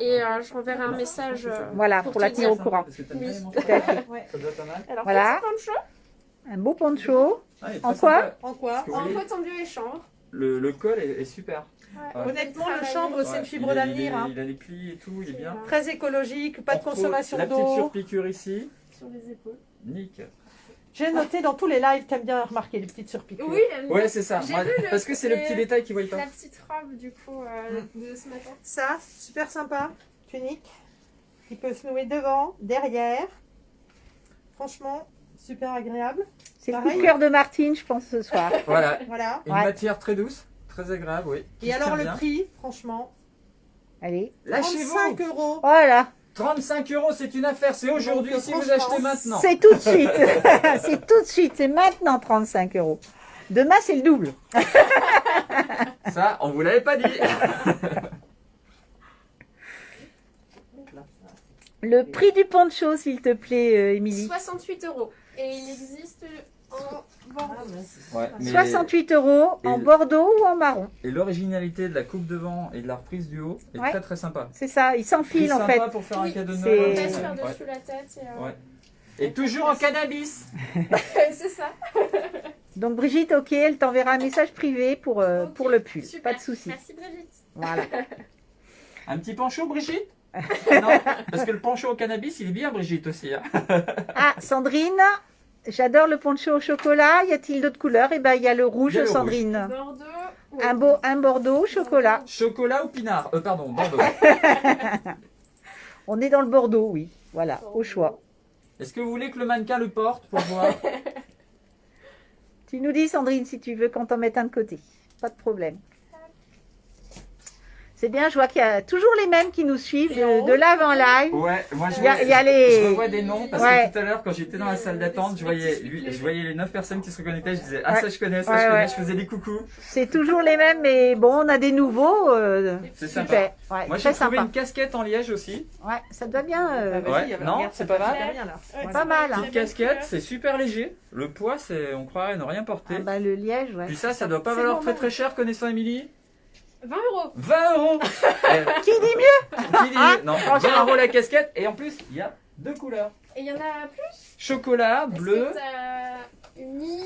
Speaker 2: et je renverrai un message.
Speaker 1: Voilà, pour la
Speaker 2: te
Speaker 1: tenir au
Speaker 2: dire.
Speaker 1: courant.
Speaker 5: Parce que t'as bien
Speaker 2: Oui.
Speaker 5: aimé.
Speaker 1: Tout à fait.
Speaker 5: Ça doit être pas mal.
Speaker 2: Alors,
Speaker 1: Voilà.
Speaker 2: petit poncho
Speaker 1: Un beau poncho.
Speaker 5: Ah, il est
Speaker 1: En
Speaker 5: très
Speaker 1: quoi
Speaker 5: sympa.
Speaker 3: En quoi
Speaker 5: Vous
Speaker 2: en
Speaker 5: voyez,
Speaker 2: coton bio et chanvre.
Speaker 5: le col est super.
Speaker 2: Ouais.
Speaker 5: Ouais.
Speaker 3: Honnêtement, le chanvre, c'est
Speaker 5: Ouais,
Speaker 3: une fibre d'avenir. Hein.
Speaker 5: Il a les plis et tout, il est bien.
Speaker 3: Très écologique, pas de
Speaker 5: On retrouve
Speaker 3: consommation
Speaker 5: la petite
Speaker 3: d'eau.
Speaker 5: surpiqûre ici.
Speaker 2: Sur les épaules.
Speaker 5: Nickel.
Speaker 3: J'ai noté dans tous les lives, t'aimes bien remarquer les petites surpiqûres.
Speaker 2: Oui, elle
Speaker 5: Ouais, c'est ça.
Speaker 2: J'ai
Speaker 5: Moi,
Speaker 2: vu
Speaker 5: parce que c'est le petit détail qu'ils voient pas.
Speaker 2: la petite robe du coup de ce matin.
Speaker 3: Ça, super sympa. Tunique qui peut se nouer devant, derrière. Franchement, super agréable.
Speaker 1: C'est le coup
Speaker 3: Pareil.
Speaker 1: de cœur de Martine, je pense, ce soir.
Speaker 5: Voilà.
Speaker 3: Voilà.
Speaker 5: Une
Speaker 1: Ouais.
Speaker 5: matière très douce, très agréable, oui. qui
Speaker 3: Et
Speaker 5: se
Speaker 3: alors
Speaker 5: tient
Speaker 3: le
Speaker 5: bien.
Speaker 3: prix, franchement,
Speaker 1: Allez.
Speaker 5: Lâchez-vous.
Speaker 3: 35 €.
Speaker 1: Voilà.
Speaker 5: 35 €, c'est une affaire. C'est aujourd'hui
Speaker 3: Donc,
Speaker 5: si vous
Speaker 3: franchement,
Speaker 5: achetez maintenant.
Speaker 1: C'est tout de suite. C'est tout de suite. C'est maintenant 35 €. Demain, c'est le double.
Speaker 5: Ça, on vous l'avait pas dit.
Speaker 1: Le prix du poncho, s'il te plaît, Émilie.
Speaker 2: 68 €. Et il existe en Bordeaux.
Speaker 5: Ouais, mais-
Speaker 1: 68 € en
Speaker 5: Et-
Speaker 1: bordeaux ou en marron.
Speaker 5: Et l'originalité de la coupe devant et de la reprise du haut est
Speaker 1: Ouais.
Speaker 5: très très sympa.
Speaker 1: C'est ça, il s'enfile en fait.
Speaker 5: sympa pour faire un
Speaker 2: Oui,
Speaker 5: cadeau de
Speaker 1: c'est-
Speaker 5: Noël.
Speaker 2: On passe
Speaker 1: Ouais.
Speaker 2: par-dessus la tête. Et,
Speaker 5: Ouais. Et toujours en cannabis.
Speaker 2: c'est ça.
Speaker 1: Donc Brigitte, ok, elle t'enverra un message privé pour le pull.
Speaker 2: Super.
Speaker 1: Pas de souci.
Speaker 2: Merci Brigitte.
Speaker 1: Voilà.
Speaker 5: Un petit pancho, Brigitte? Non, parce que le pancho au cannabis, il est bien, Brigitte aussi. Hein.
Speaker 1: Ah, Sandrine, j'adore le poncho au chocolat. Y a-t-il d'autres couleurs? Eh ben, il y a le rouge,
Speaker 5: Il y a le
Speaker 1: Sandrine.
Speaker 2: Bordeaux.
Speaker 1: Un bordeaux au chocolat.
Speaker 5: Chocolat ou pinard? Pardon, Bordeaux.
Speaker 1: On est dans le bordeaux, oui. Voilà, au choix.
Speaker 5: Est-ce que vous voulez que le mannequin le porte pour voir?
Speaker 1: Tu nous dis, Sandrine, si tu veux qu'on t'en mette un de côté. Pas de problème. C'est bien, je vois qu'il y a toujours les mêmes qui nous suivent
Speaker 3: Et en
Speaker 1: de live en live.
Speaker 5: Ouais, moi je
Speaker 1: Il y a
Speaker 5: vois,
Speaker 1: les-
Speaker 5: je revois des noms parce
Speaker 1: Ouais.
Speaker 5: que tout à l'heure quand j'étais dans la salle d'attente, je voyais les 9 personnes qui se reconnectaient, je disais ah
Speaker 1: Ouais.
Speaker 5: ça je connais, ça
Speaker 1: Ouais,
Speaker 5: je connais,
Speaker 1: ouais.
Speaker 5: je faisais des coucous.
Speaker 1: C'est toujours les mêmes, mais bon, on a des nouveaux.
Speaker 5: C'est
Speaker 1: Super.
Speaker 5: sympa.
Speaker 1: Ouais,
Speaker 5: Moi j'ai
Speaker 1: très
Speaker 5: trouvé
Speaker 1: sympa.
Speaker 5: une casquette en liège aussi.
Speaker 1: Ouais, ça te va bien.
Speaker 5: Ouais, non, c'est pas mal.
Speaker 3: Rien, là.
Speaker 2: Ouais,
Speaker 1: Pas mal, hein.
Speaker 5: Petite casquette, c'est super léger. Le poids, c'est on croirait ne rien porter.
Speaker 1: Ah bah, le liège, ouais.
Speaker 5: Puis ça doit pas
Speaker 2: C'est
Speaker 5: valoir
Speaker 2: normal.
Speaker 5: très très cher connaissant Émilie.
Speaker 2: 20 €.
Speaker 5: 20 €.
Speaker 1: Qui dit mieux?
Speaker 5: Qui dit non, 20 € la casquette et en plus il y a deux couleurs.
Speaker 2: Et il y en a plus.
Speaker 5: Chocolat, bleu.
Speaker 2: Est-ce que t'as uni.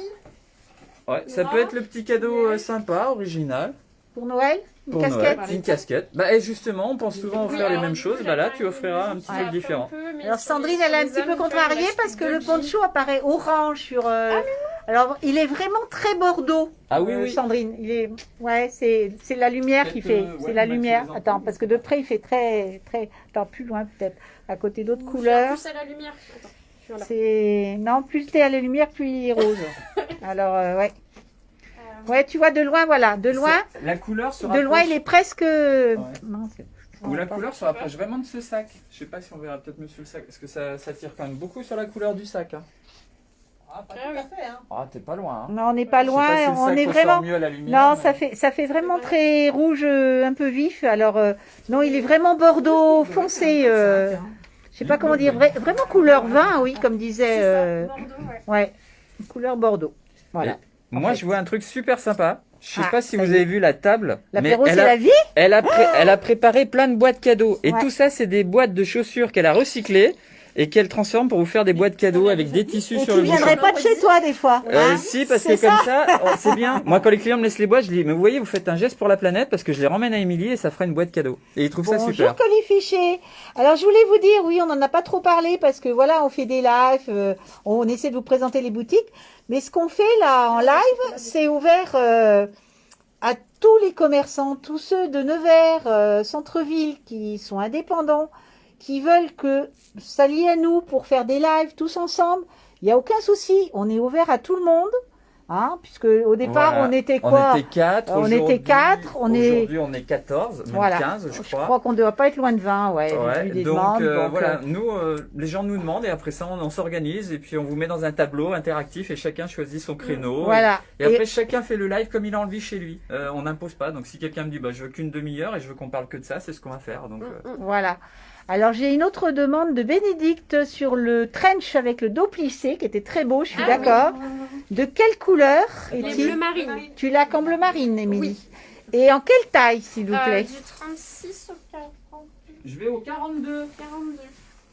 Speaker 5: Ouais, ça peut être le petit cadeau sympa, original.
Speaker 1: Pour Noël? Une
Speaker 5: Pour
Speaker 1: casquette?
Speaker 5: Noël, une casquette. Bah, et justement, on pense souvent offrir
Speaker 2: Oui,
Speaker 5: les
Speaker 2: alors,
Speaker 5: mêmes
Speaker 2: du
Speaker 5: choses.
Speaker 2: coup,
Speaker 5: Bah là,
Speaker 2: la
Speaker 5: tu offriras un petit
Speaker 2: taille,
Speaker 5: truc
Speaker 2: un
Speaker 5: différent.
Speaker 2: peu, mais
Speaker 1: Alors
Speaker 2: sur
Speaker 1: Sandrine,
Speaker 2: les-
Speaker 1: elle est un
Speaker 2: sur
Speaker 1: petit
Speaker 2: les
Speaker 1: peu
Speaker 2: hommes,
Speaker 1: contrariée
Speaker 2: tu vois,
Speaker 1: parce que
Speaker 2: la
Speaker 1: le
Speaker 2: petite doggy.
Speaker 1: poncho apparaît orange sur... Alors, il est vraiment très bordeaux,
Speaker 5: Ah oui, oui.
Speaker 1: Sandrine. Il est... Ouais, c'est la lumière qui fait.
Speaker 5: Peut-être,
Speaker 1: C'est
Speaker 5: ouais,
Speaker 1: la
Speaker 5: mettre
Speaker 1: lumière.
Speaker 5: sur les
Speaker 1: Attends,
Speaker 5: ampoules.
Speaker 1: parce que de près, il fait très... Attends, plus loin peut-être. À côté d'autres
Speaker 2: Ou
Speaker 1: couleurs.
Speaker 2: Plus à la lumière. Attends, voilà.
Speaker 1: C'est... Non, plus t'es à la lumière, plus il est rose. Alors, ouais. Ouais, tu vois, de loin, voilà. De loin,
Speaker 5: La couleur se
Speaker 1: de
Speaker 5: rapproche.
Speaker 1: loin, il est presque... Non, c'est-
Speaker 5: Ou la couleur se rapproche vraiment de ce sac. Je sais pas si on verra peut-être mieux sur le sac. Parce que ça tire quand même beaucoup sur la couleur du sac. Hein.
Speaker 3: Ah, pas
Speaker 2: Ah
Speaker 3: tout
Speaker 2: oui.
Speaker 3: à fait, hein.
Speaker 5: Ah, t'es pas loin. Hein.
Speaker 1: Non, on n'est pas
Speaker 5: Je sais
Speaker 1: loin.
Speaker 5: pas si le
Speaker 1: On
Speaker 5: sac
Speaker 1: est
Speaker 5: ressort
Speaker 1: vraiment...
Speaker 5: mieux à la lumière,
Speaker 1: Non,
Speaker 5: mais-
Speaker 1: ça fait vraiment très rouge, un peu vif. Alors, non, il est vraiment bordeaux foncé. Je sais pas comment dire. Vraiment couleur vin, oui, comme disait.
Speaker 2: C'est ça, Bordeaux, ouais.
Speaker 1: Ouais, couleur bordeaux. Voilà.
Speaker 5: Moi, je vois un truc super sympa. Je sais
Speaker 1: Ah,
Speaker 5: pas si
Speaker 1: ça
Speaker 5: vous
Speaker 1: y est.
Speaker 5: avez vu la table. mais
Speaker 1: L'apéro, c'est
Speaker 5: elle a-
Speaker 1: la vie.
Speaker 5: Elle a préparé plein de boîtes cadeaux. Et
Speaker 1: Ouais.
Speaker 5: tout ça, c'est des boîtes de chaussures qu'elle a recyclées et qu'elle transforme pour vous faire des boîtes cadeaux avec des tissus
Speaker 1: Et
Speaker 5: sur
Speaker 1: tu
Speaker 5: le bouchon.
Speaker 1: viendrais pas de chez toi, des fois. hein
Speaker 5: Si, parce
Speaker 1: C'est
Speaker 5: que comme ça, c'est bien. Moi, quand les clients me laissent les boîtes, je dis, mais vous voyez, vous faites un geste pour la planète parce que je les ramène à Émilie et ça fera une boîte cadeau. Et ils trouvent ça
Speaker 1: Bonjour,
Speaker 5: super.
Speaker 1: Colis Fichet. Alors, je voulais vous dire, oui, on n'en a pas trop parlé parce que voilà, on fait des lives, on essaie de vous présenter les boutiques. Mais ce qu'on fait là en live, c'est ouvert à tous les commerçants, tous ceux de Nevers, centre-ville, qui sont indépendants, qui veulent que s'allier à nous pour faire des lives tous ensemble. Il n'y a aucun souci, on est ouvert à tout le monde. Hein, puisque au départ,
Speaker 5: Voilà.
Speaker 1: on était quoi?
Speaker 5: On était 4.
Speaker 1: On était 4,
Speaker 5: Aujourd'hui, on est 14, même
Speaker 1: Voilà.
Speaker 5: 15, je crois.
Speaker 1: crois qu'on ne doit pas être loin de 20, ouais.
Speaker 5: Ouais,
Speaker 1: vu des
Speaker 5: donc
Speaker 1: demandes, donc,
Speaker 5: voilà, nous, les gens nous demandent et après ça, on s'organise et puis on vous met dans un tableau interactif et chacun choisit son créneau.
Speaker 1: Voilà.
Speaker 5: Et après, chacun fait le live comme il a envie chez lui. On n'impose pas. Donc, si quelqu'un me dit, bah, je veux qu'une demi-heure et je veux qu'on parle que de ça, c'est ce qu'on va faire. Donc,
Speaker 1: Voilà. Alors, j'ai une autre demande de Bénédicte sur le trench avec le dos plissé, qui était très beau, je suis
Speaker 2: Ah
Speaker 1: d'accord. De quelle couleur
Speaker 2: Les
Speaker 1: est-il?
Speaker 2: bleus marines.
Speaker 1: Tu l'as qu'en bleu marine, Émilie. Et en quelle taille, s'il vous plaît?
Speaker 2: Du 36 au 40,
Speaker 5: je vais au 42.
Speaker 2: 42.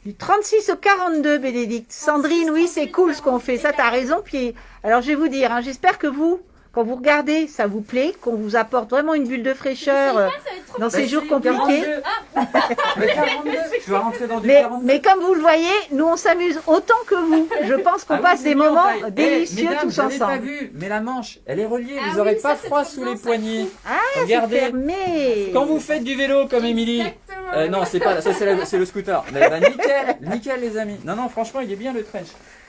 Speaker 1: Du 36 au 42, Bénédicte. Sandrine, oui, c'est cool ce qu'on fait. Ça, t'as raison. Puis, alors, je vais vous dire, hein, j'espère que vous, quand vous regardez, ça vous plaît, qu'on vous apporte vraiment une bulle de fraîcheur dans ces jours compliqués.
Speaker 5: Mais 42, je vais rentrer dans du
Speaker 1: Mais,
Speaker 5: 42.
Speaker 1: mais comme vous le voyez, nous on s'amuse autant que vous. Je pense qu'on
Speaker 5: Ah oui,
Speaker 1: passe
Speaker 5: c'est
Speaker 1: des
Speaker 5: mis en
Speaker 1: moments
Speaker 5: taille.
Speaker 1: délicieux
Speaker 5: mesdames,
Speaker 1: tous
Speaker 5: je l'avais pas
Speaker 1: ensemble.
Speaker 5: vu, mais la manche, elle est reliée,
Speaker 2: Ah
Speaker 5: vous n'aurez
Speaker 2: oui,
Speaker 5: pas
Speaker 2: ça, c'est
Speaker 5: froid
Speaker 2: trop
Speaker 5: sous
Speaker 2: bien,
Speaker 5: les
Speaker 2: ça.
Speaker 5: poignets.
Speaker 1: C'est
Speaker 5: Regardez,
Speaker 1: fermé.
Speaker 5: quand vous faites du vélo comme Émilie.
Speaker 2: Exactement.
Speaker 5: Non, c'est pas, ça c'est le scooter. Mais, bah, nickel les amis. Non, franchement, il est bien le trench.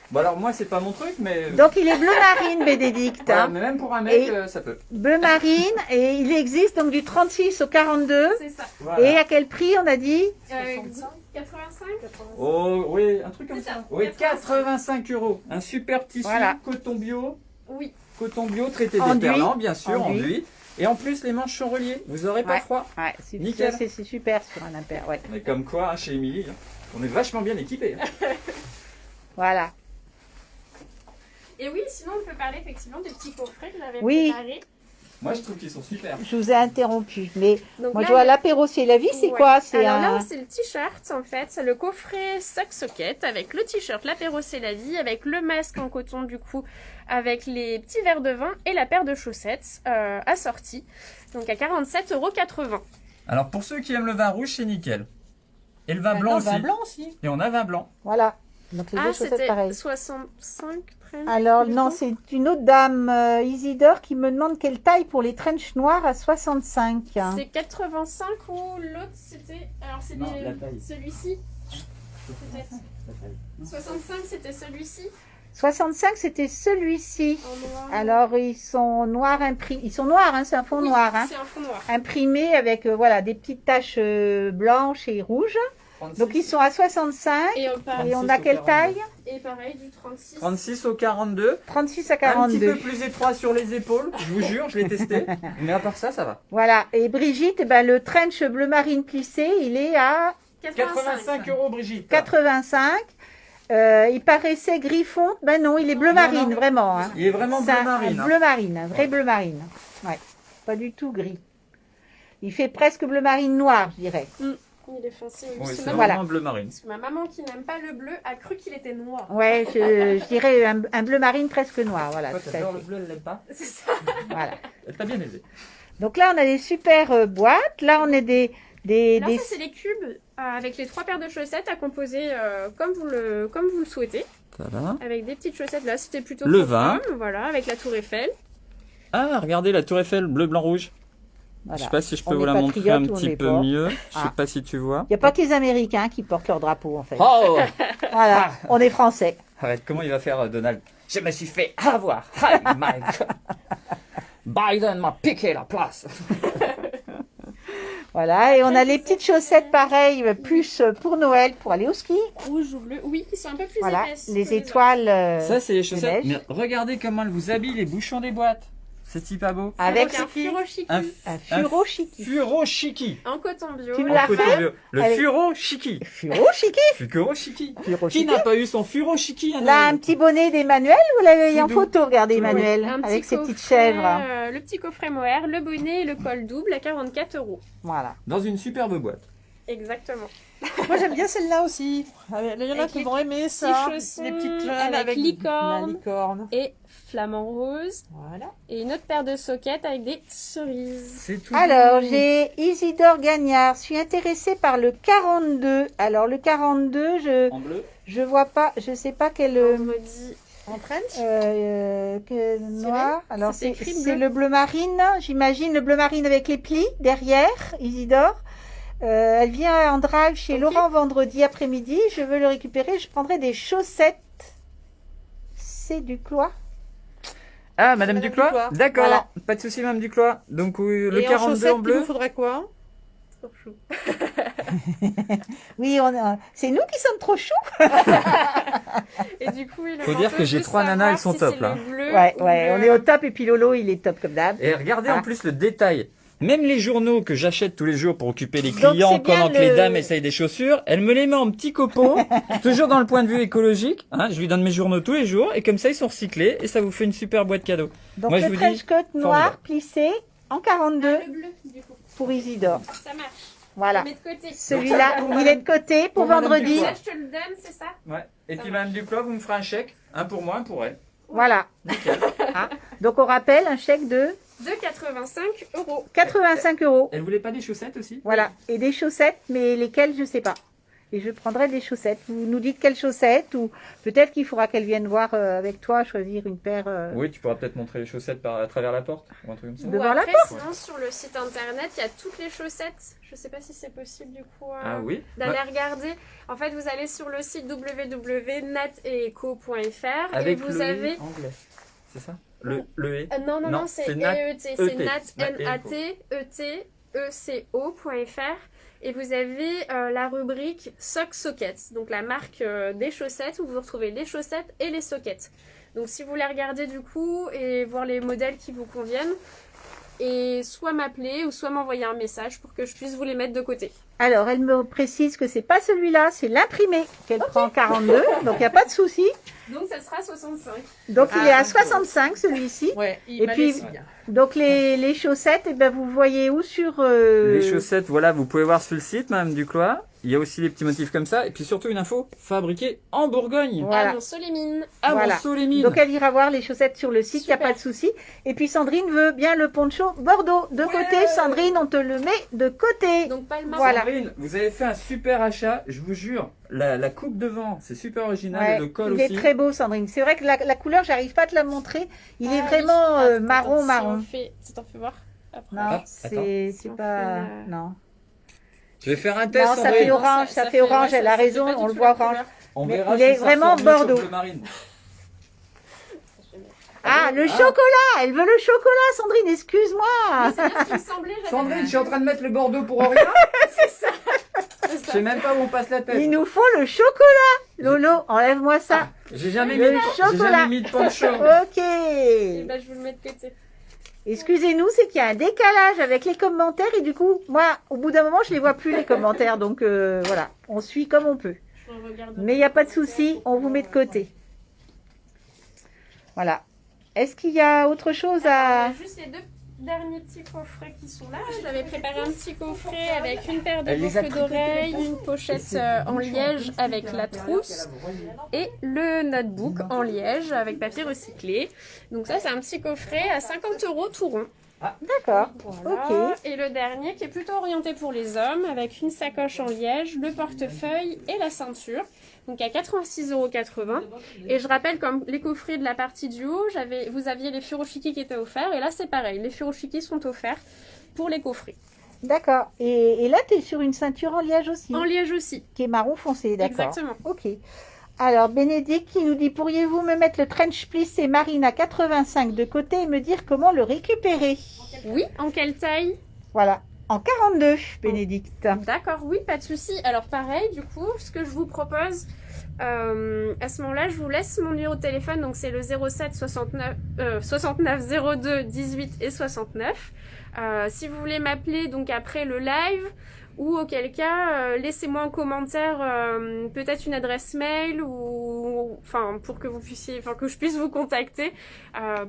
Speaker 5: Bon alors moi c'est pas mon truc, mais,
Speaker 1: Donc il est bleu marine, Bénédicte.
Speaker 5: voilà,
Speaker 1: hein.
Speaker 5: mais même pour un mec,
Speaker 1: Et-
Speaker 5: ça peut.
Speaker 1: Bleu marine, et il existe donc du 36 au 42.
Speaker 2: C'est ça.
Speaker 5: Voilà.
Speaker 1: Et à quel prix on a dit?
Speaker 2: 85.
Speaker 5: Oh oui, un truc comme
Speaker 2: C'est
Speaker 5: ça.
Speaker 2: ça,
Speaker 5: Oui,
Speaker 2: 85
Speaker 5: €. Un super tissu,
Speaker 1: Voilà.
Speaker 5: coton bio,
Speaker 2: Oui.
Speaker 5: traité
Speaker 1: Enduit.
Speaker 5: déperlant, bien sûr,
Speaker 1: Enduit.
Speaker 5: enduit. Et en plus les manches sont reliées, vous aurez pas
Speaker 1: Ouais.
Speaker 5: froid.
Speaker 1: Ouais, c'est
Speaker 5: Nickel.
Speaker 1: c'est super sur un impair. Ouais.
Speaker 5: Mais comme quoi, hein, chez Émilie, hein, on est vachement bien équipés. hein.
Speaker 1: Voilà.
Speaker 2: Et oui, sinon on peut parler effectivement des petits coffrets que j'avais
Speaker 1: Oui.
Speaker 2: préparés.
Speaker 5: Moi je trouve qu'ils sont super.
Speaker 1: Je vous ai interrompu, mais
Speaker 2: Donc
Speaker 1: moi
Speaker 2: là,
Speaker 1: je vois l'apéro c'est la vie, c'est
Speaker 2: ouais.
Speaker 1: quoi? C'est
Speaker 2: Alors
Speaker 1: un...
Speaker 2: là, c'est le t-shirt en fait, c'est le coffret sac socket avec le t-shirt, l'apéro c'est la vie, avec le masque en coton du coup, avec les petits verres de vin et la paire de chaussettes assorties, donc à 47,80 €.
Speaker 5: Alors pour ceux qui aiment le vin rouge, c'est nickel. Et le vin blanc
Speaker 3: Maintenant,
Speaker 5: aussi.
Speaker 3: vin blanc aussi.
Speaker 5: Et on a vin blanc.
Speaker 1: Voilà. Donc les deux
Speaker 2: Ah,
Speaker 1: chaussettes
Speaker 2: c'était
Speaker 1: pareilles.
Speaker 2: 65 trench,
Speaker 1: Alors
Speaker 2: du
Speaker 1: non,
Speaker 2: coup.
Speaker 1: c'est une autre dame, Isidore, qui me demande quelle taille pour les trench noirs à 65.
Speaker 2: C'est 85 ou l'autre c'était... Alors c'est
Speaker 5: Non, la taille.
Speaker 2: celui-ci peut-être. 65 c'était celui-ci
Speaker 1: 65 c'était celui-ci.
Speaker 2: en noir.
Speaker 1: Alors ils sont noirs imprimés. Ils sont noirs, hein, c'est un fond
Speaker 2: Oui,
Speaker 1: noir. Hein.
Speaker 2: c'est un fond noir.
Speaker 1: Imprimé avec voilà, des petites taches blanches et rouges.
Speaker 5: 36,
Speaker 1: Donc ils sont à 65.
Speaker 2: Et,
Speaker 1: Et on a quelle taille?
Speaker 2: et pareil du 36.
Speaker 5: 36 au 42.
Speaker 1: 36 à
Speaker 5: Un petit
Speaker 1: 42.
Speaker 5: peu plus étroit sur les épaules, je vous jure, je l'ai testé. Mais à part ça, ça va.
Speaker 1: Voilà. Et Brigitte, eh ben, le trench bleu marine plissé, il est à
Speaker 5: 85 € Brigitte.
Speaker 1: 85. Il paraissait griffon. Ben non, il est bleu
Speaker 5: Non,
Speaker 1: marine,
Speaker 5: non.
Speaker 1: vraiment. Hein.
Speaker 5: Il est vraiment
Speaker 1: C'est
Speaker 5: bleu
Speaker 1: un
Speaker 5: marine. hein.
Speaker 1: bleu marine, un vrai bleu marine. Ouais. Pas du tout gris. Il fait presque bleu marine noir, je dirais.
Speaker 2: Il est foncé.
Speaker 5: Oui, c'est
Speaker 1: Voilà.
Speaker 5: vraiment bleu marine.
Speaker 2: Parce que ma maman qui n'aime pas le bleu a cru qu'il était noir.
Speaker 1: Ouais, je dirais un bleu marine presque noir. Voilà.
Speaker 5: Toi,
Speaker 1: tout à
Speaker 5: t'adores
Speaker 1: fait.
Speaker 5: le bleu, elle l'aime pas.
Speaker 2: C'est ça.
Speaker 1: Voilà.
Speaker 5: Elle t'a bien aidé.
Speaker 1: Donc là, on a des super boîtes. Là, on a des
Speaker 2: Là, ça, c'est les cubes avec les 3 paires de chaussettes à composer comme vous le souhaitez.
Speaker 5: Voilà.
Speaker 2: Avec des petites chaussettes. Là, c'était plutôt
Speaker 5: Le
Speaker 2: pour
Speaker 5: vin.
Speaker 2: hommes, voilà, avec la tour Eiffel.
Speaker 5: Ah, regardez la tour Eiffel, bleu, blanc, rouge.
Speaker 1: Voilà.
Speaker 5: Je sais pas si je
Speaker 1: On
Speaker 5: peux
Speaker 1: est
Speaker 5: vous la montrer un
Speaker 1: patriote ou on
Speaker 5: petit
Speaker 1: l'est
Speaker 5: peu
Speaker 1: pas.
Speaker 5: mieux. Je sais
Speaker 1: Ah.
Speaker 5: pas si tu vois.
Speaker 1: Il n'y a pas que les Américains qui portent leur drapeau, en fait.
Speaker 5: Oh
Speaker 1: Voilà, on est français.
Speaker 5: Arrête, comment il va faire Donald? Je me suis fait avoir. Oh my God. Biden m'a piqué la place.
Speaker 1: Voilà, et on a les petites chaussettes pareilles, plus pour Noël, pour aller au ski.
Speaker 2: Rouge ou bleu. Oui, qui sont un peu plus
Speaker 1: Voilà,
Speaker 2: épaisses.
Speaker 1: les
Speaker 2: que
Speaker 1: étoiles.
Speaker 5: Ça, c'est les
Speaker 1: de
Speaker 5: chaussettes.
Speaker 1: neige.
Speaker 5: Mais regardez comment elle vous habille les bouchons des boîtes. C'est pas beau.
Speaker 2: autres.
Speaker 1: Avec
Speaker 2: un furoshiki.
Speaker 5: Un
Speaker 1: un furoshiki.
Speaker 5: furoshiki.
Speaker 2: En coton bio.
Speaker 1: Tu me
Speaker 5: En
Speaker 1: l'as
Speaker 5: coton
Speaker 1: fait
Speaker 5: bio. Le
Speaker 1: Avec-
Speaker 5: furoshiki.
Speaker 1: Furoshiki.
Speaker 5: Furoshiki. Qui
Speaker 1: Furoshiki.
Speaker 5: n'a pas eu son furoshiki à
Speaker 1: Là, un
Speaker 5: Noël?
Speaker 1: petit bonnet d'Emmanuel, vous l'avez
Speaker 5: Tout
Speaker 1: en
Speaker 5: doux.
Speaker 1: photo, regardez
Speaker 5: Tout doux.
Speaker 1: Emmanuel,
Speaker 2: Un petit
Speaker 1: avec ses petites
Speaker 2: coffret,
Speaker 1: chèvres.
Speaker 2: le petit coffret mohair, le bonnet et le col double à 44 €.
Speaker 1: Voilà.
Speaker 5: Dans une superbe boîte.
Speaker 2: Exactement.
Speaker 3: Moi, j'aime bien celle-là aussi. Il y en a
Speaker 2: Avec
Speaker 3: qui
Speaker 2: les
Speaker 3: vont aimer ça.
Speaker 2: chaussons,
Speaker 3: Les petites jeunes
Speaker 2: avec licorne.
Speaker 3: la licorne.
Speaker 2: Et flamant rose.
Speaker 3: Voilà.
Speaker 2: Et une autre paire de sockets avec des cerises.
Speaker 5: C'est tout.
Speaker 1: Alors, j'ai Isidore Gagnard. Je suis intéressée par le 42. Alors, le 42,
Speaker 5: En bleu.
Speaker 1: je vois pas, je sais pas quel
Speaker 2: Vendredi.
Speaker 3: En trench.
Speaker 1: que noir. Alors,
Speaker 2: C'est
Speaker 1: c'est
Speaker 2: écrit
Speaker 1: c'est
Speaker 2: bleu.
Speaker 1: le bleu marine, j'imagine, le bleu marine avec les plis derrière, Isidore. Elle vient en drive chez
Speaker 2: Ok.
Speaker 1: Laurent vendredi après-midi. Je veux le récupérer. Je prendrai des chaussettes. C'est du clois.
Speaker 5: Ah, Madame
Speaker 3: Madame
Speaker 5: Duclois.
Speaker 3: Duclois.
Speaker 5: D'accord.
Speaker 1: Voilà.
Speaker 5: Pas de souci, Madame Duclois. Donc, oui, le
Speaker 3: Et
Speaker 5: 42
Speaker 3: chaussettes,
Speaker 5: en
Speaker 3: il
Speaker 5: bleu.
Speaker 3: vous faudrait quoi?
Speaker 2: Trop chou.
Speaker 1: Oui, c'est nous qui sommes trop choux.
Speaker 2: Et du coup, il
Speaker 5: Faut dire que j'ai 3 nanas, elles sont top, là.
Speaker 1: Ouais, on est au top. Et puis Lolo, il est top comme d'hab.
Speaker 5: Et regardez
Speaker 1: Ah.
Speaker 5: en plus le détail. Même les journaux que j'achète tous les jours pour occuper les
Speaker 1: Donc,
Speaker 5: clients
Speaker 1: c'est bien
Speaker 5: pendant que les
Speaker 1: le-
Speaker 5: dames essayent des chaussures, elle me les met en petits copeaux, toujours dans le point de vue écologique. Hein, je lui donne mes journaux tous les jours et comme ça ils sont recyclés et ça vous fait une super boîte cadeau.
Speaker 1: Donc
Speaker 5: Moi, je
Speaker 1: le
Speaker 5: vous dis,
Speaker 1: trench coat noir
Speaker 5: formidable.
Speaker 1: plissé en 42
Speaker 2: Le bleu, du coup.
Speaker 1: pour Isidore.
Speaker 2: Ça marche.
Speaker 1: Voilà.
Speaker 2: On met de côté.
Speaker 1: Celui-là, il est de côté pour
Speaker 5: Pour Madame
Speaker 1: vendredi.
Speaker 5: Duclois.
Speaker 2: Ça, je te le donne, c'est ça?
Speaker 5: Ouais. Et
Speaker 2: Ça
Speaker 5: puis
Speaker 2: marche.
Speaker 5: Madame Duclos, vous me ferez un chèque, un pour moi, un pour elle.
Speaker 1: Voilà.
Speaker 5: Nickel.
Speaker 1: Ah, donc on rappelle un chèque de
Speaker 2: De 85 €.
Speaker 1: 85 €.
Speaker 5: Elle voulait pas des chaussettes aussi?
Speaker 1: Voilà. Et des chaussettes, mais lesquelles, je sais pas. Et je prendrai des chaussettes. Vous nous dites quelles chaussettes, ou peut-être qu'il faudra qu'elle vienne voir avec toi, choisir une paire.
Speaker 5: Oui, tu pourras peut-être montrer les chaussettes à travers la porte ou un truc comme ça.
Speaker 2: Ou
Speaker 1: Devant la
Speaker 2: après, sinon, sur le site internet, il y a toutes les chaussettes. Je sais pas si c'est possible du coup
Speaker 5: Ah oui?
Speaker 2: d'aller regarder. En fait, vous allez sur le site www.nateco.fr et
Speaker 5: Avec
Speaker 2: vous
Speaker 5: le
Speaker 2: avez...
Speaker 5: anglais. C'est ça? Le et?
Speaker 2: non,
Speaker 5: Non,
Speaker 2: c'est
Speaker 5: c'est Nat-
Speaker 2: EET. C'est
Speaker 5: ET.
Speaker 2: NAT-ET-ECO.fr. Et vous avez la rubrique Sock Sockets, donc la marque des chaussettes, où vous retrouvez les chaussettes et les sockets. Donc si vous voulez regarder du coup et voir les modèles qui vous conviennent, et soit m'appeler ou soit m'envoyer un message pour que je puisse vous les mettre de côté.
Speaker 1: Alors, elle me précise que c'est pas celui-là, c'est l'imprimé qu'elle prend 42, donc il n'y a pas de souci.
Speaker 2: Donc ça sera 65.
Speaker 1: Donc il
Speaker 3: Ah,
Speaker 1: est à
Speaker 3: d'accord.
Speaker 1: 65 celui-ci.
Speaker 3: Ouais,
Speaker 1: Et puis, donc les chaussettes, eh ben, vous voyez où sur...
Speaker 5: Les chaussettes, voilà, vous pouvez voir sur le site, Madame Duclois. Il y a aussi les petits motifs comme ça. Et puis surtout une info, fabriqué en Bourgogne.
Speaker 1: Voilà.
Speaker 2: À Monceau-les-Mines.
Speaker 5: À
Speaker 1: Voilà.
Speaker 5: Monceau-les-Mines.
Speaker 1: Donc elle ira voir les chaussettes sur le site, il n'y a
Speaker 2: Super.
Speaker 1: pas de souci. Et puis Sandrine veut bien le poncho Bordeaux. De côté, Sandrine, on te le met de côté.
Speaker 2: Donc pas le marron.
Speaker 1: Voilà.
Speaker 5: Sandrine, vous avez fait un super achat, je vous jure. La coupe devant, c'est super original.
Speaker 1: Ouais,
Speaker 5: et le col
Speaker 1: il
Speaker 5: aussi.
Speaker 1: est très beau, Sandrine. C'est vrai que la couleur, j'arrive pas à te la montrer. Il est
Speaker 2: Ah
Speaker 1: vraiment
Speaker 2: oui. Attends,
Speaker 1: marron,
Speaker 2: si
Speaker 1: marron.
Speaker 2: tu t'en fais voir après.
Speaker 1: Non,
Speaker 5: Ah,
Speaker 1: c'est
Speaker 2: Si on
Speaker 1: pas...
Speaker 2: fait
Speaker 1: Non.
Speaker 5: Je vais faire un test,
Speaker 1: Non, ça
Speaker 5: Sandrine.
Speaker 1: fait orange, ça fait orange, elle a
Speaker 2: ça fait
Speaker 1: raison,
Speaker 2: pas du
Speaker 1: on le
Speaker 2: tout
Speaker 1: voit
Speaker 2: la
Speaker 1: orange.
Speaker 2: couleur.
Speaker 5: On
Speaker 1: Mais
Speaker 5: verra
Speaker 1: il
Speaker 5: si
Speaker 1: est
Speaker 5: ça
Speaker 1: vraiment
Speaker 5: ressort mieux sur
Speaker 1: Bordeaux.
Speaker 5: bleu marine.
Speaker 1: Ah, le chocolat. Elle veut le chocolat, Sandrine, excuse-moi.
Speaker 2: C'est bien ce qui me semblait. j'avais-
Speaker 5: Sandrine, je suis en train de mettre le Bordeaux pour rien.
Speaker 2: C'est ça.
Speaker 5: Je sais même pas où on passe la tête.
Speaker 1: Il nous faut le chocolat. Lolo, enlève-moi ça.
Speaker 5: J'ai jamais,
Speaker 1: Le
Speaker 5: j'ai
Speaker 1: chocolat.
Speaker 5: jamais mis de poncho.
Speaker 1: Ok.
Speaker 2: Et ben, je vous le mets de côté.
Speaker 1: Excusez-nous, c'est qu'il y a un décalage avec les commentaires et du coup, moi, au bout d'un moment, je les vois plus les commentaires. Donc voilà, on suit comme on peut.
Speaker 2: Je regarde.
Speaker 1: Mais il n'y a pas de souci, on vous met de côté. Voilà. Est-ce qu'il y a autre chose à...
Speaker 2: Il y a juste les deux derniers petits coffrets qui sont là. Je t'avais préparé un petit coffret avec une paire de
Speaker 5: Elle les a
Speaker 2: boucles d'oreilles, une pochette en liège avec la trousse et le notebook en liège avec papier recyclé. Donc ça, c'est un petit coffret à 50 € tout rond.
Speaker 1: D'accord.
Speaker 2: Voilà.
Speaker 1: Ok.
Speaker 2: Et le dernier qui est plutôt orienté pour les hommes avec une sacoche en liège, le portefeuille et la ceinture. Donc à 86,80 €. Et je rappelle, comme les coffrets de la partie du haut, vous aviez les furoshiki qui étaient offerts. Et là, c'est pareil. Les furoshiki sont offerts pour les coffrets.
Speaker 1: D'accord. Et là, tu es sur une ceinture en liège aussi,
Speaker 2: En liège aussi.
Speaker 1: qui est marron foncé, d'accord.
Speaker 2: Exactement.
Speaker 1: Ok. Alors, Bénédicte qui nous dit, pourriez-vous me mettre le trench plissé marine à 85 de côté et me dire comment le récupérer?
Speaker 2: Oui. En quelle taille?
Speaker 1: Voilà. En 42, Bénédicte.
Speaker 2: D'accord, oui, pas de souci. Alors pareil, du coup, ce que je vous propose, à ce moment-là, je vous laisse mon numéro de téléphone. Donc c'est le 07 69 02 18 et 69. Si vous voulez m'appeler donc après le live, ou auquel cas, laissez-moi en commentaire peut-être une adresse mail ou enfin pour que vous puissiez, enfin que je puisse vous contacter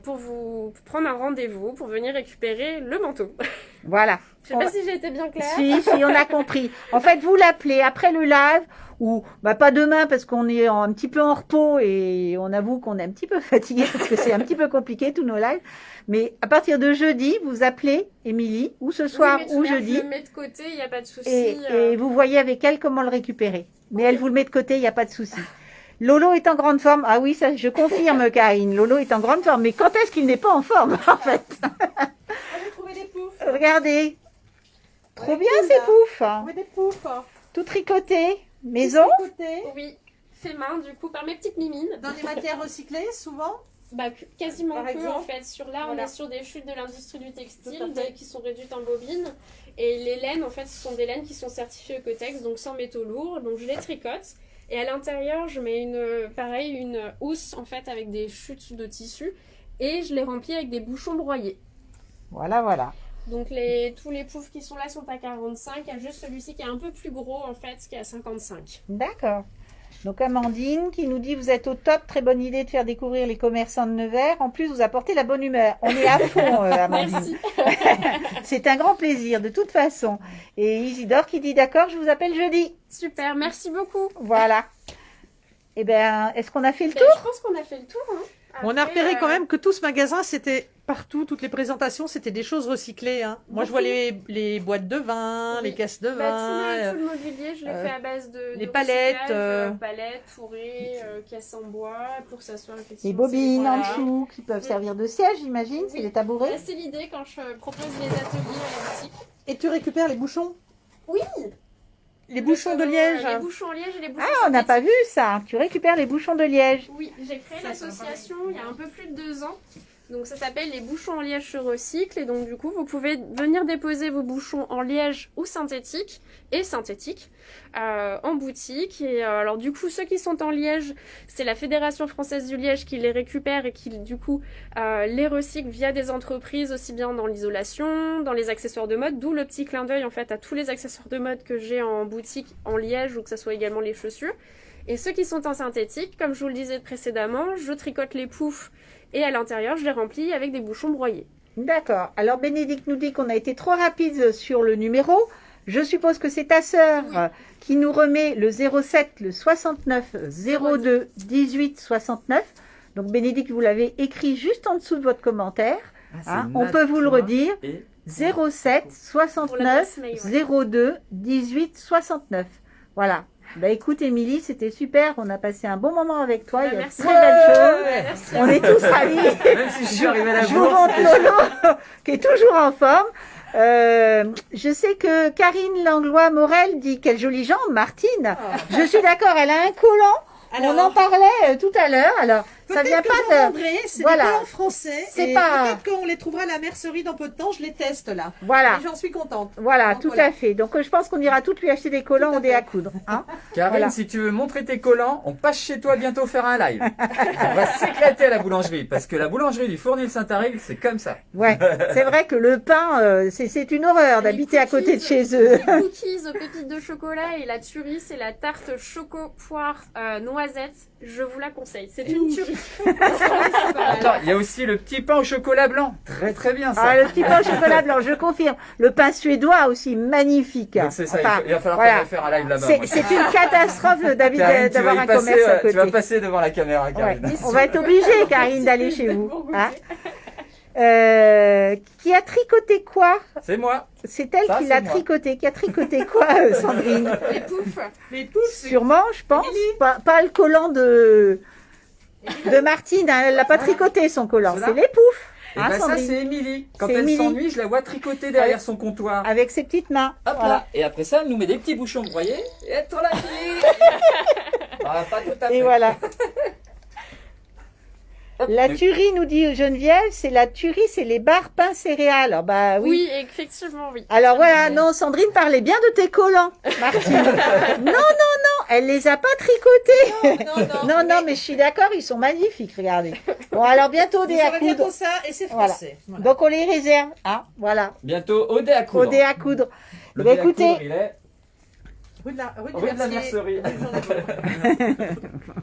Speaker 2: pour vous prendre un rendez-vous pour venir récupérer le manteau.
Speaker 1: Voilà.
Speaker 2: Je sais pas si j'ai été bien claire.
Speaker 1: Si, on a compris. En fait, vous l'appelez après le live, ou bah pas demain parce qu'on est un petit peu en repos et on avoue qu'on est un petit peu fatigué parce que c'est un petit peu compliqué tous nos lives. Mais à partir de jeudi, vous appelez Émilie, ou ce soir
Speaker 2: Oui, mais
Speaker 1: ou
Speaker 2: tu
Speaker 1: jeudi,
Speaker 2: Je le mets de côté, il n'y a pas de souci.
Speaker 1: et vous voyez avec elle comment le récupérer. Mais elle vous le met de côté, il n'y a pas de souci. Lolo est en grande forme. Ah oui, ça, je confirme, Karine. Lolo est en grande forme. Mais quand est-ce qu'il n'est pas en forme, en fait?
Speaker 3: J'ai trouvé des poufs.
Speaker 1: Regardez. Trop bien
Speaker 3: cool,
Speaker 1: ces
Speaker 3: là.
Speaker 1: poufs.
Speaker 3: J'ai trouvé des poufs.
Speaker 1: Tout tricoté. Maison.
Speaker 3: Côté.
Speaker 2: Oui, fait main du coup par mes petites mimines.
Speaker 3: Dans des matières recyclées, souvent.
Speaker 2: Bah, quasiment
Speaker 3: Par
Speaker 2: peu
Speaker 3: exemple.
Speaker 2: en fait. Sur là,
Speaker 3: Voilà.
Speaker 2: on est sur des chutes de l'industrie du
Speaker 3: Tout à
Speaker 2: textile
Speaker 3: fait.
Speaker 2: qui sont réduites en bobines. Et les laines, en fait, ce sont des laines qui sont certifiées Ecotex, donc sans métaux lourds. Donc je les tricote. Et à l'intérieur, je mets une housse en fait avec des chutes de tissu. Et je les remplis avec des bouchons broyés.
Speaker 1: Voilà, voilà.
Speaker 2: Donc tous les poufs qui sont là sont à 45. Il y a juste celui-ci qui est un peu plus gros en fait, qui est à 55.
Speaker 1: D'accord. Donc Amandine qui nous dit vous êtes au top, très bonne idée de faire découvrir les commerçants de Nevers. En plus vous apportez la bonne humeur. On est à fond Amandine.
Speaker 2: Merci.
Speaker 1: C'est un grand plaisir de toute façon. Et Isidore qui dit d'accord, je vous appelle jeudi.
Speaker 2: Super, merci beaucoup.
Speaker 1: Voilà. Eh bien, est-ce qu'on a fait le
Speaker 2: Ben,
Speaker 1: tour?
Speaker 2: je pense qu'on a fait le tour. Hein.
Speaker 3: On a
Speaker 2: Après,
Speaker 3: repéré quand même que tout ce magasin, c'était partout, toutes les présentations, c'était des choses recyclées. Hein. Moi, je vois les boîtes de vin,
Speaker 2: Oui.
Speaker 3: les caisses de
Speaker 2: Bah,
Speaker 3: vin.
Speaker 2: tout le mobilier, je l'ai fait à base de
Speaker 3: les
Speaker 2: de
Speaker 3: palettes,
Speaker 2: recyclage, palettes, fourrées, caisses en bois, pour que ça soit
Speaker 1: Les
Speaker 2: effectivement...
Speaker 1: bobines en
Speaker 2: voilà.
Speaker 1: dessous qui peuvent servir de siège, j'imagine, c'est
Speaker 2: Oui.
Speaker 1: les tabourets.
Speaker 2: Là, c'est l'idée quand je propose les ateliers à la boutique.
Speaker 3: Et tu récupères les bouchons?
Speaker 2: Oui.
Speaker 3: Les bouchons de liège.
Speaker 2: Les bouchons en liège et les bouchons
Speaker 1: Ah, on n'a pas
Speaker 2: synthétiques.
Speaker 1: vu ça. Tu récupères les bouchons de liège.
Speaker 2: Oui, j'ai créé
Speaker 3: Ça,
Speaker 2: l'association il y a un peu plus de 2 ans. Donc ça s'appelle les bouchons en liège se recyclent. Et donc du coup, vous pouvez venir déposer vos bouchons en liège ou synthétiques en boutique. Et alors du coup, ceux qui sont en liège, c'est la Fédération française du liège qui les récupère et qui du coup les recycle via des entreprises aussi bien dans l'isolation, dans les accessoires de mode. D'où le petit clin d'œil en fait à tous les accessoires de mode que j'ai en boutique en liège ou que ce soit également les chaussures. Et ceux qui sont en synthétique, comme je vous le disais précédemment, je tricote les poufs et à l'intérieur, je les remplis avec des bouchons broyés.
Speaker 1: D'accord. Alors Bénédicte nous dit qu'on a été trop rapide sur le numéro. Je suppose que c'est ta sœur
Speaker 2: Oui.
Speaker 1: qui nous remet le 07, le 69 02 18 69. Donc Bénédicte, vous l'avez écrit juste en dessous de votre commentaire. Hein, on peut vous le redire.
Speaker 5: Et
Speaker 1: 07 69
Speaker 2: l'adresse mail,
Speaker 1: 02 18 69. Voilà. Bah écoute Émilie, c'était super. On a passé un bon moment avec toi. Il y a de
Speaker 2: merci.
Speaker 1: très belles choses.
Speaker 2: Merci.
Speaker 1: On est tous ravis.
Speaker 5: même si je suis arrivé à la
Speaker 1: Je vous
Speaker 5: bourse,
Speaker 1: montre Lolo, qui est toujours en forme. Je sais que Karine Langlois-Morel dit quelle jolie jambe, Martine. Je suis d'accord, elle a un collant. On en parlait tout à l'heure. Alors, ça vient
Speaker 3: que
Speaker 1: pas
Speaker 3: j'en
Speaker 1: de...
Speaker 3: vendrai, c'est
Speaker 1: Voilà.
Speaker 3: des collants français.
Speaker 1: C'est
Speaker 3: Et
Speaker 1: pas-
Speaker 3: peut-être qu'on les trouvera à la mercerie dans peu de temps. Je les teste là.
Speaker 1: Voilà,
Speaker 3: Et j'en suis contente.
Speaker 1: voilà,
Speaker 3: Donc,
Speaker 1: tout
Speaker 3: voilà.
Speaker 1: à fait. Donc, je pense qu'on ira toutes lui acheter des collants
Speaker 3: Tout à
Speaker 1: ou des
Speaker 3: fait.
Speaker 1: à coudre. Hein.
Speaker 5: Karine,
Speaker 1: Voilà.
Speaker 5: si tu veux montrer tes collants, on passe chez toi bientôt faire un live. On va s'éclater à la boulangerie, parce que la boulangerie du Fournil Saint-Aric, c'est comme ça.
Speaker 1: Ouais, c'est vrai que le pain, c'est une horreur d'habiter à côté de chez eux.
Speaker 2: Les cookies aux pépites de chocolat et la tuerie, c'est la tarte choco poire noisette. Je vous la conseille. C'est une tuerie.
Speaker 5: Attends, il y a aussi le petit pain au chocolat blanc. Très très bien ça.
Speaker 1: Ah, le petit pain au chocolat blanc, je confirme. Le pain suédois aussi, magnifique.
Speaker 5: Donc c'est ça,
Speaker 1: Enfin,
Speaker 5: il va falloir
Speaker 1: voilà.
Speaker 5: qu'on va faire un live là-bas. moi.
Speaker 1: C'est une catastrophe
Speaker 5: Karine, tu
Speaker 1: d'avoir
Speaker 5: vas y
Speaker 1: un
Speaker 5: passer,
Speaker 1: commerce à côté.
Speaker 5: tu vas passer devant la caméra,
Speaker 1: Ouais.
Speaker 5: Karine.
Speaker 1: On va être obligé, Karine, d'aller chez vous.
Speaker 2: Pour goûter.
Speaker 1: Hein. Qui a tricoté quoi?
Speaker 5: C'est moi.
Speaker 1: C'est elle
Speaker 5: Ça,
Speaker 1: qui
Speaker 5: c'est
Speaker 1: l'a
Speaker 5: moi.
Speaker 1: tricoté. Qui a tricoté quoi, Sandrine?
Speaker 2: Les poufs.
Speaker 3: Les poufs, c'est
Speaker 1: Sûrement, je pense. Pas le collant de Martine. Hein. Elle l'a pas tricoté, son collant.
Speaker 5: Cela
Speaker 1: C'est les poufs.
Speaker 5: Et
Speaker 1: Hein,
Speaker 5: ben ça,
Speaker 1: Sandrine.
Speaker 5: c'est Émilie. Quand
Speaker 1: C'est
Speaker 5: elle
Speaker 1: Émilie.
Speaker 5: s'ennuie, je la vois tricoter derrière son comptoir.
Speaker 1: Avec ses petites mains.
Speaker 5: Hop
Speaker 1: Voilà.
Speaker 5: là. Et après ça, elle nous met des petits bouchons broyés. Et être la fille. Ah, pas tout à fait.
Speaker 1: Et voilà.
Speaker 5: Hop.
Speaker 1: La tuerie, nous dit Geneviève, c'est la tuerie, c'est les barres pain céréales. Alors, bah oui.
Speaker 2: Oui, effectivement, oui.
Speaker 1: Alors voilà, non, Sandrine parlait bien de tes collants, Martine. Non, elle les a pas tricotés. Non, mais je suis d'accord, ils sont magnifiques, regardez. Bon, alors bientôt des
Speaker 3: Vous
Speaker 1: à
Speaker 3: aurez
Speaker 1: coudre.
Speaker 3: bientôt ça et c'est
Speaker 1: Voilà.
Speaker 3: français. Voilà.
Speaker 1: Donc on les réserve, hein, voilà,
Speaker 5: Bientôt au dé à coudre.
Speaker 1: au dé à coudre.
Speaker 5: Le
Speaker 1: Bah,
Speaker 5: dé à
Speaker 1: écoutez,
Speaker 5: coudre, il est
Speaker 3: Rue de la
Speaker 5: rue de la mercerie.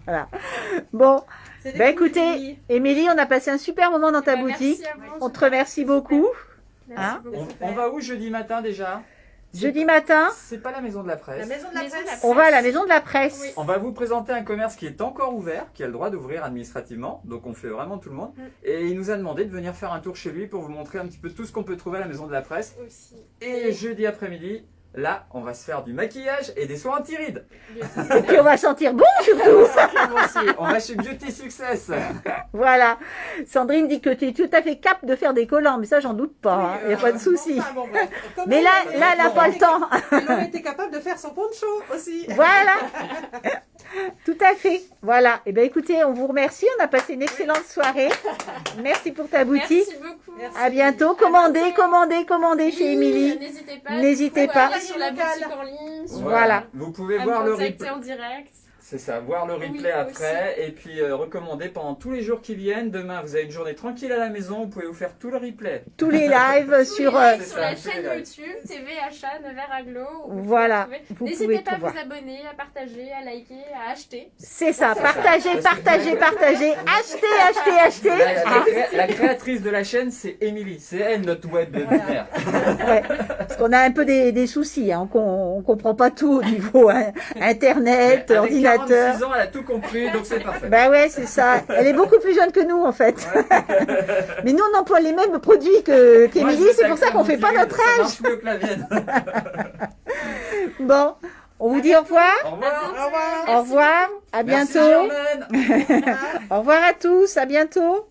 Speaker 1: voilà. Bon,
Speaker 3: C'est des
Speaker 1: bah
Speaker 3: poufs,
Speaker 1: écoutez,
Speaker 3: Émilie.
Speaker 1: Émilie, on a passé un super moment dans ta
Speaker 2: Bah,
Speaker 1: boutique.
Speaker 2: merci à vous.
Speaker 1: On te remercie beaucoup.
Speaker 2: Merci
Speaker 1: Hein
Speaker 2: beaucoup.
Speaker 5: On va où jeudi matin déjà?
Speaker 1: Jeudi matin,
Speaker 5: C'est pas la maison de la presse.
Speaker 3: La maison de la
Speaker 2: Maison de la
Speaker 3: presse.
Speaker 1: on va à la maison de la presse.
Speaker 2: Oui.
Speaker 5: On va vous présenter un commerce qui est encore ouvert, qui a le droit d'ouvrir administrativement, donc on fait vraiment tout le monde. Et il nous a demandé de venir faire un tour chez lui pour vous montrer un petit peu tout ce qu'on peut trouver à la maison de la presse.
Speaker 2: Aussi.
Speaker 5: Et jeudi après-midi, là, on va se faire du maquillage et des soins anti-rides.
Speaker 1: Et puis on va sentir bon surtout.
Speaker 5: On va chez Beauty Success.
Speaker 1: Voilà. Sandrine dit que tu es tout à fait cap de faire des collants, mais ça j'en doute pas, il n'y a pas de souci.
Speaker 3: Enfin, bon, bref. Comme
Speaker 1: Mais là, elle n'a pas le temps.
Speaker 3: Elle aurait été capable de faire son poncho aussi.
Speaker 1: Voilà. Tout à fait. Voilà. Et bien écoutez, on vous remercie. On a passé une excellente soirée. Merci pour ta boutique.
Speaker 2: Merci beaucoup.
Speaker 3: Merci.
Speaker 1: À bientôt. Commandez chez
Speaker 2: Oui,
Speaker 1: Émilie.
Speaker 2: N'hésitez pas.
Speaker 1: N'hésitez
Speaker 2: Vous
Speaker 1: pas.
Speaker 2: pouvez aller sur la boutique en ligne.
Speaker 1: Voilà.
Speaker 5: Vous pouvez
Speaker 2: À
Speaker 5: voir
Speaker 2: me
Speaker 5: le
Speaker 2: contacter
Speaker 5: replay.
Speaker 2: en direct.
Speaker 5: C'est ça, voir le replay
Speaker 2: Oui,
Speaker 5: après et puis recommander pendant tous les jours qui viennent. Demain, vous avez une journée tranquille à la maison, vous pouvez vous faire tout le replay.
Speaker 1: Tous les lives sur...
Speaker 2: Tous les lives
Speaker 5: c'est
Speaker 2: sur
Speaker 5: ça,
Speaker 2: la
Speaker 5: tous les
Speaker 2: chaîne
Speaker 5: lives.
Speaker 2: YouTube TV Achat Nevers Aglo. où vous
Speaker 1: Voilà.
Speaker 2: pouvez trouver.
Speaker 1: Vous pouvez
Speaker 2: N'hésitez pas
Speaker 1: tout
Speaker 2: à
Speaker 1: voir.
Speaker 2: vous abonner, à partager, à liker, à acheter.
Speaker 1: C'est ça. Partagez. Achetez.
Speaker 5: La créatrice de la chaîne, c'est Émilie. C'est elle notre web mère.
Speaker 1: Ouais. Parce qu'on a un peu des soucis, hein. On comprend pas tout au niveau Internet,
Speaker 5: Avec
Speaker 1: ordinateur.
Speaker 5: 46 ans, elle a tout compris, donc c'est parfait.
Speaker 1: Bah ouais, c'est ça. Elle est beaucoup plus jeune que nous, en fait. Mais nous, on emploie les mêmes produits qu'Émilie, c'est pour ça qu'on fait pas notre
Speaker 5: Ça
Speaker 1: âge.
Speaker 5: marche mieux que la mienne.
Speaker 1: Bon, on vous dit au revoir.
Speaker 5: Au revoir.
Speaker 3: Au revoir.
Speaker 1: Au revoir, à
Speaker 5: Merci,
Speaker 1: bientôt.
Speaker 5: Germaine.
Speaker 1: Au revoir à tous, à bientôt.